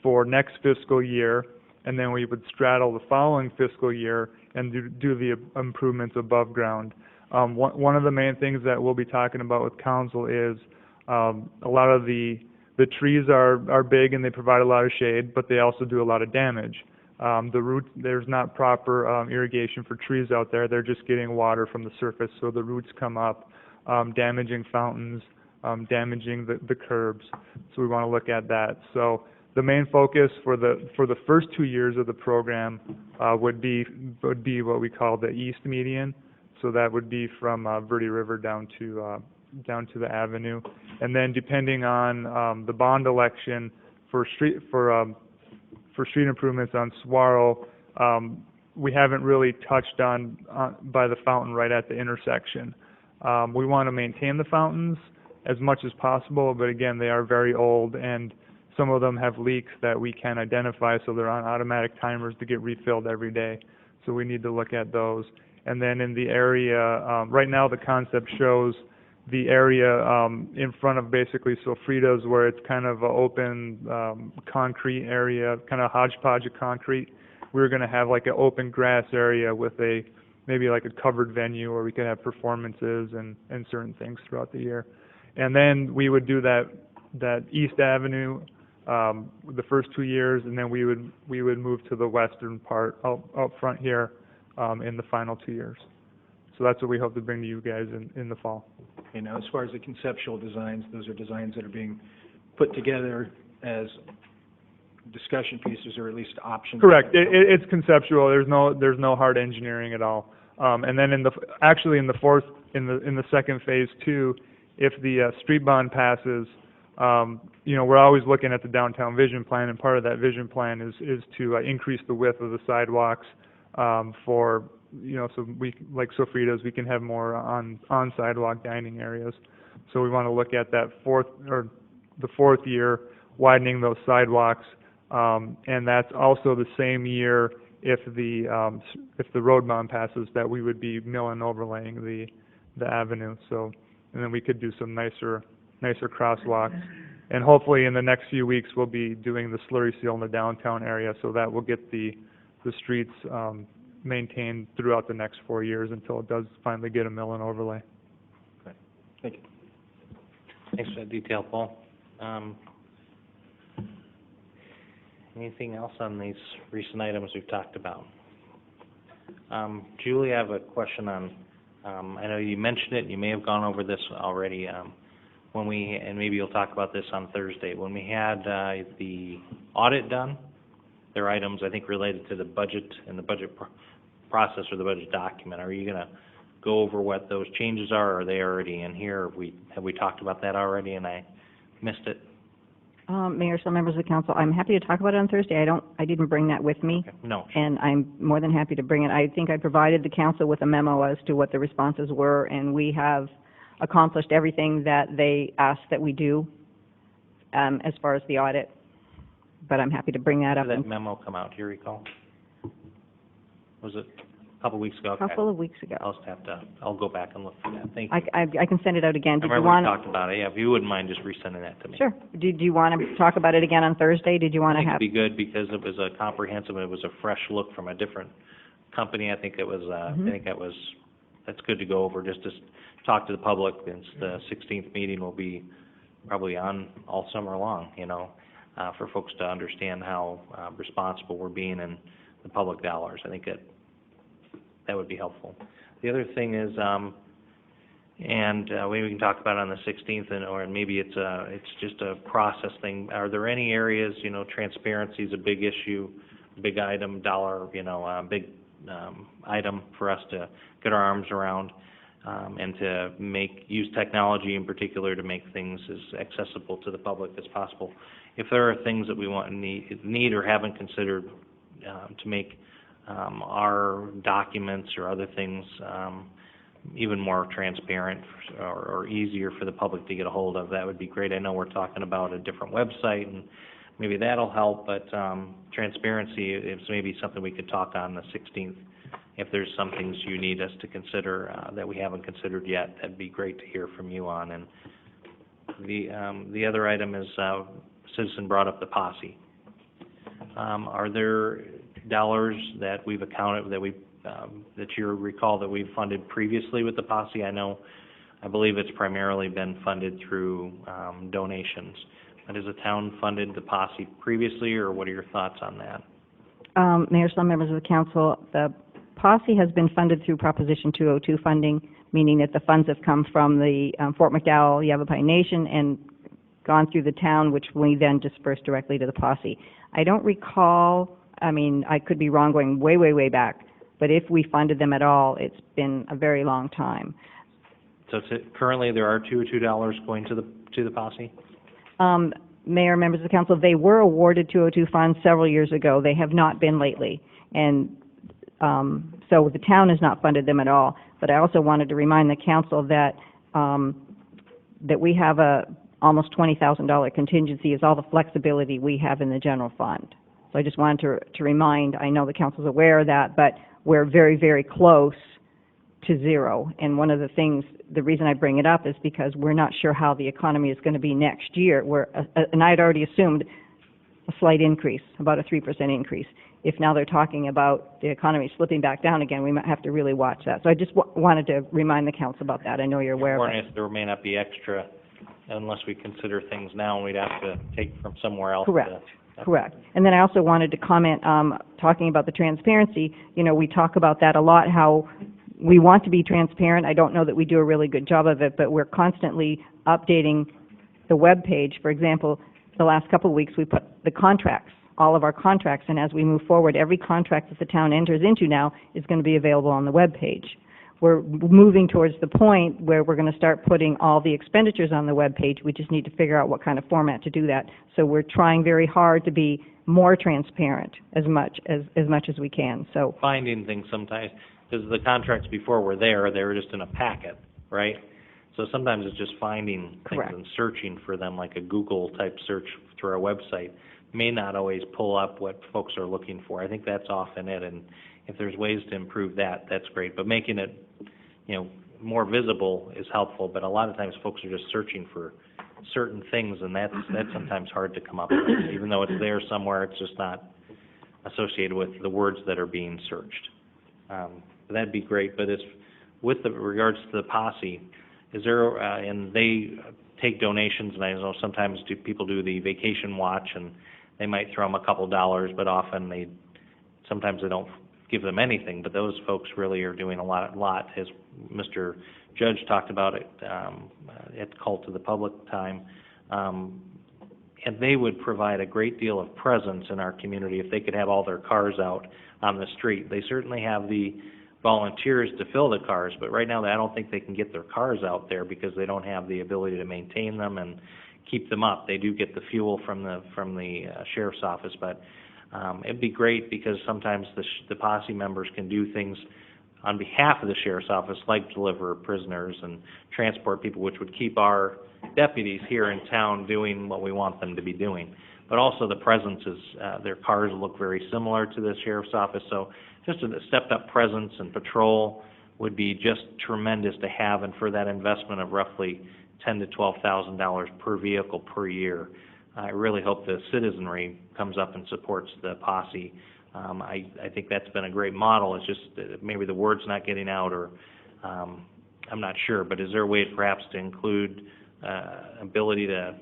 Speaker 17: for next fiscal year, and then we would straddle the following fiscal year and do the improvements above ground. One of the main things that we'll be talking about with council is a lot of the trees are big and they provide a lot of shade, but they also do a lot of damage. There's not proper irrigation for trees out there. They're just getting water from the surface, so the roots come up, damaging fountains, damaging the curbs. So we want to look at that. So the main focus for the first 2 years of the program would be what we call the east median. So that would be from Verde River down to the avenue, and then depending on the bond election for street improvements on Saguaro, we haven't really touched on by the fountain right at the intersection. We want to maintain the fountains as much as possible, but again, they are very old and some of them have leaks that we can identify, so they're on automatic timers to get refilled every day. So we need to look at those. And then in the area, right now the concept shows the area in front of basically Sofritas, where it's kind of an open concrete area, kind of hodgepodge of concrete. We're going to have like an open grass area with maybe like a covered venue where we could have performances and certain things throughout the year. And then we would do that East Avenue the first 2 years, and then we would move to the western part up front here in the final 2 years. So that's what we hope to bring to you guys in the fall.
Speaker 15: Okay, now as far as the conceptual designs, those are designs that are being put together as discussion pieces or at least options.
Speaker 17: Correct. It's conceptual. There's no hard engineering at all. And then in the second phase too, if the street bond passes, we're always looking at the downtown vision plan, and part of that vision plan is to increase the width of the sidewalks for, so we, like Sofritas, we can have more on sidewalk dining areas. So we want to look at that the fourth year, widening those sidewalks, and that's also the same year if the road bond passes, that we would be mill and overlaying the avenue. So, and then we could do some nicer crosswalks. And hopefully in the next few weeks we'll be doing the slurry seal in the downtown area, so that will get the streets maintained throughout the next 4 years until it does finally get a mill and overlay.
Speaker 15: Okay. Thank you.
Speaker 1: Thanks for that detail, Paul. Anything else on these recent items we've talked about? Julie, I have a question on, I know you mentioned it, you may have gone over this already, and maybe you'll talk about this on Thursday. When we had the audit done, there are items, I think, related to the budget and the budget process or the budget document. Are you going to go over what those changes are, or are they already in here? Have we talked about that already and I missed it?
Speaker 2: Mayor, some members of the council, I'm happy to talk about it on Thursday. I didn't bring that with me.
Speaker 1: Okay. No.
Speaker 2: And I'm more than happy to bring it. I think I provided the council with a memo as to what the responses were, and we have accomplished everything that they asked that we do, as far as the audit. But I'm happy to bring that
Speaker 1: When
Speaker 2: up.
Speaker 1: did that memo come out, do you recall? Was it a couple weeks ago?
Speaker 2: A couple of weeks ago.
Speaker 1: I'll go back and look for that, thank you.
Speaker 2: I can send it out again.
Speaker 1: I
Speaker 2: Did you
Speaker 1: remember
Speaker 2: want?
Speaker 1: we talked about it, yeah, if you wouldn't mind just resending that to me.
Speaker 2: Sure. Do you want to talk about it again on Thursday? Did you want to
Speaker 1: I think
Speaker 2: have?
Speaker 1: it'd be good because it was a comprehensive, it was a fresh look from a different company. I think it was, that's good to go over, just to talk to the public. Since the 16th meeting will be probably on all summer long, for folks to understand how responsible we're being in the public dollars. I think that would be helpful. The other thing is, maybe we can talk about it on the 16th, or maybe it's just a process thing. Are there any areas, transparency is a big issue, big item, big item for us to get our arms around, and to use technology in particular to make things as accessible to the public as possible. If there are things that we need or haven't considered to make our documents or other things even more transparent or easier for the public to get a hold of, that would be great. I know we're talking about a different website, and maybe that'll help, but transparency is maybe something we could talk on the 16th. If there's some things you need us to consider that we haven't considered yet, that'd be great to hear from you on. And the other item is, citizen brought up the posse. Are there dollars that we've accounted, that you recall that we've funded previously with the posse? I believe it's primarily been funded through donations. But has the town funded the posse previously, or what are your thoughts on that?
Speaker 2: Mayor, some members of the council, the posse has been funded through Proposition 202 funding, meaning that the funds have come from the Fort McDowell Yavapai Nation and gone through the town, which we then disperse directly to the posse. I don't recall, I could be wrong going way, way, way back, but if we funded them at all, it's been a very long time.
Speaker 1: So currently there are $202 going to the posse?
Speaker 2: Mayor, members of the council, they were awarded 202 funds several years ago. They have not been lately. And so the town has not funded them at all. But I also wanted to remind the council that that we have a almost $20,000 contingency, is all the flexibility we have in the general fund. So I just wanted to remind, I know the council's aware of that, but we're very, very close to zero. And one of the things, the reason I bring it up is because we're not sure how the economy is going to be next year. And I had already assumed a slight increase, about a 3% increase. If now they're talking about the economy slipping back down again, we might have to really watch that. So I just wanted to remind the council about that. I know you're aware of it.
Speaker 1: If there may not be extra, unless we consider things now, and we'd have to take from somewhere else.
Speaker 2: Correct. Correct. And then I also wanted to comment, talking about the transparency, we talk about that a lot, how we want to be transparent. I don't know that we do a really good job of it, but we're constantly updating the web page. For example, the last couple of weeks we put the contracts, all of our contracts, and as we move forward, every contract that the town enters into now is going to be available on the web page. We're moving towards the point where we're going to start putting all the expenditures on the web page. We just need to figure out what kind of format to do that. So we're trying very hard to be more transparent as much as we can. So
Speaker 1: Finding things sometimes, because the contracts before were there, they were just in a packet, right? So sometimes it's just finding things and searching for them, like a Google type search through our website may not always pull up what folks are looking for. I think that's often it, and if there's ways to improve that, that's great. But making it, more visible is helpful, but a lot of times folks are just searching for certain things, and that's sometimes hard to come up with. Even though it's there somewhere, it's just not associated with the words that are being searched. That'd be great, but with regards to the posse, is there, and they take donations, and I know sometimes people do the vacation watch, and they might throw them a couple dollars, but often sometimes they don't give them anything, but those folks really are doing a lot, as Mr. Judge talked about it at Call to the Public time, and they would provide a great deal of presence in our community if they could have all their cars out on the street. They certainly have the volunteers to fill the cars, but right now I don't think they can get their cars out there because they don't have the ability to maintain them and keep them up. They do get the fuel from the sheriff's office, but it'd be great because sometimes the posse members can do things on behalf of the sheriff's office, like deliver prisoners and transport people, which would keep our deputies here in town doing what we want them to be doing. But also the presence is, their cars look very similar to the sheriff's office, so just a stepped up presence and patrol would be just tremendous to have, and for that investment of roughly $10,000 to $12,000 per vehicle per year. I really hope the citizenry comes up and supports the posse. I think that's been a great model. It's just maybe the word's not getting out, or I'm not sure. But is there a way perhaps to include ability to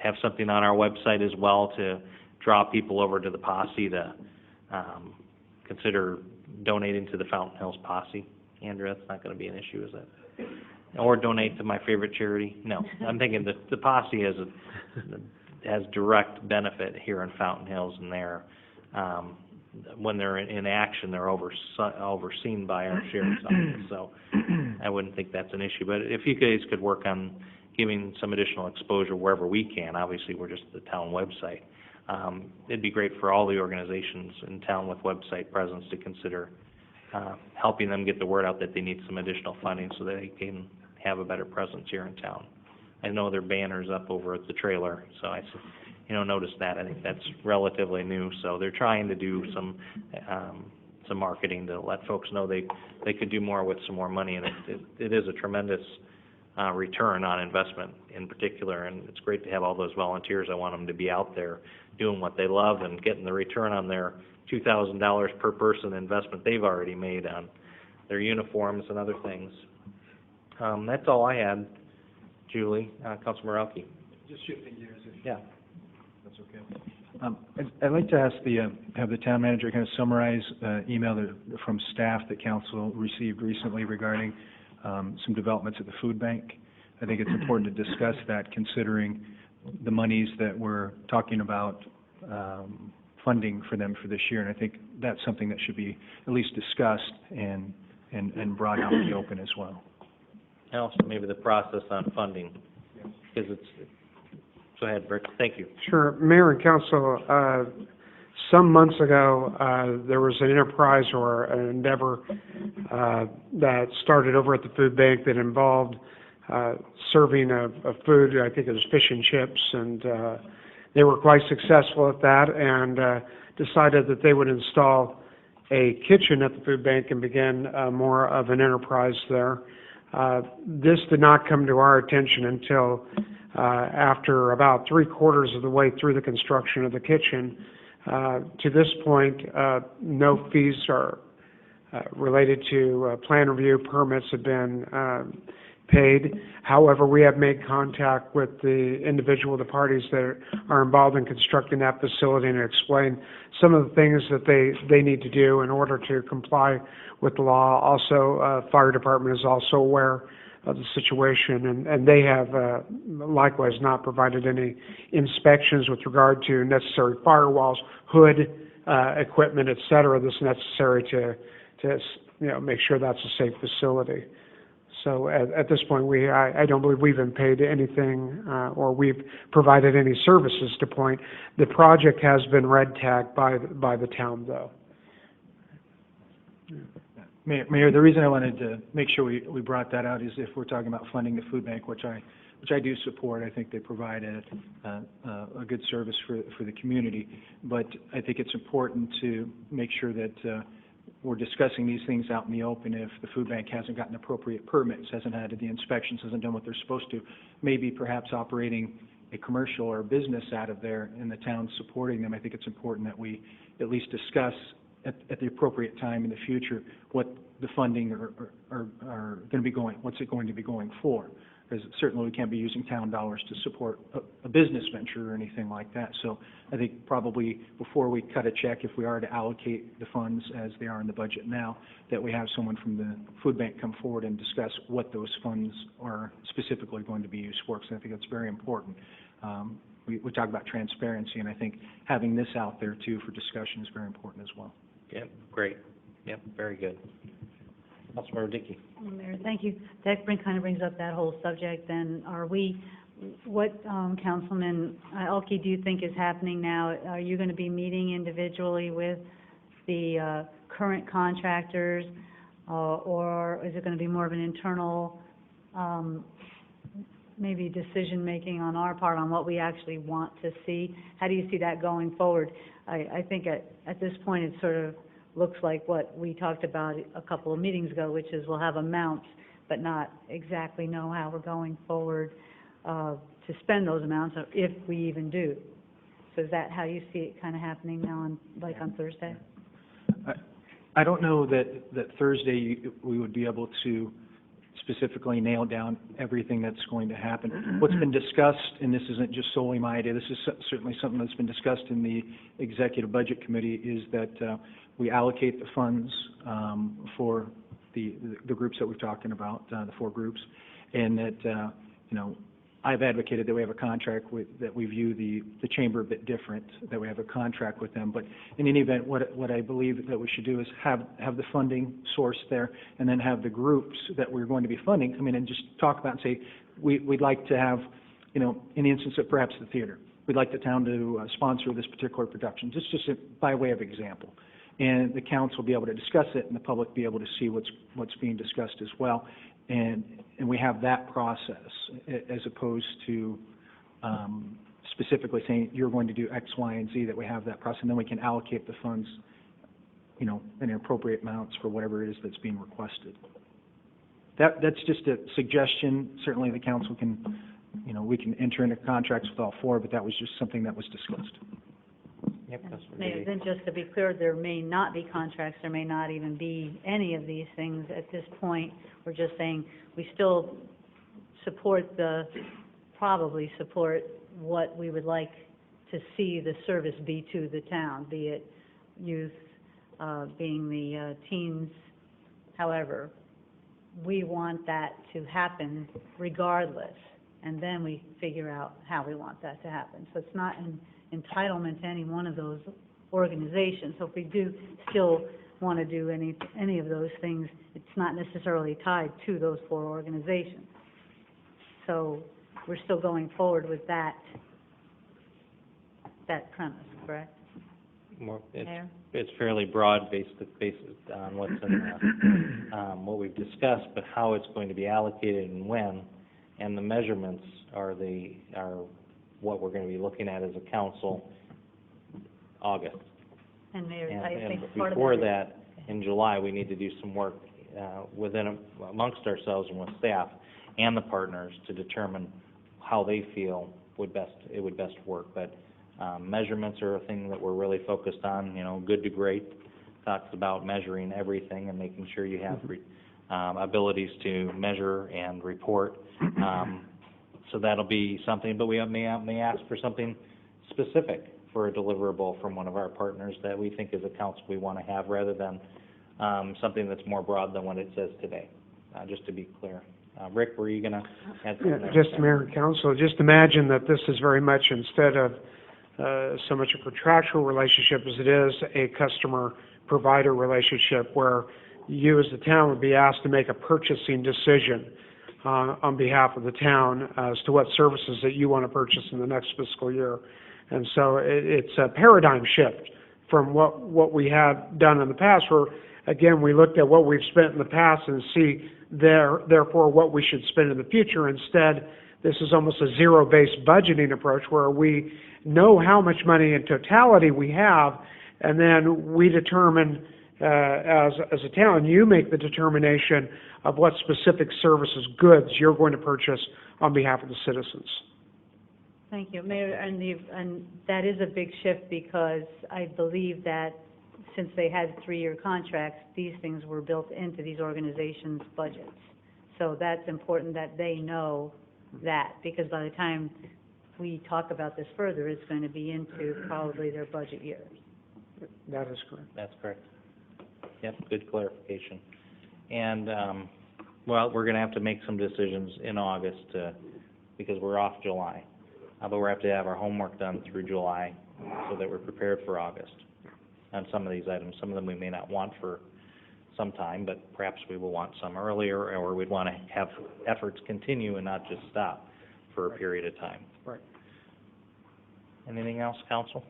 Speaker 1: have something on our website as well to draw people over to the posse to consider donating to the Fountain Hills Posse? Andrew, that's not going to be an issue, is it? Or donate to my favorite charity? No, I'm thinking the posse has direct benefit here in Fountain Hills, and they're when they're in action, they're overseen by our sheriff's office. So I wouldn't think that's an issue. But if you guys could work on giving some additional exposure wherever we can, obviously we're just the town website. It'd be great for all the organizations in town with website presence to consider helping them get the word out that they need some additional funding so that they can have a better presence here in town. I know their banner's up over at the trailer, so I noticed that. I think that's relatively new, so they're trying to do some marketing to let folks know they could do more with some more money, and it is a tremendous return on investment in particular, and it's great to have all those volunteers. I want them to be out there doing what they love and getting the return on their $2,000 per person investment they've already made on their uniforms and other things. That's all I had, Julie. Councilmember Elke.
Speaker 15: Just shifting gears.
Speaker 1: Yeah.
Speaker 15: That's okay. I'd like to ask have the town manager kind of summarize email from staff that council received recently regarding some developments at the food bank. I think it's important to discuss that, considering the monies that we're talking about funding for them for this year, and I think that's something that should be at least discussed and brought out in the open as well.
Speaker 1: And also maybe the process on funding, because go ahead, Rick. Thank you.
Speaker 12: Sure. Mayor and Council, some months ago, there was an enterprise or an endeavor that started over at the food bank that involved serving of food. I think it was fish and chips, and they were quite successful at that, and decided that they would install a kitchen at the food bank and begin more of an enterprise there. This did not come to our attention until after about 3/4 of the way through the construction of the kitchen. To this point, no fees are related to plan review. Permits have been paid. However, we have made contact with the the parties that are involved in constructing that facility, and explain some of the things that they need to do in order to comply with the law. Also, fire department is also aware of the situation, and they have likewise not provided any inspections with regard to necessary firewalls, hood, equipment, et cetera, that's necessary to make sure that's a safe facility. So at this point, I don't believe we've been paid anything or we've provided any services to point. The project has been red tagged by the town, though.
Speaker 15: Mayor, the reason I wanted to make sure we brought that out is if we're talking about funding the food bank, which I do support. I think they provide a good service for the community. But I think it's important to make sure that we're discussing these things out in the open. If the food bank hasn't gotten appropriate permits, hasn't had the inspections, hasn't done what they're supposed to, maybe perhaps operating a commercial or a business out of there and the town supporting them, I think it's important that we at least discuss at the appropriate time in the future what the funding are going to be going, what's it going to be going for. Because certainly we can't be using town dollars to support a business venture or anything like that. So I think probably before we cut a check, if we are to allocate the funds as they are in the budget now, that we have someone from the food bank come forward and discuss what those funds are specifically going to be used for, because I think that's very important. We talk about transparency, and I think having this out there too for discussion is very important as well.
Speaker 1: Yep, great. Yep, very good. Councilmember Dickey.
Speaker 6: Mayor, thank you. That kind of brings up that whole subject then. What, Councilman Elke, do you think is happening now? Are you going to be meeting individually with the current contractors or is it going to be more of an internal, maybe decision-making on our part on what we actually want to see? How do you see that going forward? I think at this point, it sort of looks like what we talked about a couple of meetings ago, which is we'll have amounts, but not exactly know how we're going forward to spend those amounts, or if we even do. So is that how you see it kind of happening now on Thursday?
Speaker 15: I don't know that Thursday we would be able to specifically nail down everything that's going to happen. What's been discussed, and this isn't just solely my idea, this is certainly something that's been discussed in the Executive Budget Committee, is that we allocate the funds for the groups that we're talking about, the 4 groups, and that, I've advocated that we have a contract that we view the chamber a bit different, that we have a contract with them. But in any event, what I believe that we should do is have the funding source there, and then have the groups that we're going to be funding come in and just talk about and say, we'd like to have, in the instance of perhaps the theater, we'd like the town to sponsor this particular production, just by way of example. And the council will be able to discuss it, and the public be able to see what's being discussed as well. And we have that process, as opposed to specifically saying you're going to do X, Y, and Z, that we have that process, and then we can allocate the funds, in appropriate amounts for whatever it is that's being requested. That's just a suggestion. Certainly the council can, we can enter into contracts with all 4, but that was just something that was discussed.
Speaker 1: Yep, that's what
Speaker 6: Mayor, then just to be clear, there may not be contracts, there may not even be any of these things at this point. We're just saying we still probably support what we would like to see the service be to the town, be it youth, being the teens. However, we want that to happen regardless, and then we figure out how we want that to happen. So it's not an entitlement to any one of those organizations. So if we do still want to do any of those things, it's not necessarily tied to those 4 organizations. So we're still going forward with that premise, correct?
Speaker 1: It's fairly broad based on what's in what we've discussed, but how it's going to be allocated and when, and the measurements are what we're going to be looking at as a council, August.
Speaker 6: And Mayor, I think
Speaker 1: And
Speaker 6: part of
Speaker 1: before
Speaker 6: that
Speaker 1: that, in July, we need to do some work amongst ourselves and with staff and the partners to determine how they feel it would best work. But measurements are a thing that we're really focused on. Good to Great talks about measuring everything and making sure you have abilities to measure and report. So that'll be something, but we may ask for something specific for a deliverable from one of our partners that we think as a council we want to have, rather than something that's more broad than what it says today, just to be clear. Rick, were you going to add something there?
Speaker 12: Just Mayor and Council, just imagine that this is very much, instead of so much a contractual relationship as it is a customer-provider relationship, where you as the town would be asked to make a purchasing decision on behalf of the town as to what services that you want to purchase in the next fiscal year. And so it's a paradigm shift from what we had done in the past, where, again, we looked at what we've spent in the past and see therefore what we should spend in the future. Instead, this is almost a zero-based budgeting approach, where we know how much money in totality we have, and then we determine as a town, you make the determination of what specific services, goods you're going to purchase on behalf of the citizens.
Speaker 6: Thank you, Mayor, and that is a big shift, because I believe that since they had 3-year contracts, these things were built into these organizations' budgets. So that's important that they know that, because by the time we talk about this further, it's going to be into probably their budget years.
Speaker 12: That is correct.
Speaker 1: That's correct. Yep, good clarification. And, well, we're going to have to make some decisions in August because we're off July. But we're going to have our homework done through July so that we're prepared for August on some of these items. Some of them we may not want for some time, but perhaps we will want some earlier, or we'd want to have efforts continue and not just stop for a period of time.
Speaker 12: Right.
Speaker 1: Anything else, council?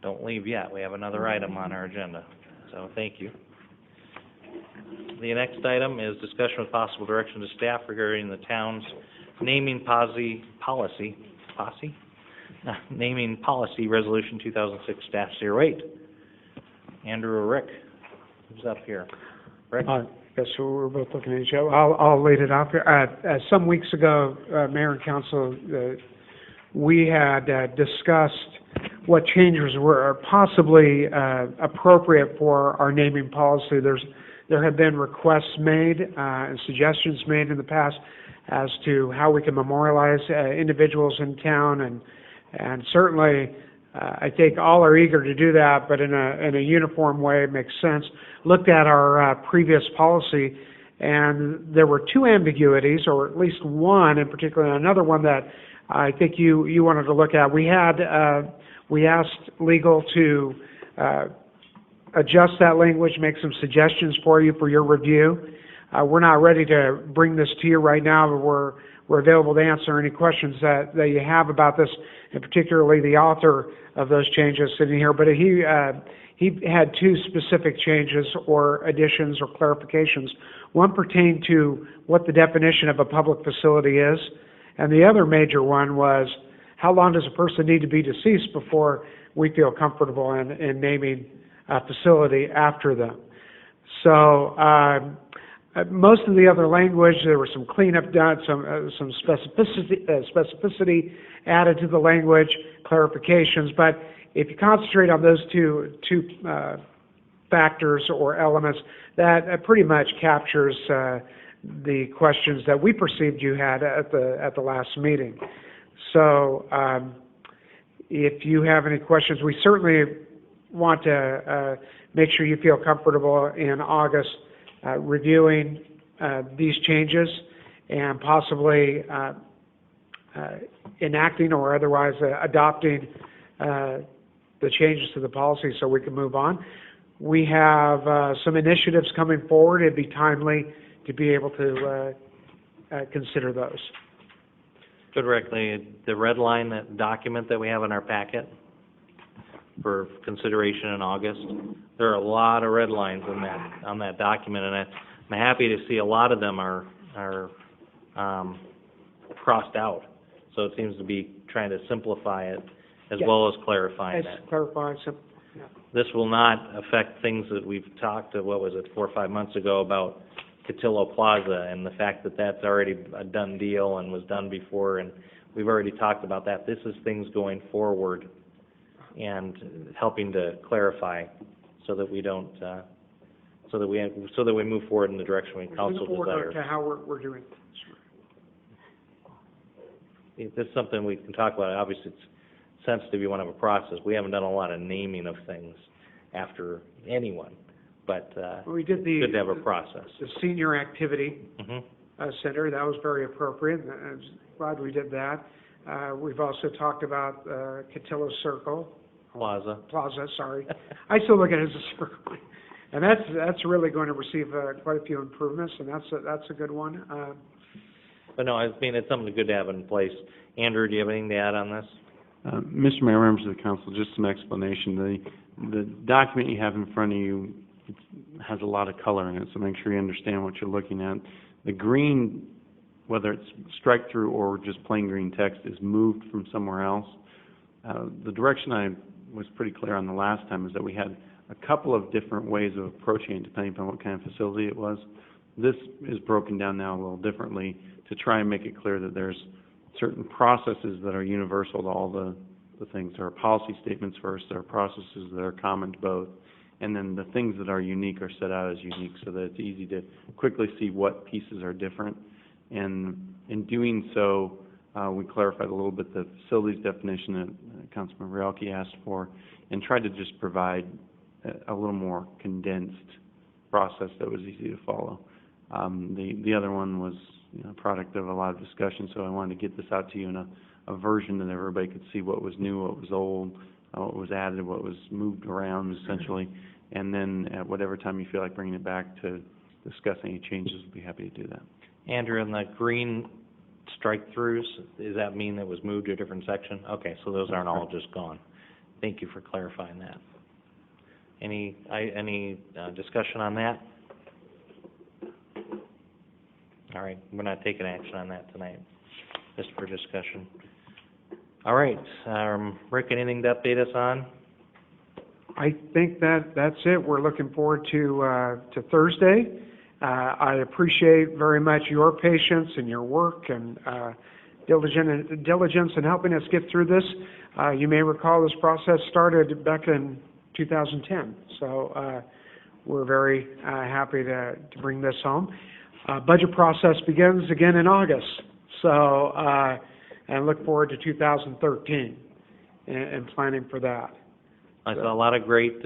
Speaker 1: Don't leave yet. We have another item on our agenda. So, thank you. The next item is discussion with possible direction to staff regarding the town's naming policy, naming policy, Resolution 2006-08. Andrew or Rick, who's up here? Rick?
Speaker 12: Yes, so we're both looking at each other. I'll lead it off here. Some weeks ago, Mayor and Council, we had discussed what changes were possibly appropriate for our naming policy. There have been requests made and suggestions made in the past as to how we can memorialize individuals in town, and certainly I think all are eager to do that, but in a uniform way. It makes sense. Looked at our previous policy, and there were two ambiguities, or at least one in particular, and another one that I think you wanted to look at. We asked legal to adjust that language, make some suggestions for you for your review. We're not ready to bring this to you right now, but we're available to answer any questions that you have about this, and particularly the author of those changes sitting here. But he had two specific changes or additions or clarifications. One pertained to what the definition of a public facility is, and the other major one was how long does a person need to be deceased before we feel comfortable in naming a facility after them. So most of the other language, there was some cleanup done, some specificity added to the language, clarifications. But if you concentrate on those two factors or elements, that pretty much captures the questions that we perceived you had at the last meeting. So if you have any questions, we certainly want to make sure you feel comfortable in August reviewing these changes and possibly enacting or otherwise adopting the changes to the policy so we can move on. We have some initiatives coming forward. It'd be timely to be able to consider those.
Speaker 1: Good, Rick. The red line, that document that we have in our packet for consideration in August, there are a lot of red lines on that document, and I'm happy to see a lot of them are crossed out. So it seems to be trying to simplify it as well as clarifying that.
Speaker 12: Yeah.
Speaker 1: This will not affect things that we've talked, 4 or 5 months ago about Cotillo Plaza and the fact that that's already a done deal and was done before, and we've already talked about that. This is things going forward and helping to clarify so that we don't, so that we move forward in the direction we council desires.
Speaker 12: Move forward to how we're doing.
Speaker 1: If this is something we can talk about, obviously it's sensitive, you want to have a process. We haven't done a lot of naming of things after anyone, but
Speaker 12: we did
Speaker 1: good to have a process.
Speaker 12: The senior activity center, that was very appropriate. I'm glad we did that. We've also talked about Cotillo Circle.
Speaker 1: Plaza,
Speaker 12: sorry. I still look at it as a circle. And that's really going to receive quite a few improvements, and that's a good one.
Speaker 1: But no, I mean, it's something good to have in place. Andrew, do you have anything to add on this?
Speaker 18: Mr. Mayor, members of the council, just some explanation. The document you have in front of you has a lot of color in it, so make sure you understand what you're looking at. The green, whether it's strike through or just plain green text, is moved from somewhere else. The direction I was pretty clear on the last time is that we had a couple of different ways of approaching it depending upon what kind of facility it was. This is broken down now a little differently to try and make it clear that there's certain processes that are universal to all the things. There are policy statements first, there are processes that are common to both, and then the things that are unique are set out as unique so that it's easy to quickly see what pieces are different. And in doing so, we clarified a little bit the facilities definition that Councilman Rielke asked for and tried to just provide a little more condensed process that was easy to follow. The other one was a product of a lot of discussion, so I wanted to get this out to you in a version that everybody could see what was new, what was old, what was added, what was moved around essentially, and then at whatever time you feel like bringing it back to discuss any changes, we'd be happy to do that.
Speaker 1: Andrew, in the green strike-throughs, does that mean it was moved to a different section? Okay, so those aren't all just gone. Thank you for clarifying that. Any discussion on that? All right, we're not taking action on that tonight, just for discussion. All right, Rick, anything to update us on?
Speaker 12: I think that's it. We're looking forward to Thursday. I appreciate very much your patience and your work and diligence in helping us get through this. You may recall this process started back in 2010, so we're very happy to bring this home. Budget process begins again in August, so and look forward to 2013 and planning for that.
Speaker 1: I saw a lot of great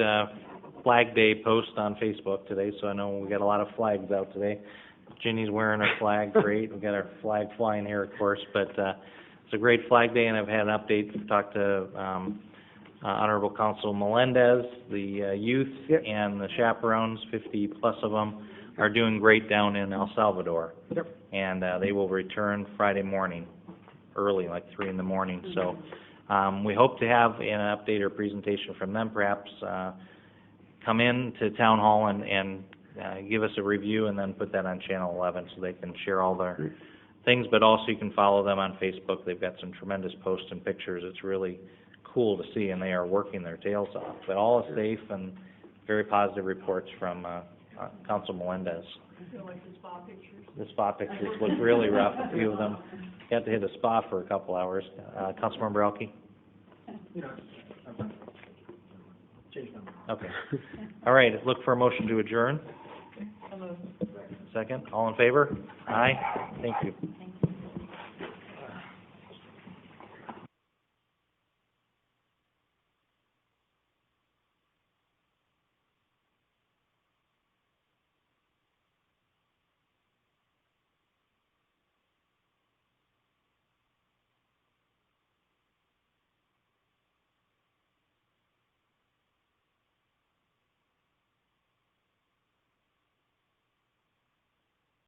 Speaker 1: Flag Day posts on Facebook today, so I know we got a lot of flags out today. Ginny's wearing her flag, great. We got our flag flying here, of course, but it's a great Flag Day, and I've had an update. Talked to Honorable Council Melendez, the youth and the chaperones, 50 plus of them, are doing great down in El Salvador.
Speaker 12: Yep.
Speaker 1: And they will return Friday morning, early, like 3 in the morning. So we hope to have an update or presentation from them, perhaps come in to Town Hall and give us a review, and then put that on Channel 11 so they can share all their things. But also you can follow them on Facebook. They've got some tremendous posts and pictures. It's really cool to see, and they are working their tails off. But all is safe, and very positive reports from Council Melendez.
Speaker 5: I feel like the spa pictures.
Speaker 1: The spa pictures look really rough, a few of them. Got to hit a spa for a couple hours. Councilmember Elke? Okay. All right, look for a motion to adjourn. Second, all in favor? Aye. Thank you.